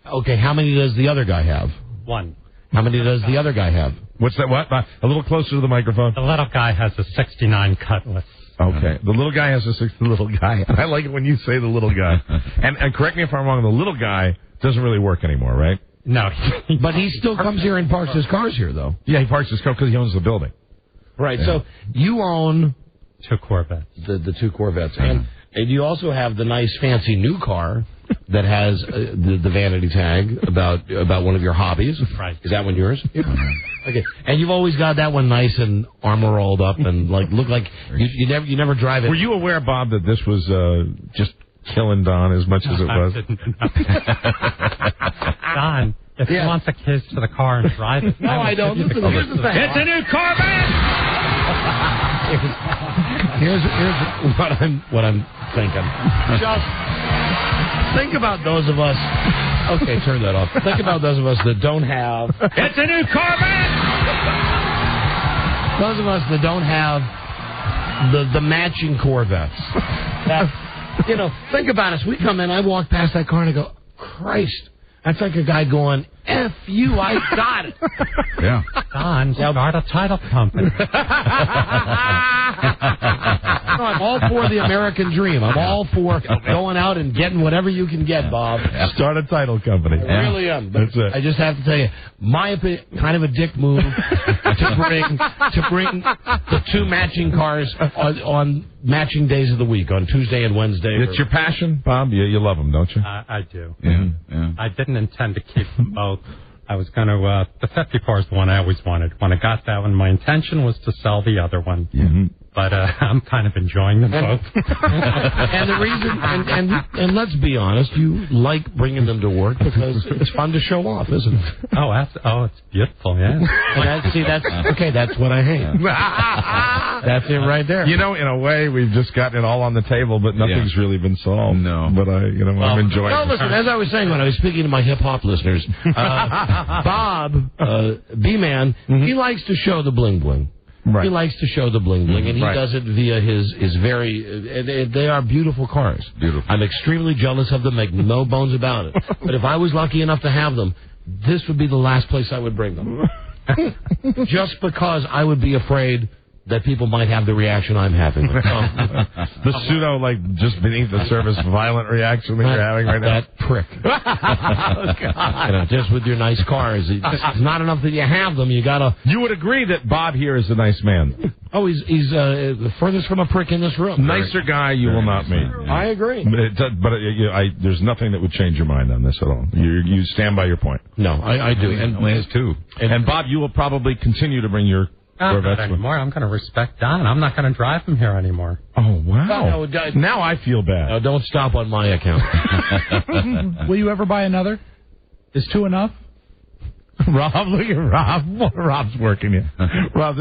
Speaker 2: Okay, how many does the other guy have?
Speaker 10: 1.
Speaker 2: How many does the other guy have?
Speaker 6: What's that? What? A little closer to the microphone.
Speaker 10: The little guy has a 69 Cutlass.
Speaker 6: Okay. The little guy has a little guy. I like it when you say the little guy. And correct me if I'm wrong, the little guy doesn't really work anymore, right?
Speaker 10: No.
Speaker 2: But he still comes here and parks his cars here, though.
Speaker 6: Yeah, he parks his car because he owns the building.
Speaker 2: Right. Yeah. So you own
Speaker 10: 2 Corvettes.
Speaker 2: The 2 Corvettes. And you also have the nice fancy new car that has the vanity tag about one of your hobbies.
Speaker 10: Right.
Speaker 2: Is that one yours? Okay. And you've always got that one nice and armor rolled up and look like you never drive it.
Speaker 6: Were you aware, Bob, that this was just killing Don as much as it was?
Speaker 10: Don, if he wants the kids to the car and drive it.
Speaker 2: No, I don't. Listen, here's the thing.
Speaker 10: It's a new Corvette!
Speaker 2: here's what I'm thinking. Just think about those of us. Okay, turn that off. Think about those of us that don't have.
Speaker 10: It's a new Corvette!
Speaker 2: Those of us that don't have the matching Corvettes. Think about us. We come in, I walk past that car and I go, Christ, that's like a guy going, F you, I got it.
Speaker 3: Yeah.
Speaker 10: Don, start a title company.
Speaker 2: I'm all for the American dream. I'm all for going out and getting whatever you can get, Bob.
Speaker 6: Start a title company.
Speaker 2: I really am. But I just have to tell you, my opinion, kind of a dick move to bring the two matching cars on matching days of the week, on Tuesday and Wednesday.
Speaker 6: It's your passion, Bob? You love them, don't you?
Speaker 10: I do.
Speaker 6: Yeah.
Speaker 10: I didn't intend to keep them both. I was going to, the 54 is the one I always wanted. When I got that one, my intention was to sell the other one.
Speaker 6: Mm-hmm.
Speaker 10: But I'm kind of enjoying them both.
Speaker 2: And the reason, and let's be honest, you like bringing them to work because it's fun to show off, isn't it?
Speaker 10: It's beautiful, yeah.
Speaker 2: And that's what I hate. That's it right there.
Speaker 6: You know, in a way, we've just gotten it all on the table, but nothing's really been solved. No. But I'm enjoying it.
Speaker 2: Listen, as I was saying when I was speaking to my hip-hop listeners, Bob, B-Man, he likes to show the bling-bling.
Speaker 6: Right.
Speaker 2: He likes to show the bling-bling, and he does it via his very... They are beautiful cars.
Speaker 3: Beautiful.
Speaker 2: I'm extremely jealous of them, make no bones about it. But if I was lucky enough to have them, this would be the last place I would bring them. Just because I would be afraid that people might have the reaction I'm having.
Speaker 6: The pseudo, just beneath the surface, violent reaction that you're having right now.
Speaker 2: That prick. God. Just with your nice cars. It's not enough that you have them. You gotta...
Speaker 6: You would agree that Bob here is a nice man.
Speaker 2: Oh, he's the furthest from a prick in this room.
Speaker 6: Nicer guy you will not meet.
Speaker 2: I agree.
Speaker 6: But there's nothing that would change your mind on this at all. You stand by your point.
Speaker 2: No, I do. And
Speaker 3: only has two.
Speaker 6: And Bob, you will probably continue to bring your...
Speaker 10: Not anymore. I'm going to respect Don. I'm not going to drive him here anymore.
Speaker 6: Oh, wow. Now I feel bad.
Speaker 2: No, don't stop on my account.
Speaker 5: Will you ever buy another? Is two enough?
Speaker 6: Rob, look at Rob. Rob's working you. Rob,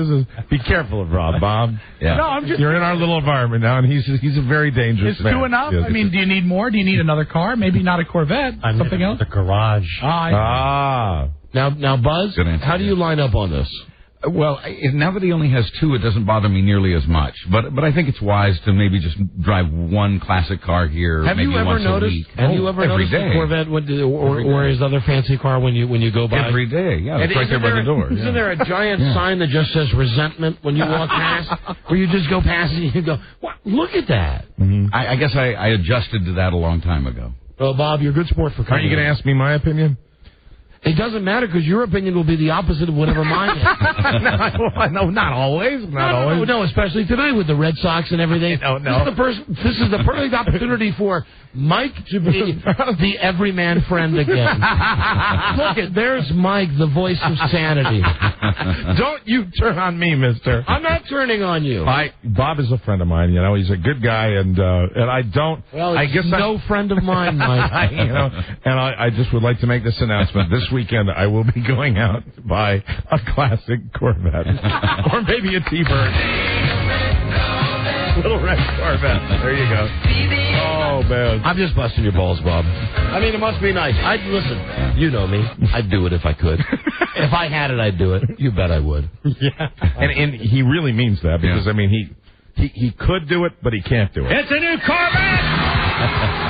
Speaker 6: be careful of Rob, Bob.
Speaker 5: Yeah. No, I'm just...
Speaker 6: You're in our little environment now, and he's a very dangerous man.
Speaker 5: Is two enough?
Speaker 6: Yes.
Speaker 5: I mean, do you need more? Do you need another car? Maybe not a Corvette. Something else?
Speaker 10: The garage.
Speaker 2: Now, Buzz, how do you line up on this?
Speaker 3: Well, now that he only has two, it doesn't bother me nearly as much. But I think it's wise to maybe just drive one classic car here.
Speaker 2: Have
Speaker 3: maybe
Speaker 2: you ever
Speaker 3: once
Speaker 2: noticed?
Speaker 3: A week.
Speaker 2: Have you ever noticed the Corvette or his other fancy car when you go by?
Speaker 3: Every day, yeah. It's right there by the door.
Speaker 2: Isn't there a giant sign that just says resentment when you walk past, where you just go past and you go, "What? Look at that."
Speaker 3: Mm-hmm. I guess I adjusted to that a long time ago.
Speaker 2: Well, Bob, you're a good sport for coming.
Speaker 6: Aren't you going to ask me my opinion?
Speaker 2: It doesn't matter because your opinion will be the opposite of whatever mine is.
Speaker 6: No, not always.
Speaker 2: No, especially today with the Red Sox and everything.
Speaker 6: No.
Speaker 2: This is the perfect opportunity for Mike to be the everyman friend again. Look, there's Mike, the voice of sanity.
Speaker 6: Don't you turn on me, mister.
Speaker 2: I'm not turning on you.
Speaker 6: Bob is a friend of mine. He's a good guy, and I don't.
Speaker 2: Well, I guess no friend of mine, Mike.
Speaker 6: And I just would like to make this announcement. This weekend, I will be going out to buy a classic Corvette. Or maybe a T-Bird. Little red Corvette. There you go. Oh, man.
Speaker 2: I'm just busting your balls, Bob. I mean, it must be nice. Listen, you know me. I'd do it if I could. If I had it, I'd do it. You bet I would.
Speaker 6: Yeah. And he really means that because, I mean, he could do it, but he can't do it.
Speaker 5: It's a new Corvette!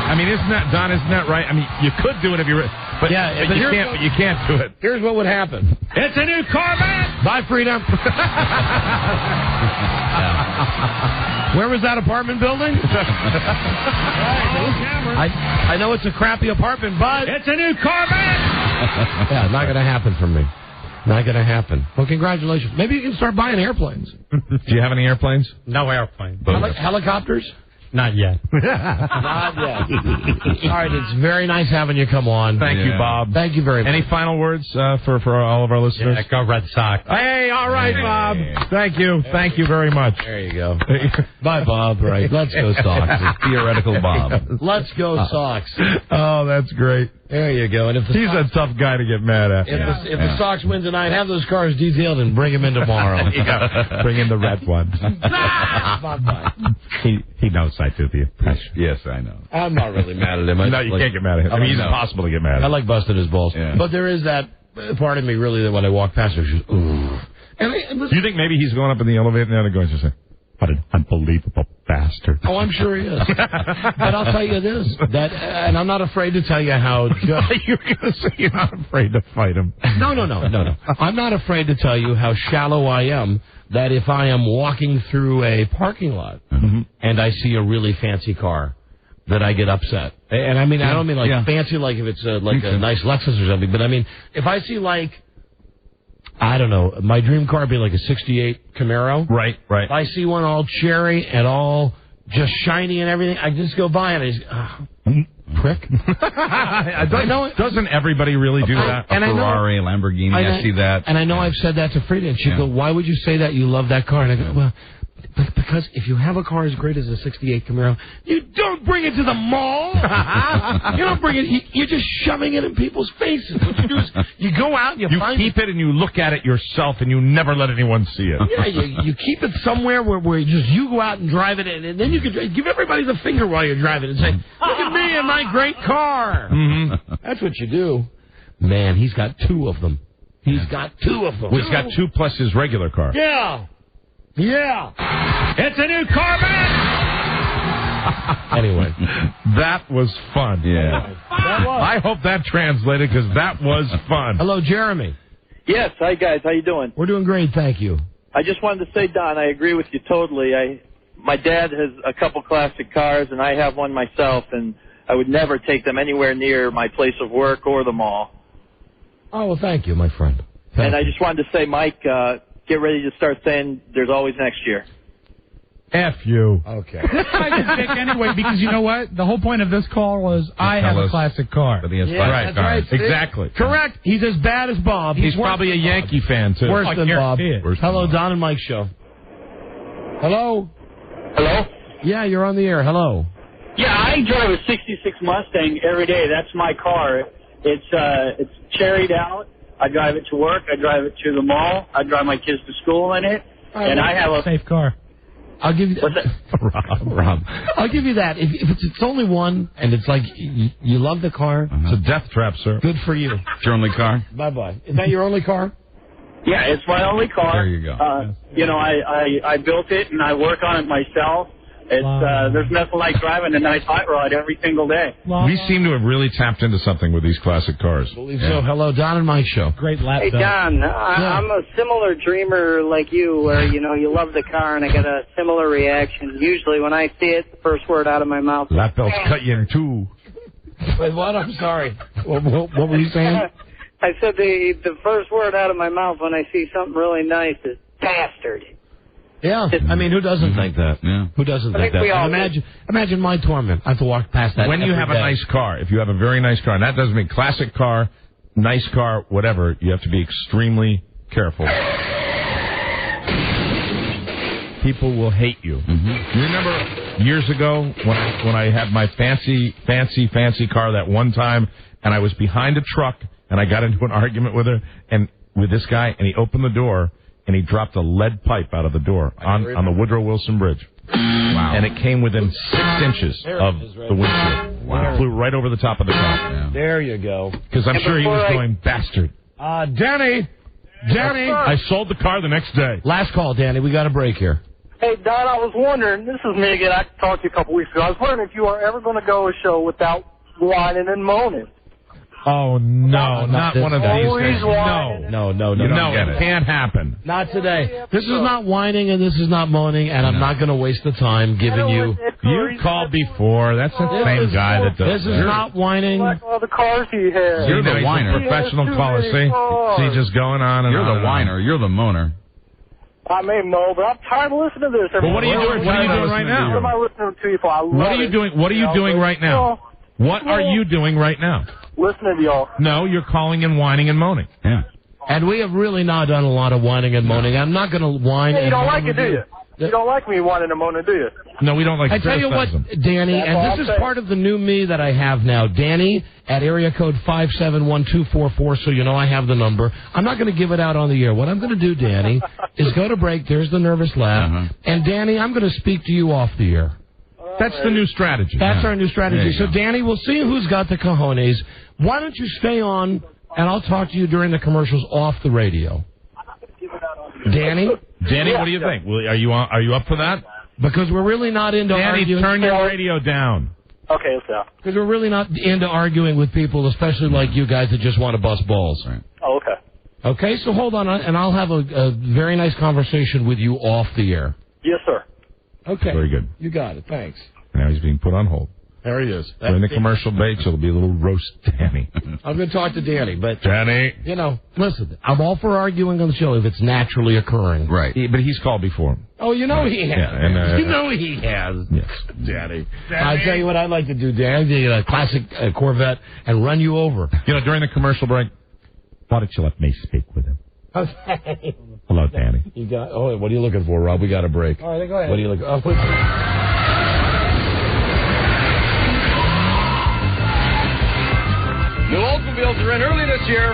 Speaker 6: I mean, isn't that right? I mean, you could do it if you but you can't do it.
Speaker 2: Here's what would happen.
Speaker 5: It's a new Corvette!
Speaker 2: Bye, Freda. Where was that apartment building? I know it's a crappy apartment, but...
Speaker 5: It's a new Corvette!
Speaker 2: Yeah, not going to happen for me. Not going to happen. Well, congratulations. Maybe you can start buying airplanes.
Speaker 6: Do you have any airplanes?
Speaker 10: No airplanes.
Speaker 2: Helicopters?
Speaker 10: Not yet.
Speaker 2: Not yet. All right, it's very nice having you come on.
Speaker 6: Thank you, Bob.
Speaker 2: Thank you very much.
Speaker 6: Any final words for all of our listeners?
Speaker 10: Yeah, go Red Sox.
Speaker 6: Hey, all right, Bob. Thank you. Thank you very much.
Speaker 2: There you go. Bye, Bob. Right. Let's go Soxs.
Speaker 3: Theoretical Bob.
Speaker 2: Let's go Soxs.
Speaker 6: Oh, that's great.
Speaker 2: There you go. And if
Speaker 6: he's a tough guy to get mad at.
Speaker 2: If the Sox win tonight, have those cars detailed and bring them in tomorrow.
Speaker 6: There you go. Bring in the red ones.
Speaker 2: Bye-bye.
Speaker 6: He knows I do you.
Speaker 3: Yes, I know.
Speaker 2: I'm not really mad at him.
Speaker 6: No, you can't get mad at him. I mean, he's impossible to get mad at.
Speaker 2: I like busting his balls.
Speaker 6: Yeah.
Speaker 2: But there is that part of me, really, that when I walk past him, she's, ooh.
Speaker 6: Do you think maybe he's going up in the elevator now and going to say, what an unbelievable bastard.
Speaker 2: Oh, I'm sure he is. But I'll tell you this, and I'm not afraid to tell you how...
Speaker 6: You're going to say you're not afraid to fight him.
Speaker 2: No. I'm not afraid to tell you how shallow I am that if I am walking through a parking lot and I see a really fancy car, that I get upset. And I mean, I don't mean like fancy, like if it's a nice Lexus or something, but I mean, if I see like, I don't know, my dream car would be like a 68 Camaro.
Speaker 6: Right.
Speaker 2: If I see one all cherry and all just shiny and everything, I just go by and I just, prick.
Speaker 6: Doesn't everybody really do that?
Speaker 3: A Ferrari, a Lamborghini, I see that.
Speaker 2: And I know I've said that to Freda, and she'd go, why would you say that? You love that car. And I go, well, because if you have a car as great as a 68 Camaro, you don't bring it to the mall. You don't bring it. You're just shoving it in people's faces. What you do is you go out and you
Speaker 6: keep it and you look at it yourself and you never let anyone see it.
Speaker 2: Yeah, you keep it somewhere where you go out and drive it, and then you can give everybody the finger while you're driving and say, look at me and my great car. Mm-hmm. That's what you do. Man, he's got 2 of them. He's got 2 of them.
Speaker 6: Well, he's got 2 plus his regular car.
Speaker 2: Yeah.
Speaker 6: It's a new Corvette!
Speaker 2: Anyway.
Speaker 6: That was fun.
Speaker 3: Yeah.
Speaker 6: I hope that translated, because that was fun.
Speaker 2: Hello, Jeremy.
Speaker 11: Yes. Hi, guys. How you doing?
Speaker 2: We're doing great, thank you.
Speaker 11: I just wanted to say, Don, I agree with you totally. My dad has a couple classic cars, and I have one myself, and I would never take them anywhere near my place of work or the mall.
Speaker 2: Oh, well, thank you, my friend.
Speaker 11: I just wanted to say, Mike, get ready to start saying there's always next year.
Speaker 6: F you.
Speaker 2: Okay.
Speaker 5: I can pick anyway, because you know what? The whole point of this call was I have a classic car.
Speaker 3: But he has classic cars.
Speaker 2: Right.
Speaker 6: Exactly.
Speaker 2: Correct. He's as bad as Bob.
Speaker 6: He's probably a Yankee fan, too.
Speaker 2: Worse than Bob. Hello, Don and Mike show. Hello?
Speaker 12: Hello?
Speaker 2: Yeah, you're on the air. Hello.
Speaker 12: Yeah, I drive a 66 Mustang every day. That's my car. It's cherried out. I drive it to work. I drive it to the mall. I drive my kids to school in it. And I have a
Speaker 5: safe car.
Speaker 2: I'll give you
Speaker 12: What's that?
Speaker 2: Rob. I'll give you that. If it's only one, and it's like you love the car.
Speaker 6: It's a death trap, sir.
Speaker 2: Good for you.
Speaker 3: It's your only car?
Speaker 2: Bye-bye. Is that your only car?
Speaker 12: Yeah, it's my only car.
Speaker 3: There you go.
Speaker 12: I built it and I work on it myself. There's nothing like driving a nice hot rod every single day.
Speaker 6: We seem to have really tapped into something with these classic cars.
Speaker 2: I believe so. Hello, Don and Mike show.
Speaker 5: Great lap.
Speaker 23: Hey, Don, I'm a similar dreamer like you, where, you love the car, and I get a similar reaction. Usually when I see it, the first word out of my mouth.
Speaker 6: Lap belts cut you in 2.
Speaker 2: Wait, what? I'm sorry. What were you saying?
Speaker 23: I said the first word out of my mouth when I see something really nice is bastard.
Speaker 2: Yeah, I mean, who doesn't think that?
Speaker 3: Yeah.
Speaker 2: Who doesn't think that? Imagine my torment. I have to walk past that.
Speaker 6: When you have a nice car, if you have a very nice car, and that doesn't mean classic car, nice car, whatever, you have to be extremely careful. People will hate you. Mm-hmm. You remember years ago when I had my fancy car that one time, and I was behind a truck, and I got into an argument with this guy, and he opened the door, and he dropped a lead pipe out of the door on the Woodrow Wilson Bridge. Wow. And it came within 6 inches of the windshield. Wow. It flew right over the top of the car.
Speaker 2: Yeah. There you go.
Speaker 6: Because I'm sure he was going, bastard.
Speaker 2: Danny,
Speaker 6: I sold the car the next day.
Speaker 2: Last call, Danny. We got a break here.
Speaker 24: Hey, Don, I was wondering, this is me again. I talked to you a couple weeks ago. I was wondering if you are ever going to go a show without whining and moaning.
Speaker 6: Oh, no, not one of these days.
Speaker 2: No.
Speaker 6: It can't happen.
Speaker 2: Not today. This is not whining and this is not moaning, and I'm not going to waste the time giving you...
Speaker 6: You called before. That's the same guy that does
Speaker 2: This is not whining.
Speaker 24: Like all the cars he has.
Speaker 3: You're the whiner.
Speaker 6: Professional caller, see? See, just going on and on.
Speaker 3: You're the whiner. You're the moaner.
Speaker 24: I may moan, but I'm tired of listening to this.
Speaker 6: But what are you doing? What are you doing right now?
Speaker 24: What am I listening to you for? I love
Speaker 6: What are you doing? What are you doing right now? What are you doing right now?
Speaker 24: Listening to y'all.
Speaker 6: No, you're calling and whining and moaning.
Speaker 3: Yeah.
Speaker 2: And we have really not done a lot of whining and moaning. I'm not going to whine.
Speaker 24: Hey, you don't like it, do you? You don't like me whining and moaning, do you?
Speaker 6: No, we don't like.
Speaker 2: I tell you what, Danny, and this is part of the new me that I have now. Danny at area code 571244. So you know I have the number. I'm not going to give it out on the air. What I'm going to do, Danny, is go to break. There's the nervous laugh. And Danny, I'm going to speak to you off the air.
Speaker 6: That's the new strategy.
Speaker 2: That's our new strategy. So, Danny, we'll see who's got the cojones. Why don't you stay on, and I'll talk to you during the commercials off the radio. Danny,
Speaker 6: what do you think? Are you up for that?
Speaker 2: Because we're really not into arguing.
Speaker 6: Danny, turn your radio down.
Speaker 24: Okay, let's go.
Speaker 2: Because we're really not into arguing with people, especially like you guys that just want to bust balls.
Speaker 24: Oh, okay.
Speaker 2: Okay, so hold on, and I'll have a very nice conversation with you off the air.
Speaker 12: Yes, sir.
Speaker 2: Okay.
Speaker 6: Very good.
Speaker 2: You got it. Thanks.
Speaker 6: Now he's being put on hold.
Speaker 2: There he is.
Speaker 6: During the commercial break, so there'll be a little roast Danny.
Speaker 2: I'm going to talk to Danny, but...
Speaker 6: Danny.
Speaker 2: You know, listen, I'm all for arguing on the show if it's naturally occurring.
Speaker 6: Right. But he's called before.
Speaker 2: Oh, you know he has.
Speaker 6: Yeah, and,
Speaker 2: you know he has.
Speaker 6: Yes.
Speaker 2: Danny. I'll tell you what I'd like to do, Danny, the classic Corvette, and run you over.
Speaker 6: You know, during the commercial break, why don't you let me speak with him?
Speaker 2: Okay.
Speaker 6: Hello, Danny.
Speaker 2: You got? Oh, what are you looking for, Rob? We got a break.
Speaker 5: All right, go ahead.
Speaker 2: What are you looking? Oh,
Speaker 1: New Oldsmobiles are in early this year.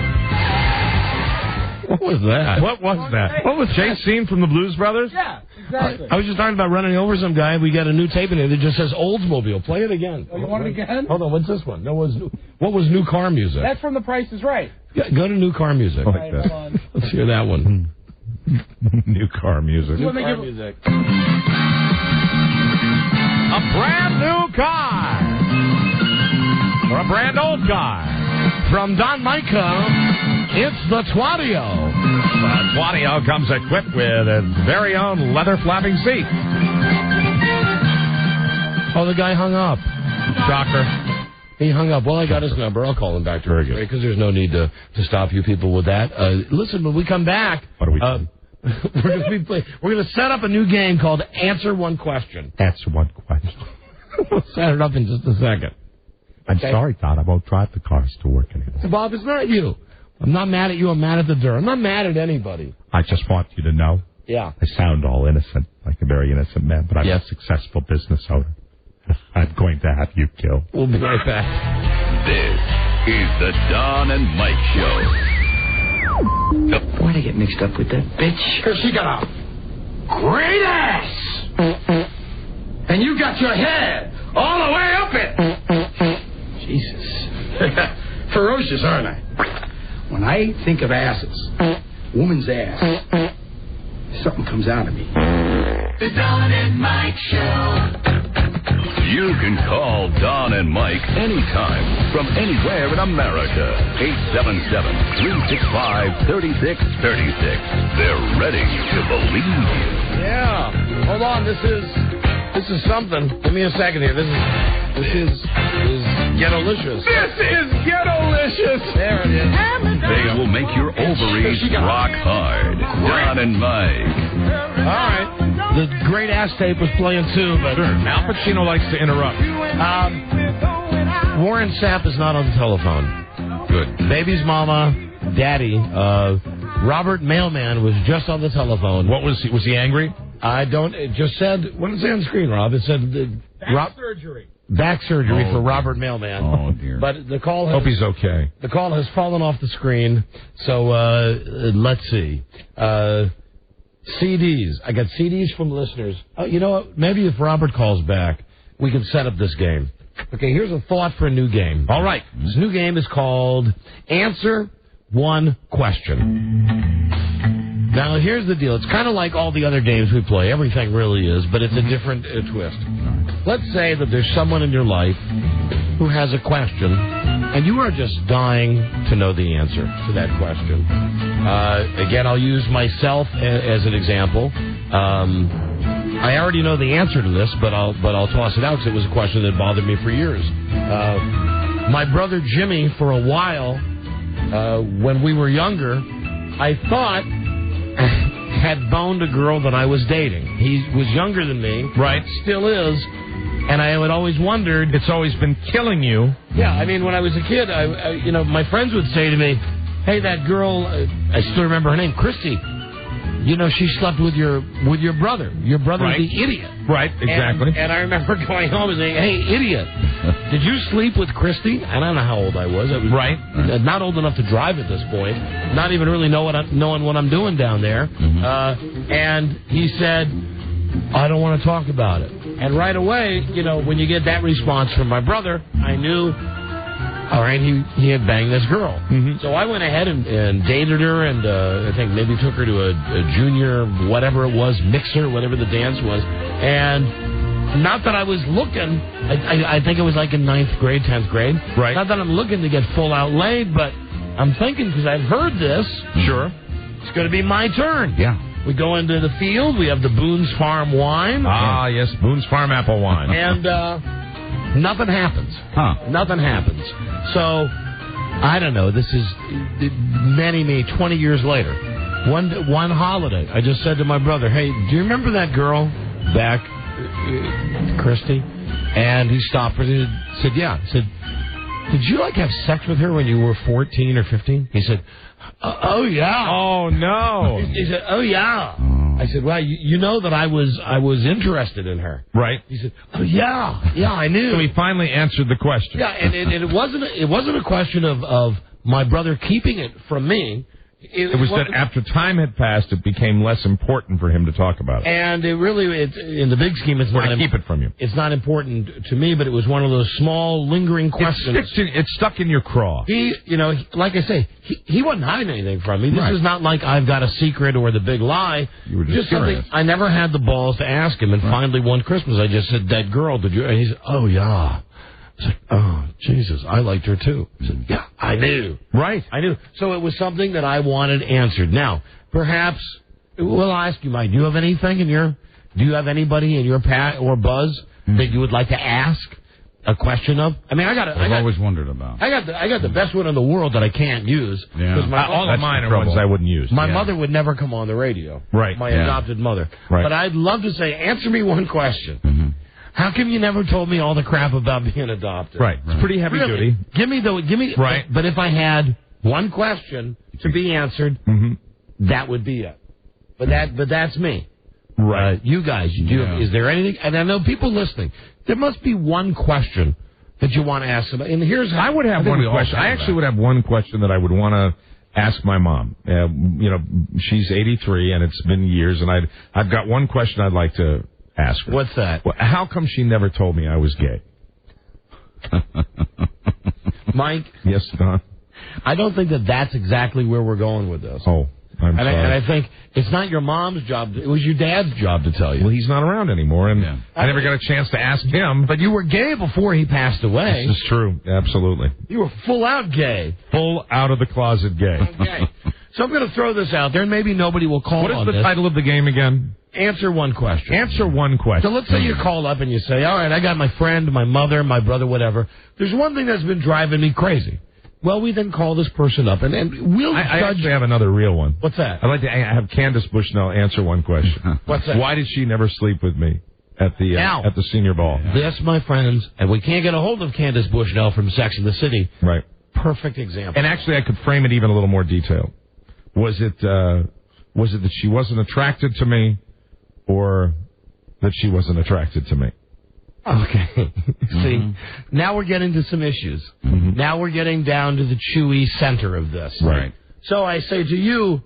Speaker 2: What was that?
Speaker 6: What was that? What was Jay's scene from the Blues Brothers?
Speaker 5: Yeah, exactly.
Speaker 2: I was just talking about running over some guy. We got a new tape in here that just says Oldsmobile. Play it again.
Speaker 5: Oh, you want it again?
Speaker 2: Hold on. What's this one? No, what was new car music?
Speaker 5: That's from The Price is Right.
Speaker 2: Yeah, go to new car music.
Speaker 5: All right, hold on.
Speaker 2: Let's hear that one.
Speaker 6: New car music.
Speaker 2: New car music.
Speaker 6: A brand new car. Or a brand old car.
Speaker 2: From Don Micah, it's the Twadio.
Speaker 6: The Twadio comes equipped with its very own leather flapping seat.
Speaker 2: Oh, the guy hung up.
Speaker 6: Shocker.
Speaker 2: He hung up. Well, I got his number. I'll call him back to
Speaker 6: Very good.
Speaker 2: because there's no need to stop you people with that. Listen, when we come back,
Speaker 6: what are we
Speaker 2: we're going to set up a new game called Answer One Question.
Speaker 6: Answer one question.
Speaker 2: We'll set it up in just a second.
Speaker 6: I'm sorry, Todd. I won't drive the cars to work anymore.
Speaker 2: So, Bob, it's not you. I'm not mad at you. I'm mad at the dirt. I'm not mad at anybody.
Speaker 6: I just want you to know.
Speaker 2: Yeah.
Speaker 6: I sound all innocent, like a very innocent man, but I'm a successful business owner. I'm going to have you killed.
Speaker 2: We'll be right back.
Speaker 4: This is the Don and Mike Show.
Speaker 7: Why'd I get mixed up with that bitch?
Speaker 13: Because she got a great ass. And you got your head all the way up it. Jesus. Ferocious, aren't I? When I think of asses, woman's ass, something comes out of me.
Speaker 4: The Don and Mike Show. You can call Don and Mike anytime from anywhere in America. 877-365-3636. They're ready to believe you.
Speaker 2: Yeah. Hold on. This is something. Give me a second here. This is ghetto-licious.
Speaker 13: This is ghetto-licious.
Speaker 2: There it is.
Speaker 4: They will make your ovaries rock hard. Don and Mike.
Speaker 2: All right. The great ass tape was playing too, but
Speaker 6: Al Pacino likes to interrupt.
Speaker 2: Warren Sapp is not on the telephone.
Speaker 6: Good.
Speaker 2: Baby's mama, daddy, Robert Mailman was just on the telephone.
Speaker 6: What was he? Was he angry?
Speaker 2: I don't. It just said. What did it say on the screen, Rob? It said
Speaker 5: surgery.
Speaker 2: Back surgery for Robert Mailman.
Speaker 6: Oh dear.
Speaker 2: But the call.
Speaker 6: Hope he's okay.
Speaker 2: The call has fallen off the screen. So let's see. CDs. I got CDs from listeners. Oh, you know what? Maybe if Robert calls back, we can set up this game. Okay, here's a thought for a new game. All right. This new game is called Answer One Question. Now, here's the deal. It's kind of like all the other games we play. Everything really is, but it's a different twist. Let's say that there's someone in your life who has a question, and you are just dying to know the answer to that question. Again, I'll use myself as an example. I already know the answer to this, but I'll toss it out because it was a question that bothered me for years. My brother Jimmy, for a while, when we were younger, I thought had boned a girl that I was dating. He was younger than me, right? Still is. And I had always wondered.
Speaker 6: It's always been killing you.
Speaker 2: Yeah, I mean, when I was a kid, my friends would say to me, "Hey, that girl, I still remember her name, Christy. You know, she slept with your brother. Your brother's
Speaker 6: right.
Speaker 2: the idiot."
Speaker 6: Right, exactly.
Speaker 2: And I remember going home and saying, "Hey, idiot, did you sleep with Christy?" And I don't know how old I was. I was not old enough to drive at this point. Not even really knowing what I'm doing down there. Mm-hmm. And he said, "I don't want to talk about it." And right away, when you get that response from my brother, I knew, all right, he had banged this girl. Mm-hmm. So I went ahead and dated her, and I think maybe took her to a junior, whatever it was, mixer, whatever the dance was. And not that I was looking, I think it was like in 9th grade, 10th grade.
Speaker 6: Right.
Speaker 2: Not that I'm looking to get full out laid, but I'm thinking, because I've heard this.
Speaker 6: Sure.
Speaker 2: It's going to be my turn.
Speaker 3: Yeah.
Speaker 2: We go into the field. We have the Boone's Farm wine.
Speaker 6: Ah, yes, Boone's Farm apple wine.
Speaker 2: And nothing happens. Nothing happens. So, I don't know. This is 20 years later. One holiday, I just said to my brother, hey, do you remember that girl back, Christy? And he stopped and said, yeah. I said, did you, have sex with her when you were 14 or 15? He said, oh, yeah.
Speaker 6: Oh, no.
Speaker 2: He said, oh, yeah. I said, well, you know that I was interested in her.
Speaker 6: Right.
Speaker 2: He said, oh, yeah. Yeah, I knew.
Speaker 6: So he finally answered the question.
Speaker 2: Yeah, and it wasn't a question of my brother keeping it from me.
Speaker 6: It was that after time had passed, it became less important for him to talk about it.
Speaker 2: And in the big scheme, it's not
Speaker 6: to keep it from you.
Speaker 2: It's not important to me, but it was one of those small, lingering questions.
Speaker 6: It stuck in your craw.
Speaker 2: Like I say, he wasn't hiding anything from me. This is not like I've got a secret or the big lie.
Speaker 6: You were just curious.
Speaker 2: Something I never had the balls to ask him. And finally, one Christmas, I just said, "That girl, did you?" And he said, "Oh yeah." I said, oh, Jesus, I liked her too. I said, yeah, I knew.
Speaker 6: Right.
Speaker 2: I knew. So it was something that I wanted answered. Now, perhaps, we'll ask you, Mike, do you have anybody in your Pat or Buzz that you would like to ask a question of? I mean, I've
Speaker 3: always wondered about.
Speaker 2: I got the best one in the world that I can't use.
Speaker 3: Yeah.
Speaker 6: All of mine are ones I wouldn't use.
Speaker 2: My mother would never come on the radio.
Speaker 6: Right.
Speaker 2: My adopted mother.
Speaker 6: Right.
Speaker 2: But I'd love to say, answer me one question. Mm-hmm. How come you never told me all the crap about being adopted?
Speaker 6: Right. It's pretty heavy duty.
Speaker 2: Give me.
Speaker 6: Right.
Speaker 2: But if I had one question to be answered, that would be it. But that's me.
Speaker 6: Right.
Speaker 2: You guys, is there anything? And I know people listening. There must be one question that you want to ask them. And
Speaker 6: I would have one question. I actually would have one question that I would want to ask my mom. She's 83 and it's been years, and I've got one question I'd like to ask her.
Speaker 2: What's that?
Speaker 6: Well, how come she never told me I was gay?
Speaker 2: Mike?
Speaker 6: Yes, Don?
Speaker 2: I don't think that's exactly where we're going with this.
Speaker 6: Oh, I'm sorry.
Speaker 2: And I think it's not your mom's job. It was your dad's job to tell you.
Speaker 6: Well, he's not around anymore, and I never got a chance to ask him.
Speaker 2: But you were gay before he passed away.
Speaker 6: This is true. Absolutely.
Speaker 2: You were full out gay.
Speaker 6: Full out of the closet gay.
Speaker 2: Okay. So I'm going to throw this out there, and maybe nobody will call on this.
Speaker 6: What is the title of the game again?
Speaker 2: Answer one question.
Speaker 6: Answer one question.
Speaker 2: So let's say you call up and you say, all right, I got my friend, my mother, my brother, whatever. There's one thing that's been driving me crazy. Well, we then call this person up, and we'll judge.
Speaker 6: I actually have another real one.
Speaker 2: What's that?
Speaker 6: I'd like to have Candace Bushnell answer one question.
Speaker 2: What's that?
Speaker 6: Why did she never sleep with me at the senior ball?
Speaker 2: This, my friends, and we can't get a hold of Candace Bushnell from Sex and the City.
Speaker 6: Right.
Speaker 2: Perfect example.
Speaker 6: And actually, I could frame it even a little more detailed. Was it that she wasn't attracted to me, or that she wasn't attracted to me?
Speaker 2: Okay. See, now we're getting to some issues. Now we're getting down to the chewy center of this.
Speaker 6: Right.
Speaker 2: So I say to you,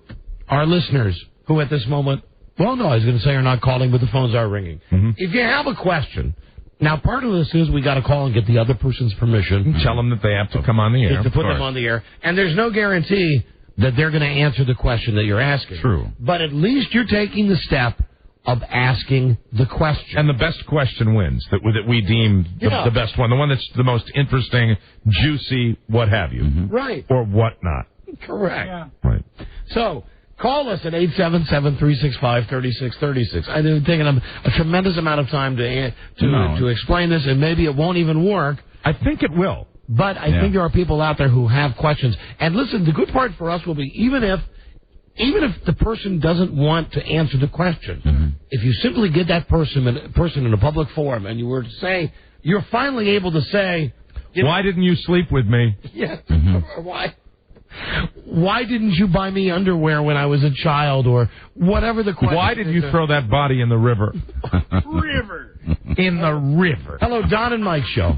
Speaker 2: our listeners, who at this moment, well, no, I was going to say are not calling, but the phones are ringing. If you have a question, now part of this is we got to call and get the other person's permission.
Speaker 6: Tell them that they have to come on the air.
Speaker 2: To put them on the air. And there's no guarantee that they're going to answer the question that you're asking.
Speaker 6: True.
Speaker 2: But at least you're taking the step of asking the question.
Speaker 6: And the best question wins, that we deem the best one, the one that's the most interesting, juicy, what have you.
Speaker 2: Right.
Speaker 6: Or whatnot.
Speaker 2: Correct.
Speaker 6: Yeah. Right.
Speaker 2: So, call us at 877-365-3636. I've taken a tremendous amount of time to explain this, and maybe it won't even work.
Speaker 6: I think it will.
Speaker 2: But I think there are people out there who have questions. And listen, the good part for us will be, even if the person doesn't want to answer the question, if you simply get that person in a public forum and you were to say, you're finally able to say,
Speaker 6: why didn't you sleep with me?
Speaker 2: Yes. Why didn't you buy me underwear when I was a child, or whatever the question?
Speaker 6: Why did you throw that body in the river?
Speaker 2: In the river. Hello, Don and Mike show.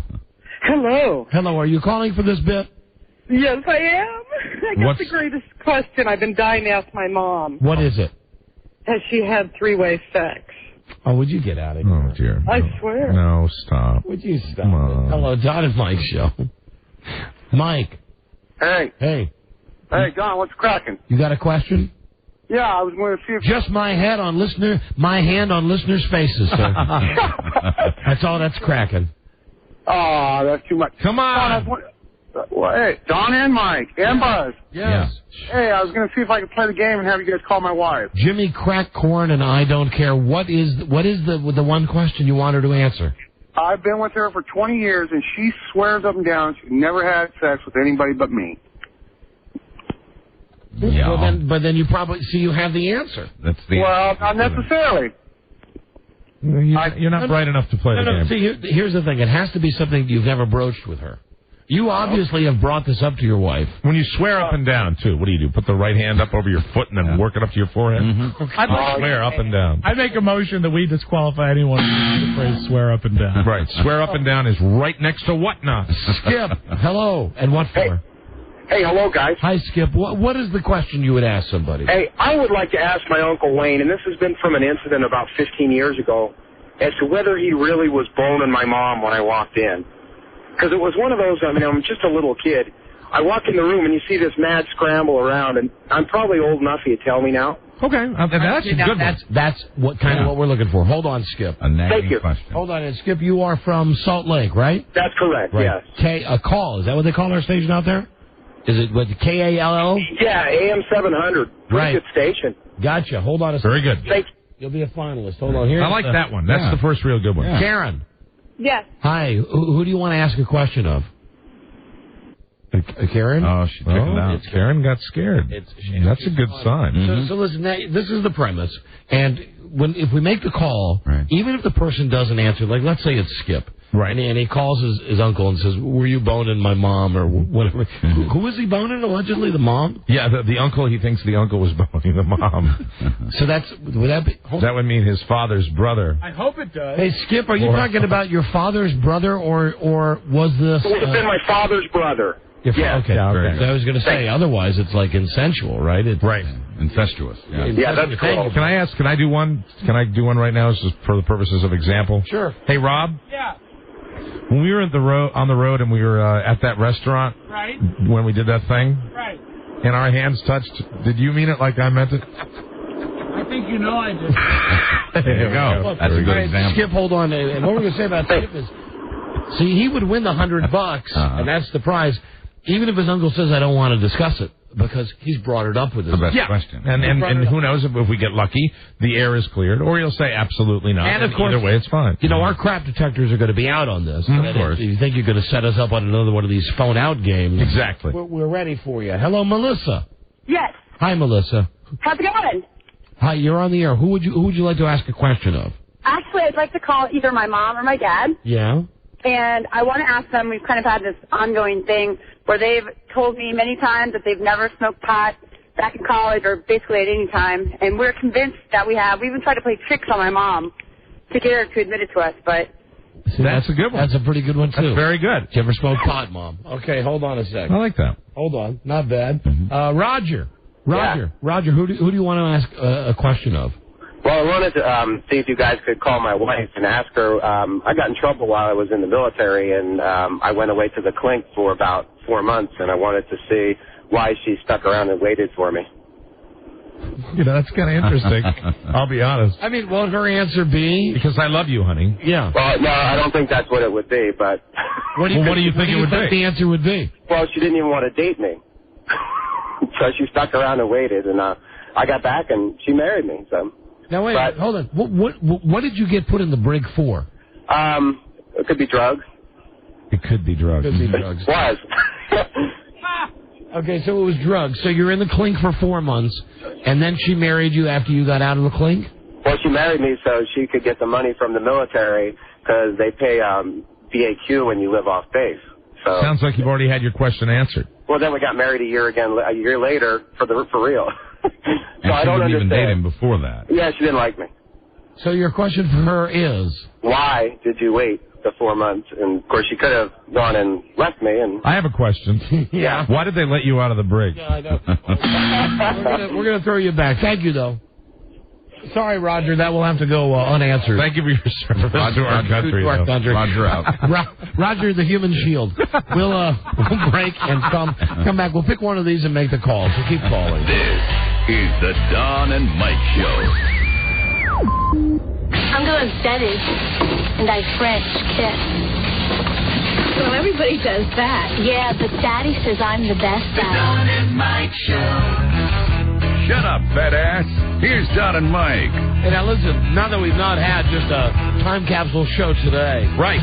Speaker 14: Hello.
Speaker 2: Hello, are you calling for this bit?
Speaker 14: Yes, I am. I got the greatest question I've been dying to ask my mom.
Speaker 2: What is it?
Speaker 14: Has she had three-way sex?
Speaker 2: Oh, would you get out of here?
Speaker 6: Oh, dear.
Speaker 14: I swear.
Speaker 6: No, stop.
Speaker 2: Would you stop it? Hello, Don and Mike show. Mike.
Speaker 24: Hey.
Speaker 2: Hey.
Speaker 24: Hey, Don, what's cracking?
Speaker 2: You got a question?
Speaker 24: Yeah, I was going to see if...
Speaker 2: Just my hand on listeners' faces, sir. That's all that's cracking.
Speaker 24: Oh, that's too much.
Speaker 6: Come on.
Speaker 24: Well, hey, Don and Mike and Buzz.
Speaker 2: Yes.
Speaker 24: Hey, I was going to see if I could play the game and have you guys call my wife.
Speaker 2: Jimmy Crack Corn and I don't care. What is the one question you want her to answer?
Speaker 24: I've been with her for 20 years, and she swears up and down she never had sex with anybody but me.
Speaker 3: Yeah.
Speaker 2: But then you probably you have the answer.
Speaker 3: That's the
Speaker 24: Well, not necessarily.
Speaker 6: You're not bright enough to play the game.
Speaker 2: See, here's the thing. It has to be something you've never broached with her. You obviously have brought this up to your wife.
Speaker 6: When you swear up and down, too, what do? Put the right hand up over your foot and then work it up to your forehead?
Speaker 3: Mm-hmm.
Speaker 6: I'd like swear up and down.
Speaker 5: I make a motion that we disqualify anyone who uses the phrase swear up and down.
Speaker 6: Right. Swear up and down is right next to what not?
Speaker 2: Skip, hello. And what for?
Speaker 16: Hey, hello, guys.
Speaker 2: Hi, Skip. What is the question you would ask somebody?
Speaker 16: Hey, I would like to ask my Uncle Wayne, and this has been from an incident about 15 years ago, as to whether he really was boning my mom when I walked in. Because it was one of those, I'm just a little kid. I walk in the room and you see this mad scramble around, and I'm probably old enough for you to tell me now.
Speaker 6: Okay, that's a good one.
Speaker 2: That's what what we're looking for. Hold on, Skip.
Speaker 16: Thank you.
Speaker 3: Question.
Speaker 2: Hold on, and Skip, you are from Salt Lake, right?
Speaker 16: That's correct,
Speaker 2: right.
Speaker 16: yes.
Speaker 2: A call, is that what they call our station out there? Is it what, KALL?
Speaker 16: Yeah, AM 700. Pretty good station.
Speaker 2: Gotcha. Hold on a second.
Speaker 6: Very good.
Speaker 16: Thank you.
Speaker 2: You'll be a finalist. Hold on. Here.
Speaker 6: I like that one. That's the first real good one.
Speaker 2: Yeah. Karen.
Speaker 14: Yes.
Speaker 2: Hi. Who do you want to ask a question of? Karen?
Speaker 6: Oh, she took it out. Karen got scared. That's a good sign.
Speaker 2: Mm-hmm. So listen, this is the premise. And if we make the call, even if the person doesn't answer, like let's say it's Skip.
Speaker 6: Right.
Speaker 2: And he calls his uncle and says, were you boning my mom or whatever? Mm-hmm. Who was he boning? Allegedly the mom?
Speaker 6: Yeah, the uncle, he thinks the uncle was boning the mom.
Speaker 2: So would that be?
Speaker 6: That would mean his father's brother.
Speaker 5: I hope it does.
Speaker 2: Hey, Skip, are you talking about your father's brother or was this?
Speaker 16: It would have been my father's brother.
Speaker 2: Yeah. Okay.
Speaker 6: Okay.
Speaker 2: So I was going to say, otherwise it's like insensual, right? It's
Speaker 6: right.
Speaker 3: Incestuous.
Speaker 16: Yeah, that's cool.
Speaker 6: Can I ask? Can I do one? Can I do one right now, just for the purposes of example?
Speaker 2: Sure.
Speaker 6: Hey, Rob.
Speaker 5: Yeah.
Speaker 6: When we were on the road and we were at that restaurant,
Speaker 5: right?
Speaker 6: When we did that thing,
Speaker 5: right?
Speaker 6: And our hands touched. Did you mean it like I meant it?
Speaker 5: I think you know I did.
Speaker 6: There you go.
Speaker 3: That's a good example.
Speaker 2: Skip, hold on. And what we're going to say about Skip is, see, he would win the $100, and that's the prize. Even if his uncle says, I don't want to discuss it, because he's brought it up with his
Speaker 3: The best question.
Speaker 6: And who knows, if we get lucky, the air is cleared, or he'll say absolutely not.
Speaker 2: And of course,
Speaker 6: either way, it's fine.
Speaker 2: You know, our crap detectors are going to be out on this.
Speaker 6: Of course.
Speaker 2: If you think you're going to set us up on another one of these phone-out games.
Speaker 6: Exactly.
Speaker 2: We're ready for you. Hello, Melissa.
Speaker 14: Yes.
Speaker 2: Hi, Melissa.
Speaker 14: How's it going?
Speaker 2: Hi, you're on the air. Who would you like to ask a question of?
Speaker 14: Actually, I'd like to call either my mom or my dad.
Speaker 2: Yeah?
Speaker 14: And I want to ask them, we've kind of had this ongoing thing where they've told me many times that they've never smoked pot back in college or basically at any time. And we're convinced that we have. We even tried to play tricks on my mom to get her to admit it to us. But
Speaker 2: see, that's a good one. That's a pretty good one, too.
Speaker 6: That's very good.
Speaker 2: Did you ever smoke pot, Mom? Okay, hold on a second.
Speaker 6: I like that.
Speaker 2: Hold on. Not bad. Roger.
Speaker 16: Yeah.
Speaker 2: Roger, who do you want to ask a question of?
Speaker 16: Well, I wanted to see if you guys could call my wife and ask her. I got in trouble while I was in the military, and I went away to the clink for about 4 months, and I wanted to see why she stuck around and waited for me.
Speaker 6: You know, that's kind of interesting. I'll be honest.
Speaker 2: I mean, won't her answer be?
Speaker 6: Because I love you, honey.
Speaker 2: Yeah.
Speaker 16: Well, no, I don't think that's what it would be, but...
Speaker 2: What do you think the answer would be?
Speaker 16: Well, she didn't even want to date me. So she stuck around and waited, and I got back, and she married me, so...
Speaker 2: Now, wait, hold on. What did you get put in the brig for?
Speaker 16: It could be drugs.
Speaker 6: It could be drugs.
Speaker 2: Could be drugs.
Speaker 16: Was.
Speaker 2: Okay, so it was drugs. So you're in the clink for 4 months, and then she married you after you got out of the clink?
Speaker 16: Well, she married me so she could get the money from the military, because they pay BAQ when you live off base. So
Speaker 6: sounds like you've already had your question answered.
Speaker 16: Well, then we got married a year later for real. So
Speaker 3: and
Speaker 16: I
Speaker 3: she
Speaker 16: don't
Speaker 3: didn't even
Speaker 16: understand.
Speaker 3: date him before that.
Speaker 16: Yeah, she didn't like me.
Speaker 2: So your question for her is?
Speaker 16: Why did you wait the 4 months? And, of course, she could have gone and left me. And
Speaker 6: I have a question.
Speaker 16: Yeah.
Speaker 6: Why did they let you out of the brig?
Speaker 2: Yeah, I know. We're gonna throw you back. Thank you, though. Sorry, Roger, that will have to go unanswered.
Speaker 6: Thank you for your service to our country.
Speaker 3: Roger out.
Speaker 2: Roger, the human shield. We'll break and come back. We'll pick one of these and make the call. So keep calling.
Speaker 4: This is the Don and Mike Show.
Speaker 15: I'm going steady, and I French kiss. Well, everybody does that. Yeah, but Daddy says I'm the best at it. The Don and Mike Show.
Speaker 3: Shut up, fat ass. Here's Don and Mike.
Speaker 2: Hey, now listen, now that we've not had just a time capsule show today.
Speaker 3: Right.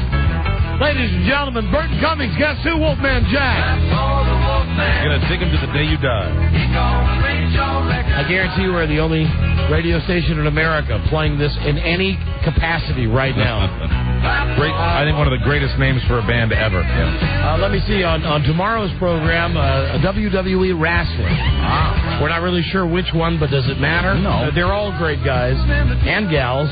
Speaker 2: Ladies and gentlemen, Burton Cummings, guess who, Wolfman Jack?
Speaker 6: You're going to take him to the day you die.
Speaker 2: I guarantee you we're the only radio station in America playing this in any capacity right now.
Speaker 6: Great, I think one of the greatest names for a band ever. Yeah.
Speaker 2: Let me see, on tomorrow's program, WWE Wrestling. We're not really sure which one, but does it matter?
Speaker 3: No.
Speaker 2: They're all great guys and gals.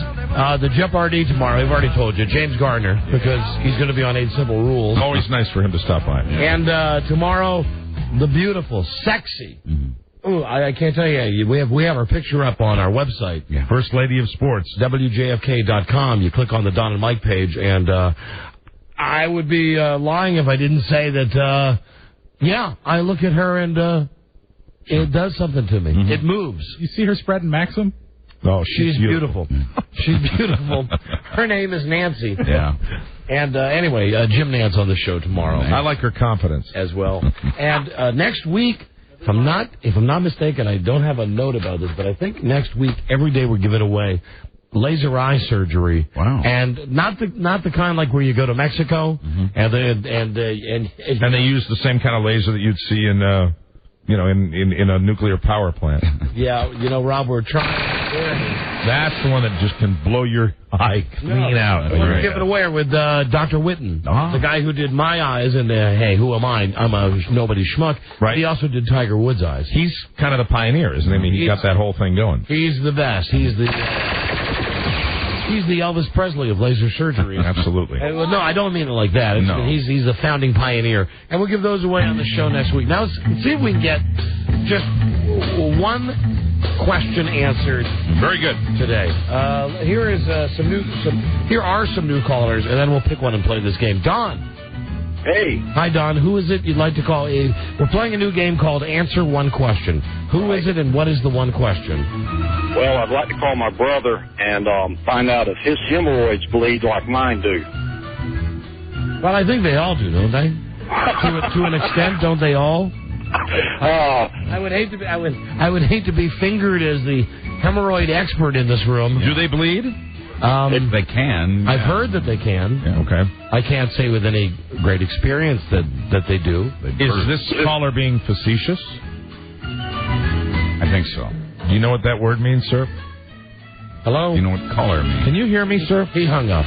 Speaker 2: The Jeopardy tomorrow, I've already told you, James Gardner, because he's going to be on 8 Simple Rules.
Speaker 6: Always nice for him to stop by.
Speaker 2: And tomorrow, the beautiful, sexy. Ooh, I can't tell you. We have our picture up on our website.
Speaker 6: Yeah. First Lady of Sports.
Speaker 2: WJFK.com. You click on the Don and Mike page, and I would be lying if I didn't say that, I look at her and it does something to me.
Speaker 5: Mm-hmm.
Speaker 2: It moves.
Speaker 5: You see her spreading Maxim?
Speaker 2: Oh, she's beautiful. She's beautiful. Her name is Nancy.
Speaker 3: Yeah.
Speaker 2: And anyway, Jim Nance on the show tomorrow.
Speaker 6: I like her confidence
Speaker 2: as well. And next week, if I'm not mistaken, I don't have a note about this, but I think next week every day we're giving away laser eye surgery.
Speaker 3: Wow.
Speaker 2: And not the kind like where you go to Mexico and
Speaker 6: they use the same kind of laser that you'd see in in a nuclear power plant.
Speaker 2: Yeah, Rob, we're trying.
Speaker 6: That's the one that just can blow your eye clean out.
Speaker 2: We're giving it away with Dr. Witten, the guy who did my eyes, and hey, who am I? I'm a nobody schmuck.
Speaker 6: Right.
Speaker 2: He also did Tiger Woods' eyes.
Speaker 6: He's kind of the pioneer, isn't he? I mean, he got that whole thing going.
Speaker 2: He's the best. He's the Elvis Presley of laser surgery.
Speaker 6: Absolutely.
Speaker 2: No, I don't mean it like that.
Speaker 6: No.
Speaker 2: He's the founding pioneer. And we'll give those away on the show next week. Now, let's see if we can get just one question answered.
Speaker 6: Very good.
Speaker 2: Today. Here are some new callers, and then we'll pick one and play this game. Don.
Speaker 17: Hey.
Speaker 2: Hi, Don. Who is it you'd like to call? We're playing a new game called Answer One Question. Who is it, and what is the one question?
Speaker 17: Well, I'd like to call my brother and find out if his hemorrhoids bleed like mine do.
Speaker 2: Well, I think they all do, don't they? to an extent, don't they all? I would hate to be fingered as the hemorrhoid expert in this room.
Speaker 6: Do they bleed?
Speaker 3: If they can.
Speaker 2: I've heard that they can.
Speaker 6: Yeah, okay.
Speaker 2: I can't say with any great experience that they do.
Speaker 6: Is this caller being facetious?
Speaker 3: I think so.
Speaker 6: Do you know what that word means, sir?
Speaker 2: Hello?
Speaker 3: You know what caller means?
Speaker 2: Can you hear me, sir? He hung up.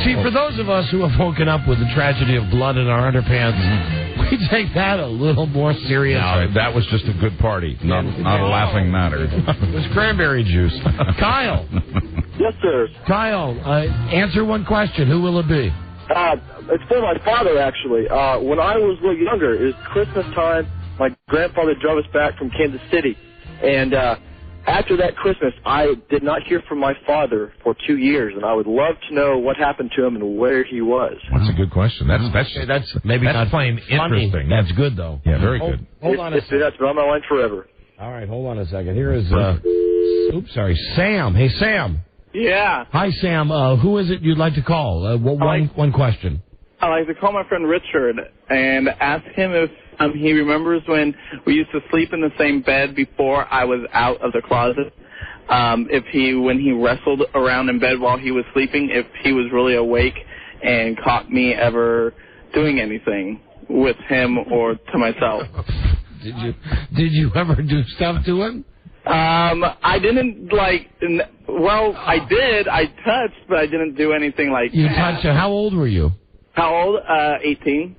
Speaker 2: See, for those of us who have woken up with the tragedy of blood in our underpants, we take that a little more serious.
Speaker 6: No, that was just a good party.
Speaker 3: Not a laughing matter.
Speaker 2: It was cranberry juice. Kyle.
Speaker 17: Yes, sir.
Speaker 2: Kyle, answer one question. Who will it be?
Speaker 17: It's for my father, actually. When I was a little younger, it was Christmas time. My grandfather drove us back from Kansas City. And after that Christmas, I did not hear from my father for 2 years. And I would love to know what happened to him and where he was.
Speaker 6: That's a good question. That's
Speaker 2: maybe
Speaker 6: that's
Speaker 2: not
Speaker 6: plain
Speaker 2: funny.
Speaker 6: interesting.
Speaker 2: That's good, though.
Speaker 6: Yeah, very good.
Speaker 2: Hold on a second.
Speaker 17: That's been on my mind forever.
Speaker 2: All right, hold on a second. Here is, Sam. Hey, Sam.
Speaker 18: Yeah.
Speaker 2: Hi, Sam. Who is it you'd like to call? One question.
Speaker 18: I like to call my friend Richard and ask him if he remembers when we used to sleep in the same bed before I was out of the closet. When he wrestled around in bed while he was sleeping, if he was really awake and caught me ever doing anything with him or to myself.
Speaker 2: Did you ever do stuff to him?
Speaker 18: I didn't I did. I touched, but I didn't do anything like
Speaker 2: You touched him. How old were you?
Speaker 18: How old? 18.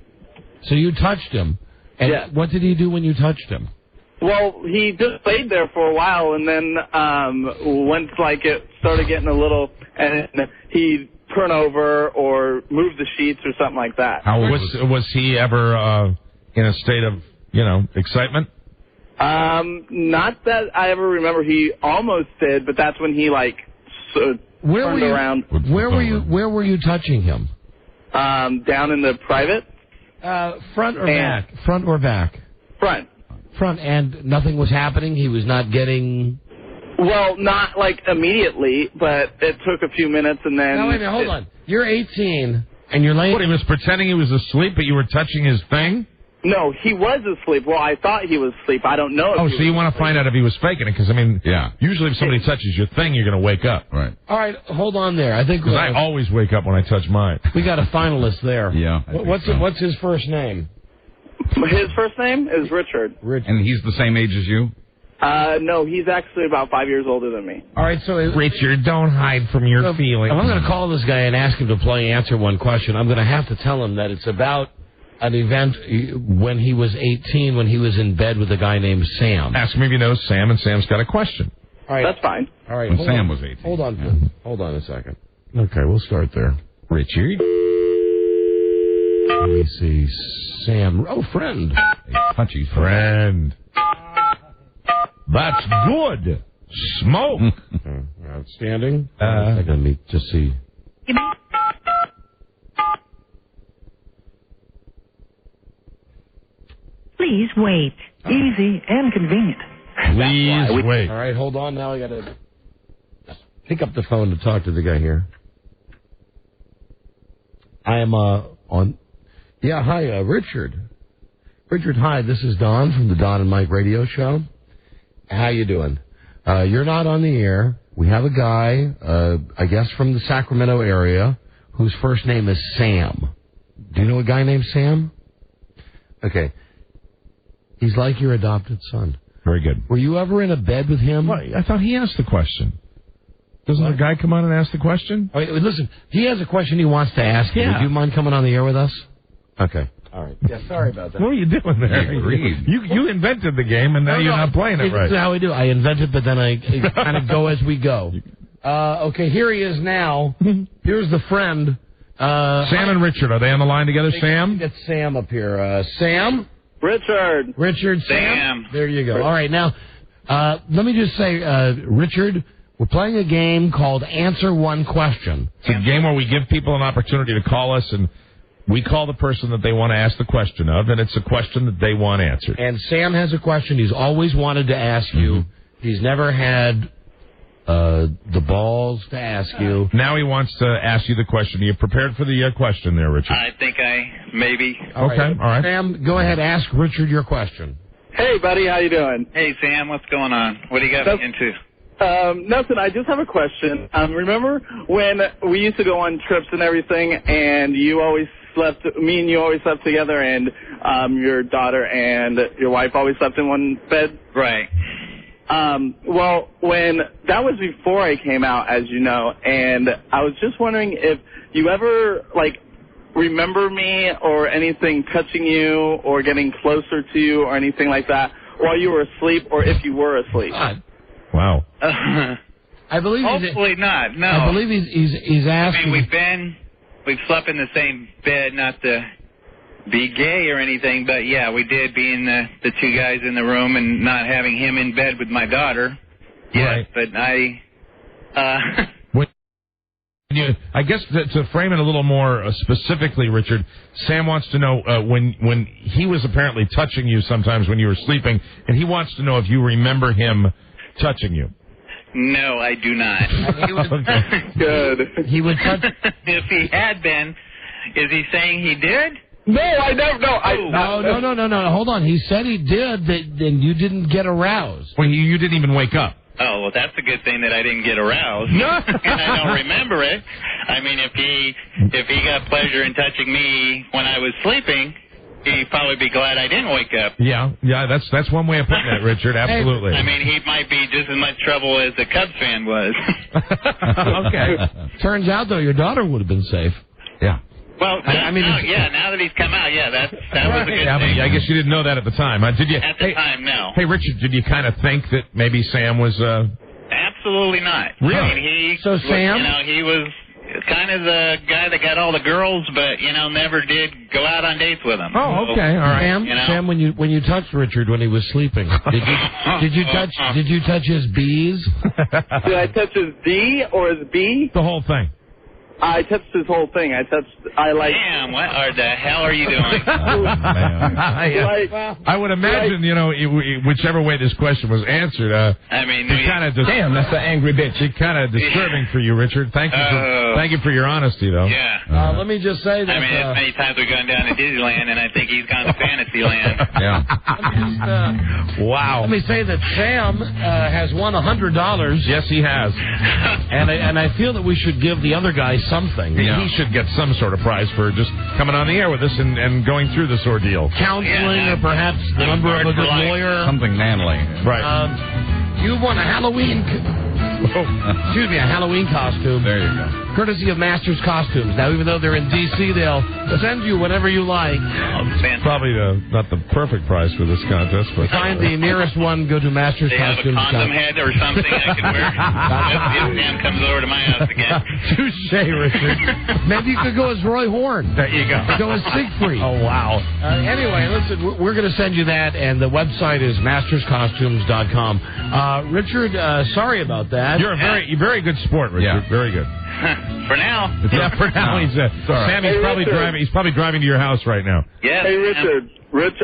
Speaker 2: So you touched him. And
Speaker 18: yeah.
Speaker 2: What did he do when you touched him?
Speaker 18: Well, he just stayed there for a while, and then once it started getting a little, and he'd turn over or move the sheets or something like that.
Speaker 6: How was he ever in a state of excitement?
Speaker 18: Not that I ever remember. He almost did, but that's when he turned around.
Speaker 2: Where were you touching him?
Speaker 18: Down in the private.
Speaker 2: Front or back? Front or back?
Speaker 18: Front.
Speaker 2: Front, and nothing was happening? He was not getting...
Speaker 18: Well, not immediately, but it took a few minutes, and then...
Speaker 2: No, wait a minute, hold on. You're 18. And you're laying...
Speaker 6: What, he was pretending he was asleep, but you were touching his thing?
Speaker 18: No, he was asleep. Well, I thought he was asleep. I don't know.
Speaker 6: So you want to find out if he was faking it? Because, I mean, usually if somebody touches your thing, you're going to wake up.
Speaker 3: Right.
Speaker 2: All right, hold on there. I think...
Speaker 6: Because I always wake up when I touch mine.
Speaker 2: We got a finalist there.
Speaker 3: Yeah.
Speaker 2: What's his first name?
Speaker 18: His first name is Richard.
Speaker 3: And he's the same age as you?
Speaker 18: No, he's actually about 5 years older than me.
Speaker 2: All right, so...
Speaker 6: Richard, don't hide from your feelings.
Speaker 2: If I'm going to call this guy and ask him to play Answer One Question, I'm going to have to tell him that it's about an event when he was 18, when he was in bed with a guy named Sam.
Speaker 6: Ask him if he knows Sam, and Sam's got a question.
Speaker 2: All right.
Speaker 18: That's fine.
Speaker 2: All right.
Speaker 3: When Sam was 18.
Speaker 2: Hold on, please. Hold on a second.
Speaker 6: Okay, we'll start there.
Speaker 3: Richard?
Speaker 2: Let me see. Sam. Oh, friend.
Speaker 3: A touchy
Speaker 6: friend. That's good. Smoke.
Speaker 2: Outstanding. Let me just see.
Speaker 19: Please wait. Easy and convenient.
Speaker 6: Please wait.
Speaker 2: All right, hold on. Now I got to pick up the phone to talk to the guy here. I am on. Yeah, hi, Richard. Richard, hi. This is Don from the Don and Mike radio show. How you doing? You're not on the air. We have a guy, I guess from the Sacramento area, whose first name is Sam. Do you know a guy named Sam? Okay. He's like your adopted son.
Speaker 6: Very good.
Speaker 2: Were you ever in a bed with him?
Speaker 6: Well, I thought he asked the question. Doesn't the guy come on and ask the question?
Speaker 2: Oh, listen, he has a question he wants to ask you.
Speaker 6: Yeah.
Speaker 2: Would you mind coming on the air with us? Okay. All right. Yeah, sorry about that.
Speaker 6: What are you doing there? You invented the game, and now you're not playing it right.
Speaker 2: This is how we do. I invent it, but then I kind of go as we go. Okay, here he is now. Here's the friend.
Speaker 6: Sam and Richard, are they on the line together, Sam?
Speaker 2: Get Sam up here. Sam?
Speaker 18: Richard.
Speaker 2: Sam? There you go. All right, now, let me just say, Richard, we're playing a game called Answer One Question.
Speaker 6: It's a game where we give people an opportunity to call us, and we call the person that they want to ask the question of, and it's a question that they want answered.
Speaker 2: And Sam has a question he's always wanted to ask you. He's never had the balls to ask you.
Speaker 6: Now he wants to ask you the question. Are you prepared for the question there, Richard?
Speaker 20: I think maybe.
Speaker 6: All right.
Speaker 2: Sam, go ahead, ask Richard your question.
Speaker 18: Hey, buddy, how you doing?
Speaker 20: Hey, Sam, what's going on? What do you got me into?
Speaker 18: Nothing. I just have a question. Remember when we used to go on trips and everything, and me and you always slept together, and your daughter and your wife always slept in one bed?
Speaker 20: Right.
Speaker 18: Well, when that was before I came out, as you know, and I was just wondering if you ever, remember me or anything touching you or getting closer to you or anything like that while you were asleep, or if you were asleep.
Speaker 6: Wow.
Speaker 2: I believe
Speaker 20: hopefully not. No.
Speaker 2: I believe he's asking.
Speaker 20: I mean, we've slept in the same bed, not to be gay or anything, but yeah, we did, being the two guys in the room and not having him in bed with my daughter. Yes,
Speaker 6: right.
Speaker 20: But
Speaker 6: I guess to frame it a little more specifically, Richard, Sam wants to know when he was apparently touching you sometimes when you were sleeping, and he wants to know if you remember him touching you.
Speaker 20: No, I do not.
Speaker 18: Good.
Speaker 2: He would touch.
Speaker 20: If he had been, is he saying he did?
Speaker 18: No, I never.
Speaker 2: No. Hold on. He said he did. Then you didn't get aroused.
Speaker 6: Well, you didn't even wake up.
Speaker 20: Oh, well, that's a good thing that I didn't get aroused. And I don't remember it. I mean, if he got pleasure in touching me when I was sleeping, he'd probably be glad I didn't wake up.
Speaker 6: Yeah, that's one way of putting it, Richard. Absolutely.
Speaker 20: I mean, he might be just as much trouble as the Cubs fan was.
Speaker 2: Okay. Turns out, though, your daughter would have been safe.
Speaker 6: Yeah.
Speaker 20: Well, now that he's come out, that was a good thing.
Speaker 6: I guess you didn't know that at the time. Did you?
Speaker 20: At the time, no.
Speaker 6: Hey, Richard, did you kind of think that maybe Sam was...
Speaker 20: Absolutely not.
Speaker 6: Really?
Speaker 20: I mean,
Speaker 2: Sam?
Speaker 20: he was kind of the guy that got all the girls, but, never did go out on dates with them.
Speaker 6: Oh, okay, all right.
Speaker 2: Sam, when you touched Richard when he was sleeping, did you touch his B's?
Speaker 18: Did I touch his D or his B?
Speaker 6: The whole thing.
Speaker 18: I touched his whole thing.
Speaker 20: Damn, what the hell are you doing?
Speaker 6: I would imagine, whichever way this question was answered,
Speaker 20: I mean,
Speaker 6: damn, that's the angry bitch. It's kind of disturbing for you, Richard. Thank you for your honesty, though.
Speaker 20: Yeah.
Speaker 2: Let me just say that.
Speaker 20: I mean, as many times we've gone down to Disneyland, and I think he's gone to Fantasyland.
Speaker 6: Yeah. Wow.
Speaker 2: Let me say that Sam has won $100.
Speaker 6: Yes, he has.
Speaker 2: And I feel that we should give the other guy something.
Speaker 6: He should get some sort of prize for just coming on the air with us and going through this ordeal.
Speaker 2: Counseling, or perhaps the number of a good lawyer.
Speaker 6: Something manly. Right.
Speaker 2: You won a Halloween costume.
Speaker 6: There you go.
Speaker 2: Courtesy of Masters Costumes. Now, even though they're in D.C., they'll send you whatever you like.
Speaker 6: Probably not the perfect prize for this contest, but
Speaker 2: find the nearest one. Go to Masters Costumes.
Speaker 20: They have a condom head or something I can wear. If Sam comes over to my house again.
Speaker 2: Touche, Richard. Maybe you could go as Roy Horn.
Speaker 6: There you go.
Speaker 2: Go as Siegfried.
Speaker 6: Oh, wow.
Speaker 2: Anyway, listen, we're going to send you that, and the website is masterscostumes.com. Richard, sorry about that.
Speaker 6: You're a very good sport, Richard. Yeah. Very good.
Speaker 20: For now.
Speaker 6: Yeah, for now. Sam, he's probably driving to your house right now.
Speaker 20: Yes.
Speaker 18: Hey, Richard.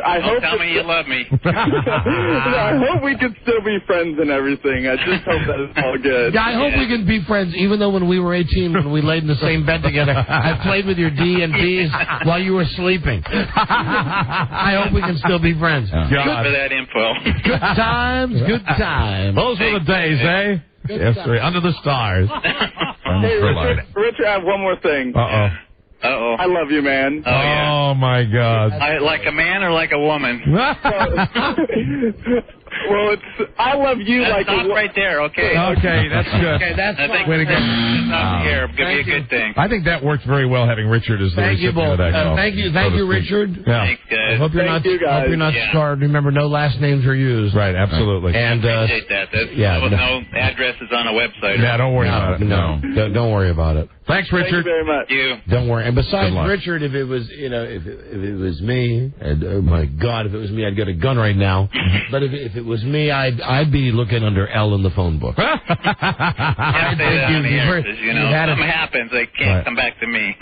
Speaker 18: I hope.
Speaker 20: Tell me you love me.
Speaker 18: I hope we can still be friends and everything. I just hope that it's all good.
Speaker 2: Yeah, I hope we can be friends, even though when we were 18, when we laid in the same bed together, I played with your D&Ds while you were sleeping. I hope we can still be friends.
Speaker 20: Thanks for that info.
Speaker 2: Good times, good times.
Speaker 6: Those were the days, eh? Yes, sir. Under the stars.
Speaker 18: Hey, Richard, I have one more thing.
Speaker 6: Uh-oh.
Speaker 18: I love you, man.
Speaker 20: Oh, yeah.
Speaker 6: Oh, my God.
Speaker 20: Like a man or like a woman?
Speaker 18: Well, I love you like
Speaker 20: stop right there, okay?
Speaker 6: Okay, that's good.
Speaker 2: Okay, that's fine.
Speaker 6: Way to go.
Speaker 20: Stop here. Could be a good thing.
Speaker 6: I think that worked very well, having Richard as the recipient of that call.
Speaker 2: Thank you, Richard.
Speaker 6: Yeah.
Speaker 20: Thanks, guys.
Speaker 2: I hope you're not scarred. Remember, no last names are used.
Speaker 6: Right, absolutely.
Speaker 2: And
Speaker 20: appreciate that. There was no addresses on a website.
Speaker 6: Yeah, don't worry about it.
Speaker 2: No, don't worry about it.
Speaker 6: Thanks, Richard.
Speaker 18: Thank you very much.
Speaker 2: Don't worry. And besides Richard, if it was if it was me, and oh my God, if it was me, I'd get a gun right now. But if it was me, I'd be looking under L in the phone book.
Speaker 20: Something happens, they can't come back to me.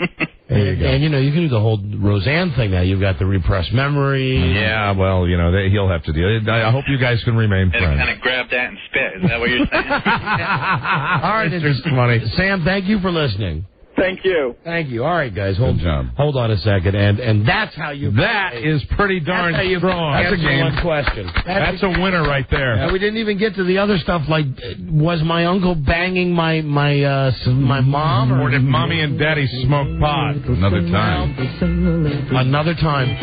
Speaker 2: There you go. And you can do the whole Roseanne thing now. You've got the repressed memory.
Speaker 6: Yeah, well, he'll have to deal. I hope you guys can remain friends.
Speaker 20: Kind of grab that and spit. Is that what you're saying?
Speaker 2: All right, it's funny. Sam, thank you for listening.
Speaker 18: Thank you.
Speaker 2: Thank you. All right, guys, hold on a second, and that's how you.
Speaker 6: That is pretty darn strong. That's a game.
Speaker 2: One question.
Speaker 6: That's a winner right there.
Speaker 2: And we didn't even get to the other stuff. Like, was my uncle banging my mom,
Speaker 6: or did mommy and daddy smoke pot? Another time.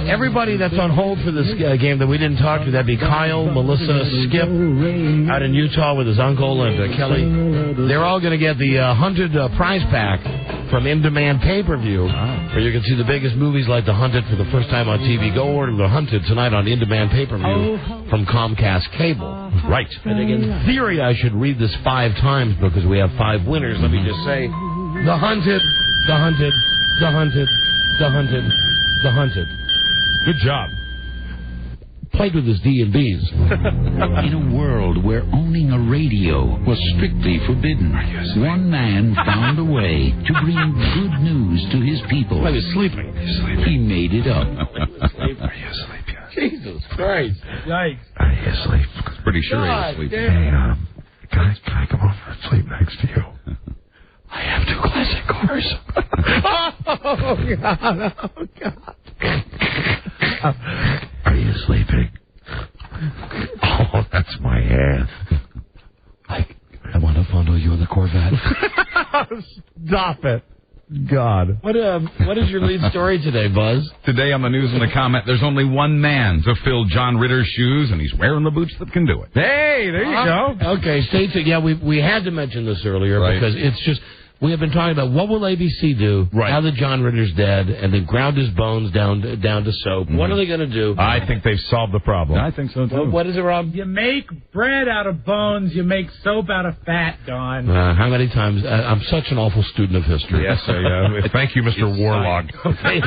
Speaker 2: Everybody that's on hold for this game that we didn't talk to, that'd be Kyle, Melissa, Skip, out in Utah with his uncle, and Kelly. They're all going to get the Hunted prize pack from In Demand pay-per-view, where you can see the biggest movies like The Hunted for the first time on TV. Go order The Hunted tonight on In Demand pay-per-view from Comcast Cable.
Speaker 6: Right.
Speaker 2: I think in theory I should read this 5 times because we have 5 winners. Let me just say, The Hunted, The Hunted, The Hunted, The Hunted, The Hunted.
Speaker 6: Good job.
Speaker 2: Played with his D&Bs.
Speaker 4: In a world where owning a radio was strictly forbidden, one man found a way to bring good news to his people.
Speaker 2: I was sleeping.
Speaker 4: He made it up.
Speaker 6: Are you asleep yet?
Speaker 2: Jesus Christ. Yikes.
Speaker 6: Are you asleep? Pretty sure he's asleep. Hey, can I come over and sleep next to you?
Speaker 2: I have 2 classic cars. Oh, God. Oh, God.
Speaker 6: Are you sleeping? Oh, that's my hand.
Speaker 2: I want to fondle you in the Corvette.
Speaker 6: Stop it. God.
Speaker 2: What is your lead story today, Buzz?
Speaker 3: Today on the news and the comment, there's only one man to fill John Ritter's shoes, and he's wearing the boots that can do it.
Speaker 6: Hey, there you go.
Speaker 2: Okay, stay tuned. Yeah, we had to mention this earlier because it's just... We have been talking about what will ABC do now that John Ritter's dead and they've ground his bones down to soap. Mm-hmm. What are they going to do?
Speaker 6: I think they've solved the problem.
Speaker 3: I think so, too.
Speaker 2: What is it, Rob?
Speaker 5: You make bread out of bones. You make soap out of fat, Don.
Speaker 2: How many times? I'm such an awful student of history.
Speaker 6: Yes, thank you, Mr. Warlock.
Speaker 2: Stay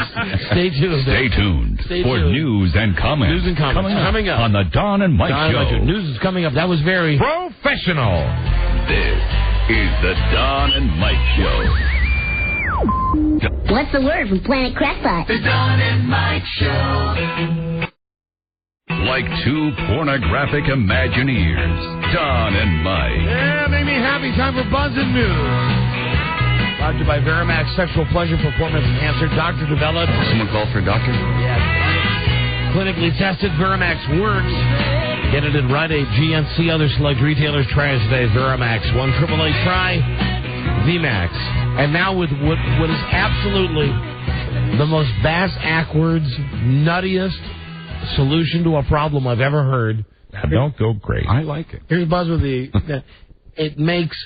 Speaker 2: tuned.
Speaker 4: Stay tuned for news and comments.
Speaker 2: News and comments coming up
Speaker 4: on the Don and Mike Show.
Speaker 2: News is coming up. That was very
Speaker 6: professional.
Speaker 4: This is the Don and Mike Show.
Speaker 15: What's the word from Planet Crackpot?
Speaker 4: The Don and Mike Show. Like two pornographic Imagineers, Don and Mike.
Speaker 2: Yeah, make me happy. Time for Buzzin' News. Brought to you by Verimax Sexual Pleasure Performance Enhancer. Doctor developed.
Speaker 7: Someone called for a doctor?
Speaker 2: Yeah. Clinically tested. Verimax works. Get it at Rite Aid, GNC, other select retailers. Try it today. Verimax. 1-888 try VMAX. And now with what is absolutely the most bass-ackwards, nuttiest solution to a problem I've ever heard.
Speaker 6: Don't go great.
Speaker 3: I like it.
Speaker 2: Here's Buzz with it makes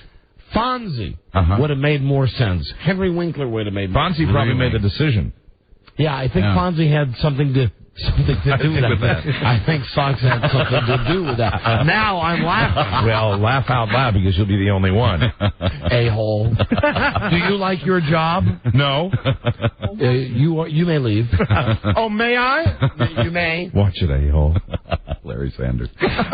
Speaker 2: Fonzie would have made more sense. Henry Winkler would have made more sense.
Speaker 6: Fonzie probably made the decision.
Speaker 2: Yeah, I think Fonzie had something to do with that. I think Soxs had something to do with that. Now I'm laughing.
Speaker 6: Well, laugh out loud because you'll be the only one.
Speaker 2: A-hole. Do you like your job?
Speaker 6: No.
Speaker 2: You may leave. Oh, may I? You may.
Speaker 6: Watch it, A-hole.
Speaker 3: Larry Sanders.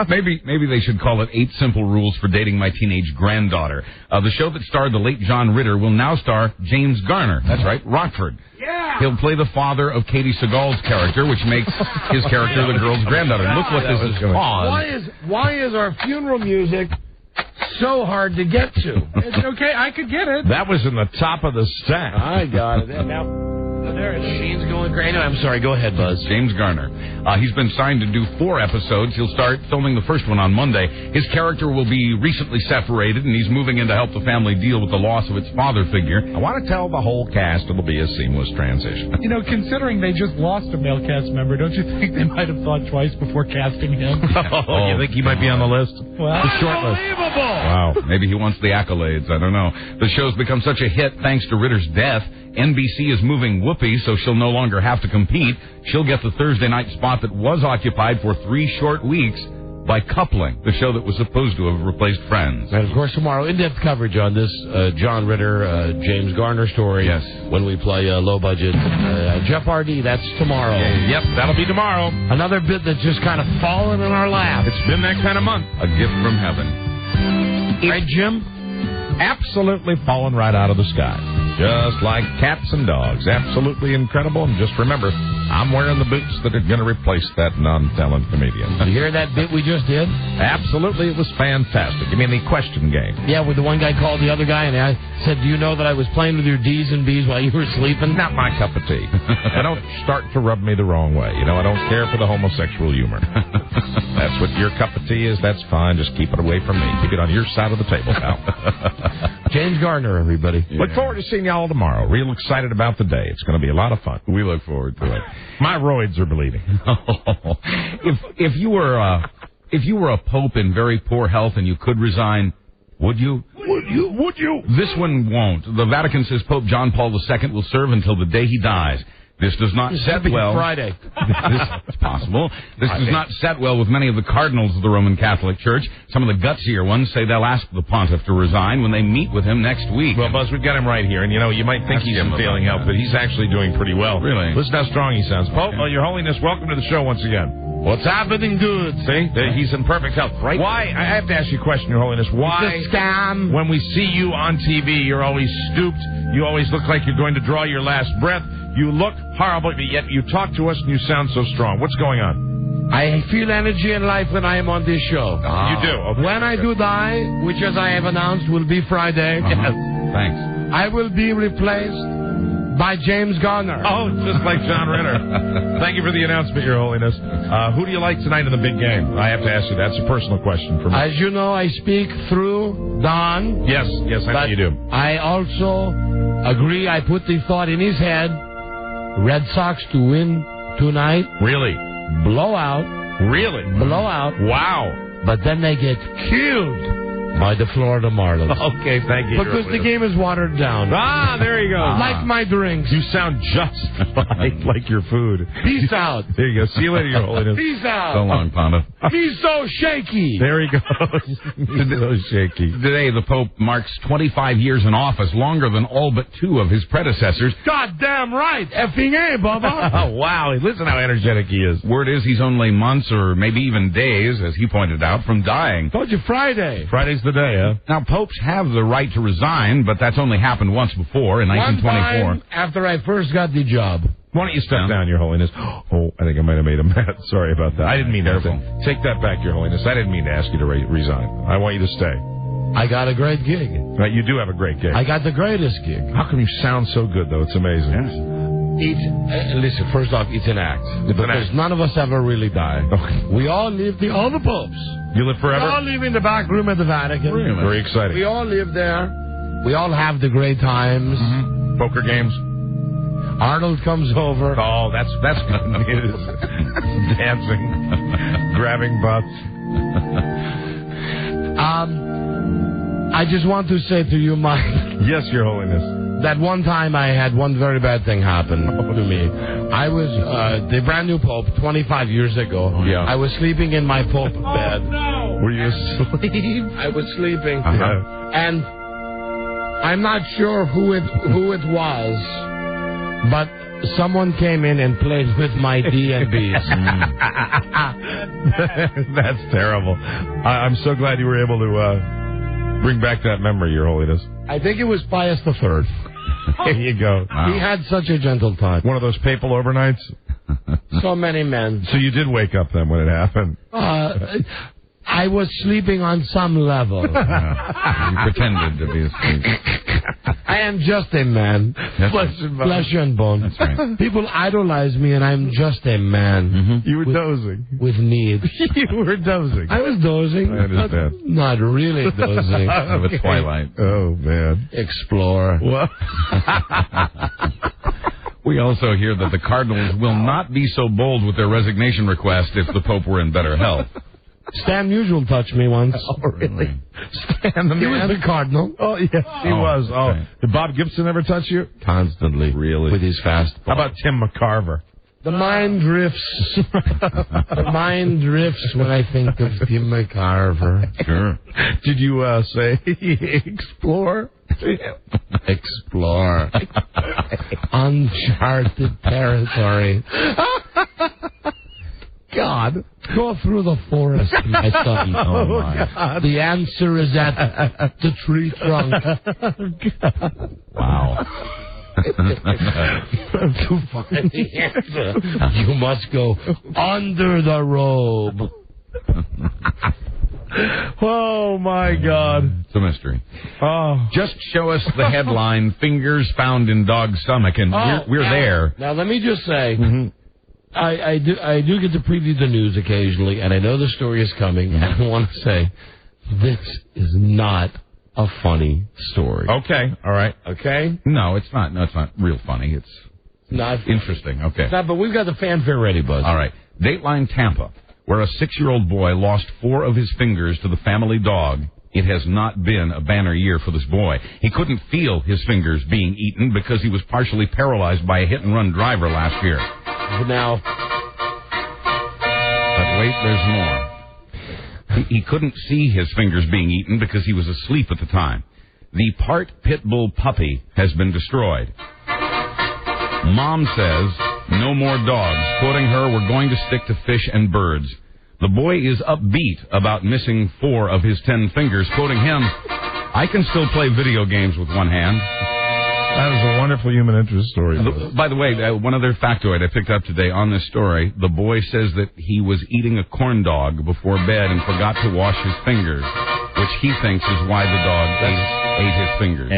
Speaker 3: Maybe they should call it 8 Simple Rules for Dating My Teenage Granddaughter. The show that starred the late John Ritter will now star James Garner. That's right, Rockford.
Speaker 2: Yeah.
Speaker 3: He'll play the father of Katie Seagal's character, which makes his character the girl's granddaughter. Look what this has caused.
Speaker 2: Why is our funeral music so hard to get to?
Speaker 5: It's okay, I could get it.
Speaker 6: That was in the top of the stack.
Speaker 2: I got it. Now, there is Shane's going great. I'm sorry, go ahead, Buzz.
Speaker 3: James Garner. He's been signed to do 4 episodes. He'll start filming the first one on Monday. His character will be recently separated, and he's moving in to help the family deal with the loss of its father figure.
Speaker 6: I want to tell the whole cast it'll be a seamless transition.
Speaker 5: You know, considering they just lost a male cast member, don't you think they might have thought twice before casting him?
Speaker 6: You think he might be on the list?
Speaker 5: Well,
Speaker 6: the short list. Wow.
Speaker 3: Maybe he wants the accolades. I don't know. The show's become such a hit thanks to Ritter's death. NBC is moving Whoopi, so she'll no longer have to compete. She'll get the Thursday night spot that was occupied for 3 short weeks by Coupling, the show that was supposed to have replaced Friends.
Speaker 2: And, of course, tomorrow, in-depth coverage on this John Ritter, James Garner story.
Speaker 3: Yes.
Speaker 2: When we play low-budget Jeff R.D., that's tomorrow.
Speaker 6: Yep, that'll be tomorrow.
Speaker 2: Another bit that's just kind of fallen in our lap.
Speaker 6: It's been that kind of month.
Speaker 3: A gift from heaven.
Speaker 2: Right, Jim?
Speaker 6: Absolutely fallen right out of the sky. Just like cats and dogs. Absolutely incredible. And just remember, I'm wearing the boots that are going to replace that non-talent comedian.
Speaker 2: Did you hear that bit we just did?
Speaker 6: Absolutely. It was fantastic. You mean the question game?
Speaker 2: Yeah, where the one guy called the other guy and I said, do you know that I was playing with your D's and B's while you were sleeping?
Speaker 6: Not my cup of tea. I don't start to rub me the wrong way. You know, I don't care for the homosexual humor. That's what your cup of tea is. That's fine. Just keep it away from me. Keep it on your side of the table, pal.
Speaker 2: James Garner, everybody.
Speaker 6: Yeah. Look forward to seeing y'all tomorrow. Real excited about the day. It's going to be a lot of fun.
Speaker 3: We look forward to it.
Speaker 6: My roids are bleeding.
Speaker 3: If you were a pope in very poor health and you could resign, would you?
Speaker 6: Would you?
Speaker 3: This one won't. The Vatican says Pope John Paul II will serve until the day he dies. This does not set well.
Speaker 2: Friday.
Speaker 3: It's possible. This does not set well with many of the cardinals of the Roman Catholic Church. Some of the gutsier ones say they'll ask the pontiff to resign when they meet with him next week.
Speaker 6: Well, Buzz, we've got him right here. And, you know, you might think he's in failing health, but he's actually doing pretty well.
Speaker 3: Really?
Speaker 6: Listen how strong he sounds. Pope, well, Your Holiness, welcome to the show once again.
Speaker 2: What's happening good?
Speaker 6: See? He's in perfect health. Right? Why? I have to ask you a question, Your Holiness. Why?
Speaker 2: It's a scam.
Speaker 6: When we see you on TV, you're always stooped. You always look like you're going to draw your last breath. You look horrible, but yet you talk to us and you sound so strong. What's going on?
Speaker 2: I feel energy and life when I am on this show.
Speaker 6: You do? Okay.
Speaker 2: When I do die, which as I have announced will be Friday,
Speaker 3: Thanks.
Speaker 2: I will be replaced by James Garner.
Speaker 6: Oh, just like John Ritter. Thank you for the announcement, Your Holiness. Who do you like tonight in the big game? I have to ask you. That's a personal question for me.
Speaker 2: As you know, I speak through Don.
Speaker 6: Yes, I know you do.
Speaker 2: I also agree. I put the thought in his head. Red Sox to win tonight.
Speaker 6: Really?
Speaker 2: Blowout.
Speaker 6: Really?
Speaker 2: Blowout.
Speaker 6: Wow.
Speaker 2: But then they get killed by the Florida Marlins.
Speaker 6: Okay, thank you.
Speaker 2: Because the game is watered down.
Speaker 6: Ah, there you go.
Speaker 2: Like my drinks.
Speaker 6: You sound just like your food.
Speaker 2: Peace out.
Speaker 6: There you go. See you later, Your Holiness.
Speaker 2: Peace out.
Speaker 3: So long, Pontiff.
Speaker 2: He's so shaky.
Speaker 6: There he goes. He's so shaky.
Speaker 3: Today, the Pope marks 25 years in office, longer than all but 2 of his predecessors.
Speaker 2: Goddamn right. Effing A, Bubba.
Speaker 6: Oh, wow. Listen how energetic he is.
Speaker 3: Word is he's only months or maybe even days, as he pointed out, from dying.
Speaker 2: Told you Friday.
Speaker 6: Friday's the day, huh?
Speaker 3: Now, popes have the right to resign, but that's only happened once before, in 1924.
Speaker 2: One time after I first got the job.
Speaker 6: Why don't you step down, Your Holiness? Oh, I think I might have made him mad. Sorry about that. I didn't mean that. Take that back, Your Holiness. I didn't mean to ask you to resign. I want you to stay.
Speaker 2: I got a great gig.
Speaker 6: You do have a great gig.
Speaker 2: I got the greatest gig.
Speaker 6: How come you sound so good, though? It's amazing.
Speaker 2: Yes. Listen, first off, it's an act. Because none of us ever really die. Okay. We all live, all the popes.
Speaker 6: You live forever?
Speaker 2: We all live in the back room at the Vatican.
Speaker 6: Really? Very exciting.
Speaker 2: We all live there. We all have the great times.
Speaker 6: Mm-hmm. Poker games.
Speaker 2: Arnold comes over.
Speaker 6: Oh, that's good news. Dancing. Grabbing butts.
Speaker 2: I just want to say to you, Mike.
Speaker 6: Yes, Your Holiness.
Speaker 2: That one time I had one very bad thing happen to me. I was the brand new Pope 25 years ago.
Speaker 6: Yeah.
Speaker 2: I was sleeping in my Pope bed.
Speaker 6: No. Were you asleep?
Speaker 2: I was sleeping. And I'm not sure who it was, but someone came in and played with my D&Bs.
Speaker 6: That's terrible. I'm so glad you were able to bring back that memory, Your Holiness.
Speaker 2: I think it was Pius III.
Speaker 6: There you go.
Speaker 2: Wow. He had such a gentle touch.
Speaker 6: One of those papal overnights?
Speaker 2: So many men.
Speaker 6: So you did wake up then when it happened?
Speaker 2: I was sleeping on some level.
Speaker 3: You pretended to be asleep.
Speaker 2: I am just a man. Flesh and bone.
Speaker 3: That's right.
Speaker 2: People idolize me, and I'm just a man.
Speaker 6: Mm-hmm. You were dozing.
Speaker 2: With needs.
Speaker 6: You were dozing.
Speaker 2: I was dozing.
Speaker 6: I understand.
Speaker 2: Not really dozing.
Speaker 3: With twilight.
Speaker 6: Oh, man.
Speaker 2: Explore.
Speaker 6: What?
Speaker 3: We also hear that the Cardinals will not be so bold with their resignation request if the Pope were in better health.
Speaker 2: Stan Musial touched me once.
Speaker 6: Oh, really? Stan the man?
Speaker 2: He was the Cardinal.
Speaker 6: Oh, yes, he was. Oh, okay. Did Bob Gibson ever touch you?
Speaker 2: Constantly.
Speaker 6: Really?
Speaker 2: With his fastball.
Speaker 6: How about Tim McCarver?
Speaker 2: The mind drifts. The mind drifts when I think of Tim McCarver.
Speaker 6: Sure. Did you say explore?
Speaker 2: Explore. Uncharted territory. God. Go through the forest, my son.
Speaker 6: Oh, my. God.
Speaker 2: The answer is at the tree trunk.
Speaker 3: Wow.
Speaker 2: To find the answer, you must go under the robe.
Speaker 6: Oh, my God.
Speaker 3: It's a mystery.
Speaker 6: Oh.
Speaker 3: Just show us the headline, fingers found in dog's stomach, and we're there.
Speaker 2: Now, let me just say... Mm-hmm. I do get to preview the news occasionally, and I know the story is coming, and I want to say, this is not a funny story.
Speaker 6: Okay, all right.
Speaker 2: Okay?
Speaker 3: No, it's not. No, it's not real funny. It's
Speaker 2: not
Speaker 3: interesting. Okay.
Speaker 2: It's not, but we've got the fanfare ready, Buzz.
Speaker 3: All right. Dateline Tampa, where a 6-year-old boy lost 4 of his fingers to the family dog. It has not been a banner year for this boy. He couldn't feel his fingers being eaten because he was partially paralyzed by a hit-and-run driver last year.
Speaker 2: Now,
Speaker 3: but wait, there's more. He couldn't see his fingers being eaten because he was asleep at the time. The part pit bull puppy has been destroyed. Mom says, no more dogs. Quoting her, we're going to stick to fish and birds. The boy is upbeat about missing 4 of his 10 fingers. Quoting him, I can still play video games with one hand.
Speaker 6: That is a wonderful human interest story.
Speaker 3: By the way, one other factoid I picked up today on this story. The boy says that he was eating a corn dog before bed and forgot to wash his fingers, which he thinks is why the dog ate his fingers.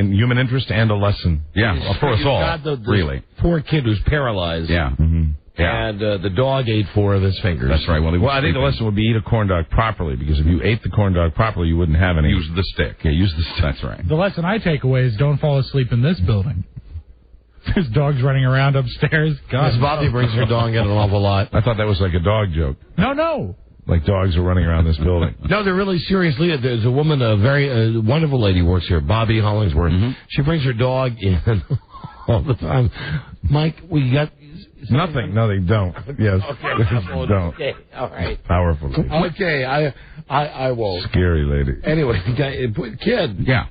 Speaker 6: In human interest and a lesson.
Speaker 3: Yeah, for us all, really.
Speaker 2: Poor kid who's paralyzed.
Speaker 3: Yeah.
Speaker 6: Mm-hmm.
Speaker 2: Yeah. And the dog ate 4 of his fingers.
Speaker 3: That's right. Well,
Speaker 6: I think the lesson would be eat a corn dog properly, because if you ate the corn dog properly, you wouldn't have any.
Speaker 3: Use the stick.
Speaker 6: Yeah, use the stick.
Speaker 3: That's right.
Speaker 5: The lesson I take away is don't fall asleep in this building. There's dogs running around upstairs. God,
Speaker 2: Miss Bobby brings her dog in an awful lot.
Speaker 6: I thought that was like a dog joke.
Speaker 5: No.
Speaker 6: Like dogs are running around this building.
Speaker 2: No, they're really seriously. There's a woman, a very wonderful lady works here, Bobby Hollingsworth. Mm-hmm. She brings her dog in all the time. Mike, we got...
Speaker 6: Nothing. No, they don't. Yes.
Speaker 2: Okay.
Speaker 6: Don't.
Speaker 2: Okay. All right.
Speaker 6: Powerful lady.
Speaker 2: Okay. I won't.
Speaker 6: Scary lady.
Speaker 2: Anyway, kid.
Speaker 3: Yeah.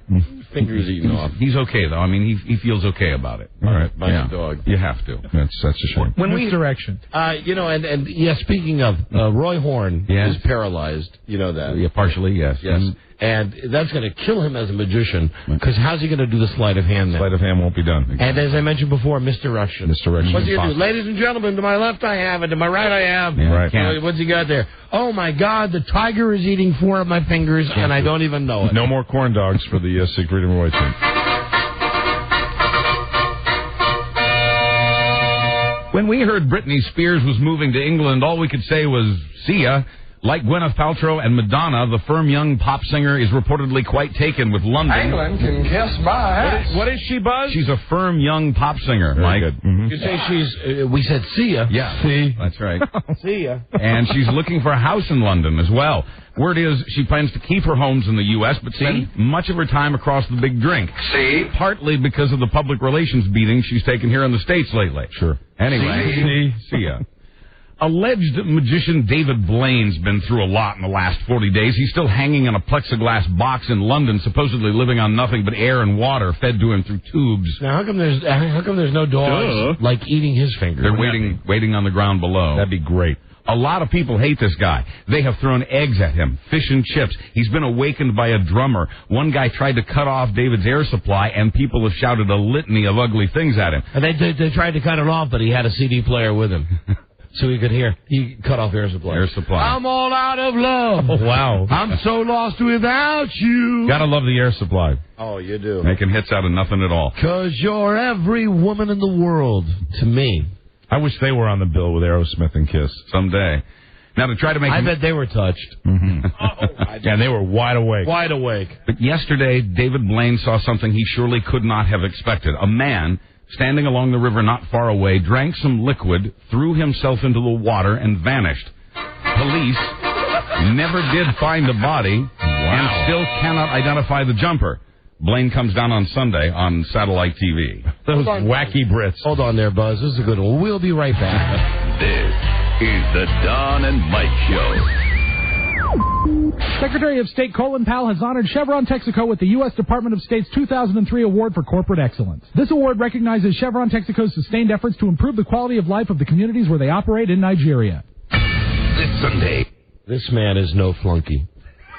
Speaker 2: Fingers eaten off.
Speaker 3: He's okay, though. I mean, he feels okay about it.
Speaker 6: All right.
Speaker 2: By the dog.
Speaker 3: You have to.
Speaker 6: That's a shame.
Speaker 5: When misdirection.
Speaker 2: And speaking of, Roy Horn is paralyzed. You know that.
Speaker 3: Yeah, partially, yes.
Speaker 2: Yes. And that's going to kill him as a magician, because how's he going to do the sleight of hand now?
Speaker 6: Sleight of hand won't be done.
Speaker 2: And as I mentioned before, misdirection.
Speaker 6: Misdirection.
Speaker 2: What's he going to do? Ladies and gentlemen, to my left I have, and to my right I have.
Speaker 6: Yeah, right.
Speaker 2: What's he got there? Oh, my God, the tiger is eating 4 of my fingers, and I don't even know it.
Speaker 6: No more corn dogs for the Siegfried and Roy team.
Speaker 3: When we heard Britney Spears was moving to England, all we could say was, see ya. Like Gwyneth Paltrow and Madonna, the firm young pop singer is reportedly quite taken with London.
Speaker 13: England can kiss my ass.
Speaker 5: What is she, Buzz?
Speaker 3: She's a firm young pop singer, Mike.
Speaker 6: Good. Mm-hmm.
Speaker 2: You say she's, we said see ya.
Speaker 3: Yeah,
Speaker 6: see.
Speaker 3: That's right.
Speaker 2: See ya.
Speaker 3: And she's looking for a house in London as well. Word is she plans to keep her homes in the U.S., but spend much of her time across the big drink.
Speaker 13: See?
Speaker 3: Partly because of the public relations beating she's taken here in the States lately.
Speaker 6: Sure.
Speaker 3: Anyway, see ya. Alleged magician David Blaine's been through a lot in the last 40 days. He's still hanging in a plexiglass box in London, supposedly living on nothing but air and water fed to him through tubes.
Speaker 2: Now, how come there's no dogs like eating his fingers?
Speaker 3: They're waiting on the ground below.
Speaker 6: That'd be great.
Speaker 3: A lot of people hate this guy. They have thrown eggs at him, fish and chips. He's been awakened by a drummer. One guy tried to cut off David's air supply, and people have shouted a litany of ugly things at him.
Speaker 2: And they tried to cut it off, but he had a CD player with him. So he could hear. He cut off air supply.
Speaker 3: Air supply.
Speaker 2: I'm all out of love.
Speaker 6: Oh, wow.
Speaker 2: I'm so lost without you.
Speaker 6: Gotta love the air supply.
Speaker 2: Oh, you do.
Speaker 3: Making hits out of nothing at all.
Speaker 2: 'Cause you're every woman in the world to me.
Speaker 6: I wish they were on the bill with Aerosmith and Kiss.
Speaker 3: Someday. Now, to try to make...
Speaker 2: I bet they were touched.
Speaker 6: Mm-hmm. Yeah, they were wide awake.
Speaker 2: Wide awake.
Speaker 3: But yesterday, David Blaine saw something he surely could not have expected. A man standing along the river not far away, drank some liquid, threw himself into the water, and vanished. Police never did find the body and still cannot identify the jumper. Blaine comes down on Sunday on satellite TV.
Speaker 6: Those wacky Brits.
Speaker 2: Hold on there, Buzz. This is a good one. We'll be right back.
Speaker 4: This is the Don and Mike Show.
Speaker 5: Secretary of State Colin Powell has honored Chevron Texaco with the U.S. Department of State's 2003 Award for Corporate Excellence. This award recognizes Chevron Texaco's sustained efforts to improve the quality of life of the communities where they operate in Nigeria.
Speaker 4: This Sunday.
Speaker 2: This man is no flunky.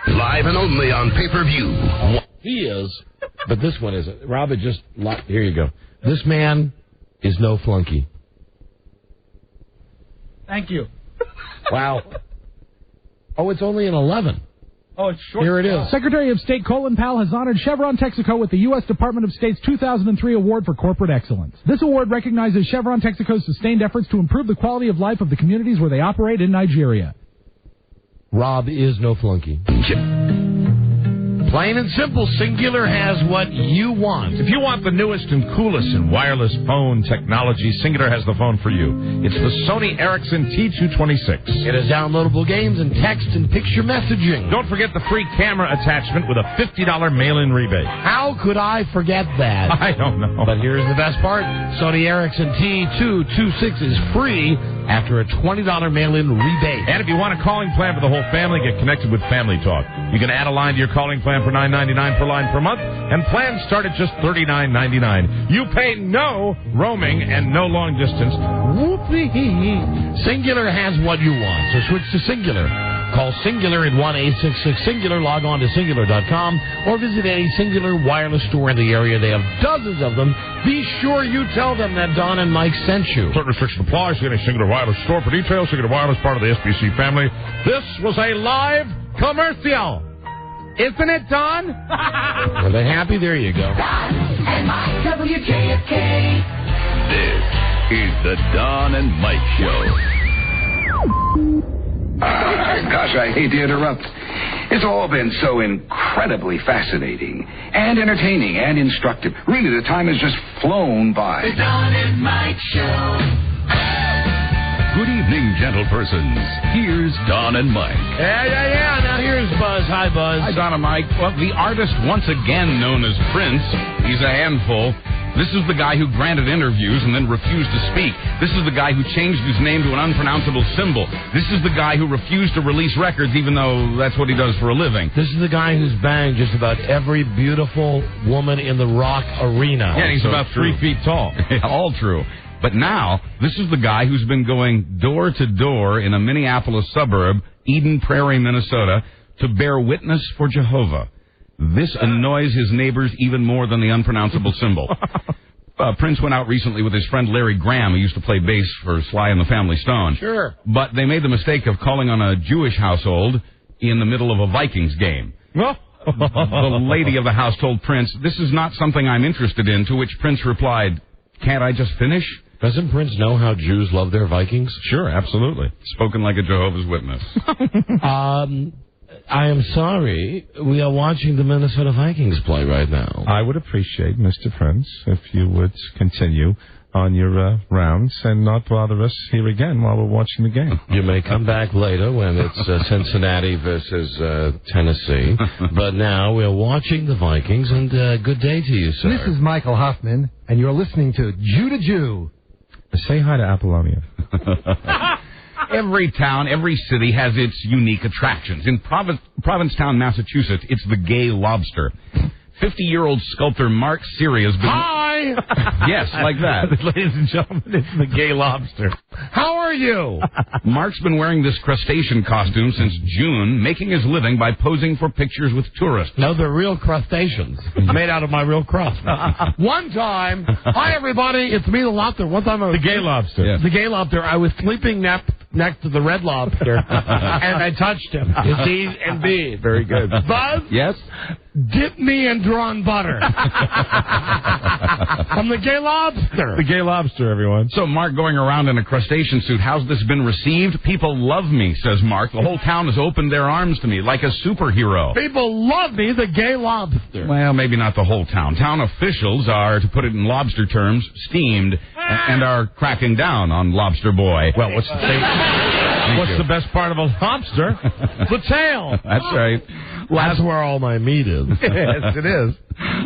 Speaker 4: Live and only on pay-per-view.
Speaker 2: He is, but this one isn't. Robert, here you go. This man is no flunky.
Speaker 5: Thank you.
Speaker 2: Wow. Oh, it's only an 11.
Speaker 5: Oh, it's short.
Speaker 2: Here it is.
Speaker 5: Secretary of State Colin Powell has honored Chevron Texaco with the U.S. Department of State's 2003 Award for Corporate Excellence. This award recognizes Chevron Texaco's sustained efforts to improve the quality of life of the communities where they operate in Nigeria.
Speaker 2: Rob is no flunky. Plain and simple, Singular has what you want.
Speaker 6: If you want the newest and coolest in wireless phone technology, Singular has the phone for you. It's the Sony Ericsson T226.
Speaker 2: It has downloadable games and text and picture messaging.
Speaker 6: Don't forget the free camera attachment with a $50 mail-in rebate.
Speaker 2: How could I forget that?
Speaker 6: I don't know.
Speaker 2: But here's the best part. Sony Ericsson T226 is free after a $20 mail-in rebate.
Speaker 6: And if you want a calling plan for the whole family, get connected with Family Talk. You can add a line to your calling plan for $9.99 per line per month, and plans start at just $39.99. You pay no roaming and no long distance.
Speaker 2: Whoopee! Singular has what you want, so switch to Singular. Call Singular at 1-866-SINGULAR, log on to Singular.com, or visit any Singular wireless store in the area. They have dozens of them. Be sure you tell them that Don and Mike sent you.
Speaker 6: Certain restrictions apply. See any Singular wireless store for details. Singular Wireless, part of the SBC family. This was a live commercial. Isn't it, Don?
Speaker 2: Are they happy? There you go.
Speaker 4: Don and Mike, WJFK. This is the Don and Mike Show.
Speaker 13: Gosh, I hate to interrupt. It's all been so incredibly fascinating and entertaining and instructive. Really, the time has just flown by.
Speaker 4: The Don and Mike Show. Good evening, gentlepersons. Here's Don and Mike.
Speaker 2: Yeah. Now here's Buzz. Hi, Buzz.
Speaker 3: Hi, Don and Mike. Well, the artist once again known as Prince, he's a handful. This is the guy who granted interviews and then refused to speak. This is the guy who changed his name to an unpronounceable symbol. This is the guy who refused to release records even though that's what he does for a living.
Speaker 2: This is the guy who's banged just about every beautiful woman in the rock arena.
Speaker 3: Yeah, he's about 3 feet tall. All true. But now, this is the guy who's been going door to door in a Minneapolis suburb, Eden Prairie, Minnesota, to bear witness for Jehovah. This annoys his neighbors even more than the unpronounceable symbol. Prince went out recently with his friend Larry Graham, who used to play bass for Sly and the Family Stone.
Speaker 2: Sure.
Speaker 3: But they made the mistake of calling on a Jewish household in the middle of a Vikings game. The lady of the house told Prince, "This is not something I'm interested in," to which Prince replied, "Can't I just finish?"
Speaker 2: Doesn't Prince know how Jews love their Vikings?
Speaker 3: Sure, absolutely. Spoken like a Jehovah's Witness.
Speaker 2: I am sorry. We are watching the Minnesota Vikings play right now.
Speaker 6: I would appreciate, Mr. Prince, if you would continue on your rounds and not bother us here again while we're watching the game.
Speaker 2: You may come back later when it's Cincinnati versus Tennessee. But now we're watching the Vikings, and good day to you, sir.
Speaker 8: This is Michael Hoffman, and you're listening to Jew to Jew.
Speaker 6: Say hi to Apollonia.
Speaker 3: Every town, every city has its unique attractions. In Provincetown, Massachusetts, it's the Gay Lobster. 50-year-old sculptor Mark Siri has been...
Speaker 2: Hi!
Speaker 3: Yes, like that.
Speaker 6: Ladies and gentlemen, it's the Gay Lobster.
Speaker 2: How are you?
Speaker 3: Mark's been wearing this crustacean costume since June, making his living by posing for pictures with tourists.
Speaker 2: No, they're real crustaceans. Made out of my real crust. One time, hi everybody, it's me, the lobster. One time I was...
Speaker 6: The Gay Lobster.
Speaker 2: Yes. The Gay Lobster. I was sleeping next to the Red Lobster, and I touched him. You see, indeed.
Speaker 6: Very good.
Speaker 2: Buzz?
Speaker 3: Yes?
Speaker 2: Dip me in drawn butter. I'm the Gay Lobster.
Speaker 6: The Gay Lobster, everyone.
Speaker 3: So Mark going around in a crustacean suit, how's this been received? People love me, says Mark. The whole town has opened their arms to me like a superhero.
Speaker 2: People love me, the Gay Lobster.
Speaker 3: Well, maybe not the whole town. Town officials are, to put it in lobster terms, steamed and are cracking down on Lobster Boy.
Speaker 6: Well, what's the best part of a lobster?
Speaker 2: The tail.
Speaker 3: That's right.
Speaker 2: That's where all my meat is.
Speaker 6: Yes, it is.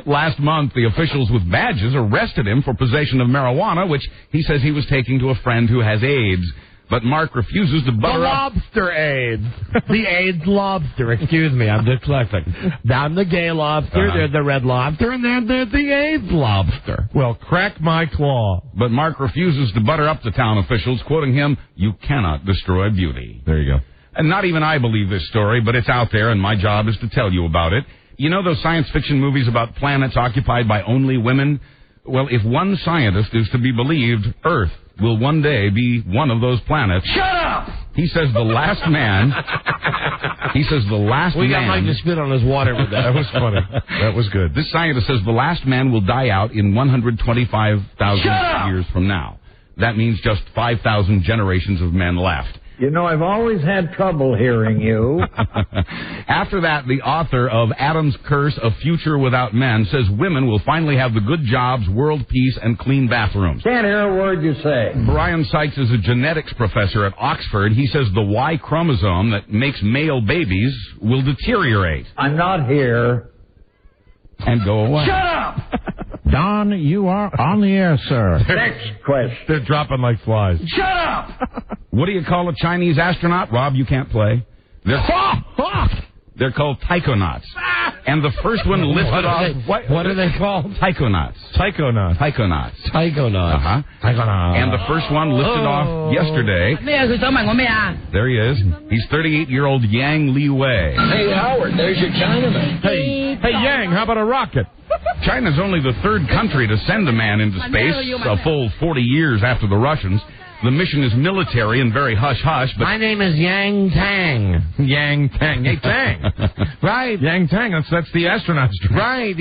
Speaker 3: Last month, the officials with badges arrested him for possession of marijuana, which he says he was taking to a friend who has AIDS. But Mark refuses to butter up.
Speaker 2: The lobster AIDS. The AIDS lobster. Excuse me, I'm dyslexic. I'm the Gay Lobster, they're the Red Lobster, and they're the AIDS lobster.
Speaker 6: Well, crack my claw.
Speaker 3: But Mark refuses to butter up the town officials, quoting him, "You cannot destroy beauty."
Speaker 6: There you go.
Speaker 3: And not even I believe this story, but it's out there, and my job is to tell you about it. You know those science fiction movies about planets occupied by only women? Well, if one scientist is to be believed, Earth will one day be one of those planets.
Speaker 2: Shut up!
Speaker 3: He says the last man...
Speaker 2: We got Mike to spit on his water with that.
Speaker 6: That was funny. That was good.
Speaker 3: This scientist says the last man will die out in 125,000 years from now. That means just 5,000 generations of men left.
Speaker 9: You know, I've always had trouble hearing you.
Speaker 3: After that, the author of Adam's Curse, A Future Without Men, says women will finally have the good jobs, world peace, and clean bathrooms.
Speaker 9: Can't hear a word you say.
Speaker 3: Brian Sykes is a genetics professor at Oxford. He says the Y chromosome that makes male babies will deteriorate.
Speaker 9: I'm not here.
Speaker 3: And go away.
Speaker 9: Shut up!
Speaker 6: Don, you are on the air, sir.
Speaker 9: Next question.
Speaker 6: They're dropping like flies.
Speaker 9: Shut up!
Speaker 3: What do you call a Chinese astronaut? Rob, you can't play. They're called taikonauts. And the first one listed off...
Speaker 2: What are they called?
Speaker 3: Taikonauts.
Speaker 6: Taikonauts.
Speaker 3: Taikonauts.
Speaker 2: Taikonauts.
Speaker 3: Uh-huh.
Speaker 6: Taikonauts.
Speaker 3: And the first one listed off yesterday. There he is. He's 38-year-old Yang Li Wei.
Speaker 9: Hey, Howard, there's your Chinaman.
Speaker 6: Hey, Yang, how about a rocket?
Speaker 3: China's only the third country to send a man into space, a full 40 years after the Russians. The mission is military and very hush-hush, but...
Speaker 2: My name is Yang Tang.
Speaker 6: Yang Tang. Hey, Tang.
Speaker 2: Right.
Speaker 6: Yang Tang, that's the astronaut's drink.
Speaker 2: Right.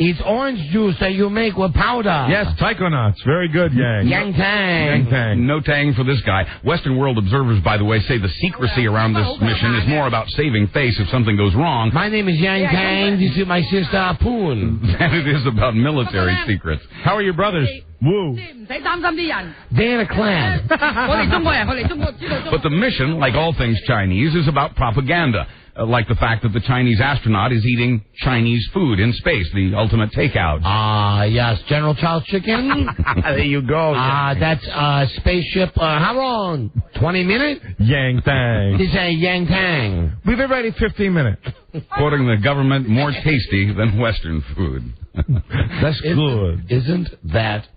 Speaker 2: It's orange juice that you make with powder.
Speaker 6: Yes, taikonauts. Very good, Yang.
Speaker 2: Yang Tang.
Speaker 6: Yang Tang.
Speaker 3: No Tang for this guy. Western world observers, by the way, say the secrecy around this mission is more about saving face if something goes wrong.
Speaker 2: My name is Yang Tang. This is my sister, Poon.
Speaker 3: And it is about military secrets.
Speaker 6: How are your brothers? Woo.
Speaker 2: They're a clan.
Speaker 3: But the mission, like all things Chinese, is about propaganda. Like the fact that the Chinese astronaut is eating Chinese food in space, the ultimate takeout.
Speaker 2: Yes, General Chow's chicken.
Speaker 6: There you go.
Speaker 2: That's spaceship, how long? 20 minutes?
Speaker 6: Yang Tang.
Speaker 2: This is Yang Tang.
Speaker 6: We've been ready 15 minutes.
Speaker 3: Quoting the government, more tasty than Western food.
Speaker 6: That's good.
Speaker 2: Isn't that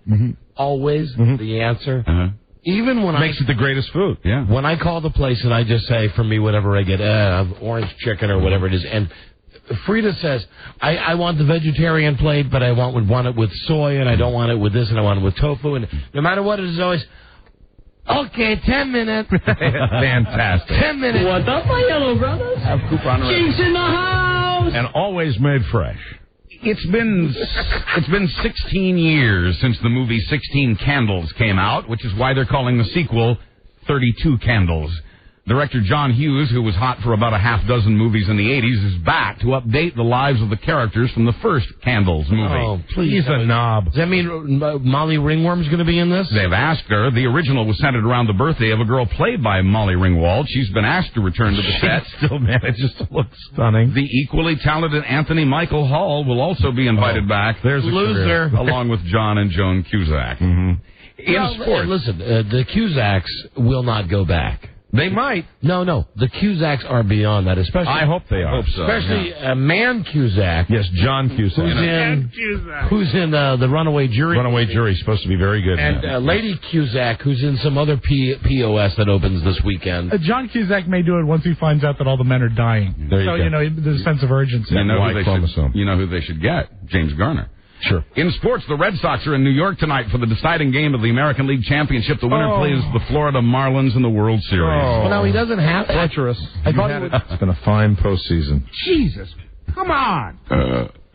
Speaker 2: always the answer?
Speaker 3: Uh-huh.
Speaker 2: Even when
Speaker 6: makes it the greatest food.
Speaker 3: Yeah.
Speaker 2: When I call the place and I just say, for me, whatever I get, orange chicken or whatever it is, and Freda says, I want the vegetarian plate, but I want it with soy, and I don't want it with this, and I want it with tofu, and no matter what, it is always, okay, 10 minutes.
Speaker 6: Fantastic.
Speaker 2: 10 minutes.
Speaker 10: What up, my yellow brothers?
Speaker 3: Have coupon ready.
Speaker 10: Jinx in the house.
Speaker 6: And always made fresh.
Speaker 3: It's been 16 years since the movie 16 Candles came out, which is why they're calling the sequel 32 Candles. Director John Hughes, who was hot for about a half dozen movies in the 80s, is back to update the lives of the characters from the first Candles movie.
Speaker 2: Oh, please.
Speaker 6: He's a knob.
Speaker 2: Does that mean Molly Ringworm's going to be in this?
Speaker 3: They've asked her. The original was centered around the birthday of a girl played by Molly Ringwald. She's been asked to return to the set.
Speaker 6: Still manages to look stunning.
Speaker 3: The equally talented Anthony Michael Hall will also be invited back.
Speaker 6: There's a
Speaker 2: loser.
Speaker 3: Along with John and Joan Cusack.
Speaker 6: Mm-hmm.
Speaker 3: In sports.
Speaker 2: Listen, the Cusacks will not go back.
Speaker 6: They might.
Speaker 2: No. The Cusacks are beyond that, especially.
Speaker 6: I hope they are.
Speaker 2: Especially man Cusack.
Speaker 6: Yes, John Cusack.
Speaker 2: Who's in the Runaway Jury.
Speaker 6: Runaway Jury is supposed to be very good.
Speaker 2: And Lady Cusack, who's in some other POS that opens this weekend.
Speaker 5: John Cusack may do it once he finds out that all the men are dying.
Speaker 6: There you go.
Speaker 5: So, there's a sense of urgency.
Speaker 3: You know who they should get? James Garner.
Speaker 6: Sure.
Speaker 3: In sports, the Red Sox are in New York tonight for the deciding game of the American League Championship. The winner plays the Florida Marlins in the World Series.
Speaker 2: Well, now he doesn't have
Speaker 6: treacherous.
Speaker 2: I thought
Speaker 6: it's been a fine postseason.
Speaker 10: Jesus, come on.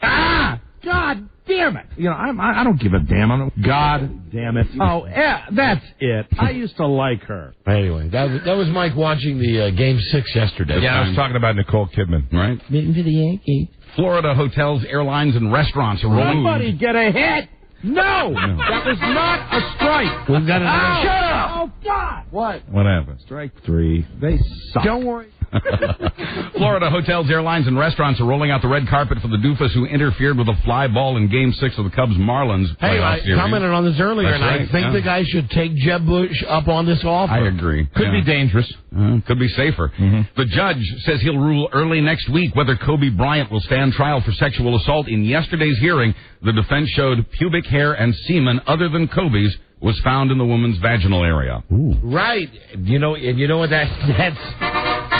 Speaker 10: God damn it. I don't give a damn. God damn it. Oh, that's it. I used to like her.
Speaker 2: Anyway, that was Mike watching the Game 6 yesterday.
Speaker 6: Yeah, I was talking about Nicole Kidman.
Speaker 3: Right.
Speaker 10: Bitten to the Yankees.
Speaker 3: Florida hotels, airlines, and restaurants are rolling.
Speaker 10: Somebody get a hit. No, that was not a strike.
Speaker 2: We've got another.
Speaker 10: Shut up. Oh, God.
Speaker 6: What happened?
Speaker 10: Strike 3. They suck.
Speaker 2: Don't worry.
Speaker 3: Florida hotels, airlines, and restaurants are rolling out the red carpet for the doofus who interfered with a fly ball in Game 6 of the Cubs-Marlins playoff series.
Speaker 2: I commented on this earlier,
Speaker 3: That's right,
Speaker 2: I think the guy should take Jeb Bush up on this offer.
Speaker 3: I agree.
Speaker 6: Could be dangerous.
Speaker 3: Could be safer.
Speaker 6: Mm-hmm.
Speaker 3: The judge says he'll rule early next week whether Kobe Bryant will stand trial for sexual assault. In yesterday's hearing, the defense showed pubic hair and semen other than Kobe's was found in the woman's vaginal area.
Speaker 6: Ooh.
Speaker 2: Right. You know what that's...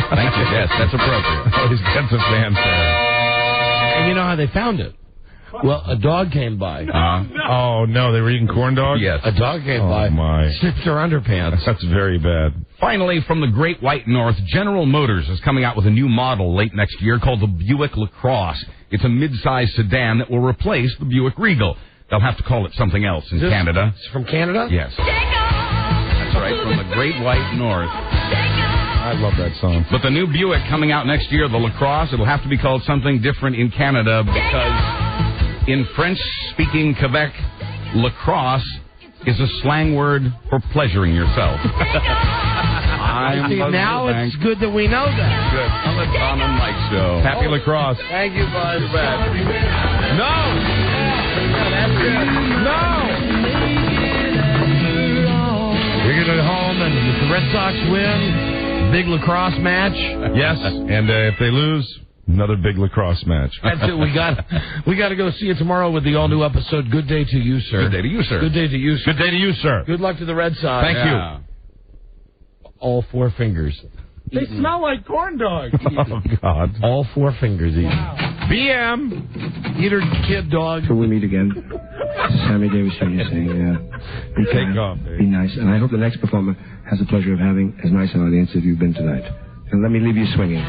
Speaker 3: Thank you. Yes, that's appropriate.
Speaker 6: That's a fanfare.
Speaker 2: And you know how they found it? Well, a dog came by.
Speaker 6: Oh, no, they were eating corn dogs?
Speaker 3: Yes.
Speaker 2: A dog came by.
Speaker 6: My.
Speaker 2: Snipped her underpants.
Speaker 6: That's very bad.
Speaker 3: Finally, from the Great White North, General Motors is coming out with a new model late next year called the Buick LaCrosse. It's a mid-size sedan that will replace the Buick Regal. They'll have to call it something else in Canada.
Speaker 2: It's from Canada?
Speaker 3: Yes. That's right, from the Great White North.
Speaker 6: I love that song.
Speaker 3: But the new Buick coming out next year, the LaCrosse, it'll have to be called something different in Canada because in French-speaking Quebec, lacrosse is a slang word for pleasuring yourself.
Speaker 2: Now it's good that we know that.
Speaker 3: Good. On the Tom and Mike Show.
Speaker 6: Happy lacrosse.
Speaker 2: Thank you, bud.
Speaker 6: No!
Speaker 2: That's good.
Speaker 6: No!
Speaker 2: We're going to go home, and if the Red Sox win, big lacrosse match.
Speaker 6: Yes, and if they lose, another big lacrosse match.
Speaker 2: That's it. We got to go see you tomorrow with the all-new episode, Good Day to You, Sir.
Speaker 3: Good day to you, sir.
Speaker 2: Good day to you, sir.
Speaker 6: Good day to you, sir.
Speaker 2: Good luck to the Red Sox.
Speaker 6: Thank you.
Speaker 2: All 4 fingers.
Speaker 10: They smell like corn dogs.
Speaker 6: Oh, God.
Speaker 2: All 4 fingers eaten.
Speaker 10: Wow.
Speaker 6: BM.
Speaker 2: Eater, kid, dog.
Speaker 7: Till we meet again. This is Sammy Davis Jr. saying, be
Speaker 6: Take
Speaker 7: kind,
Speaker 6: off, Dave.
Speaker 7: be nice, and I hope the next performer has the pleasure of having as nice an audience as you've been tonight. And let me leave you swinging.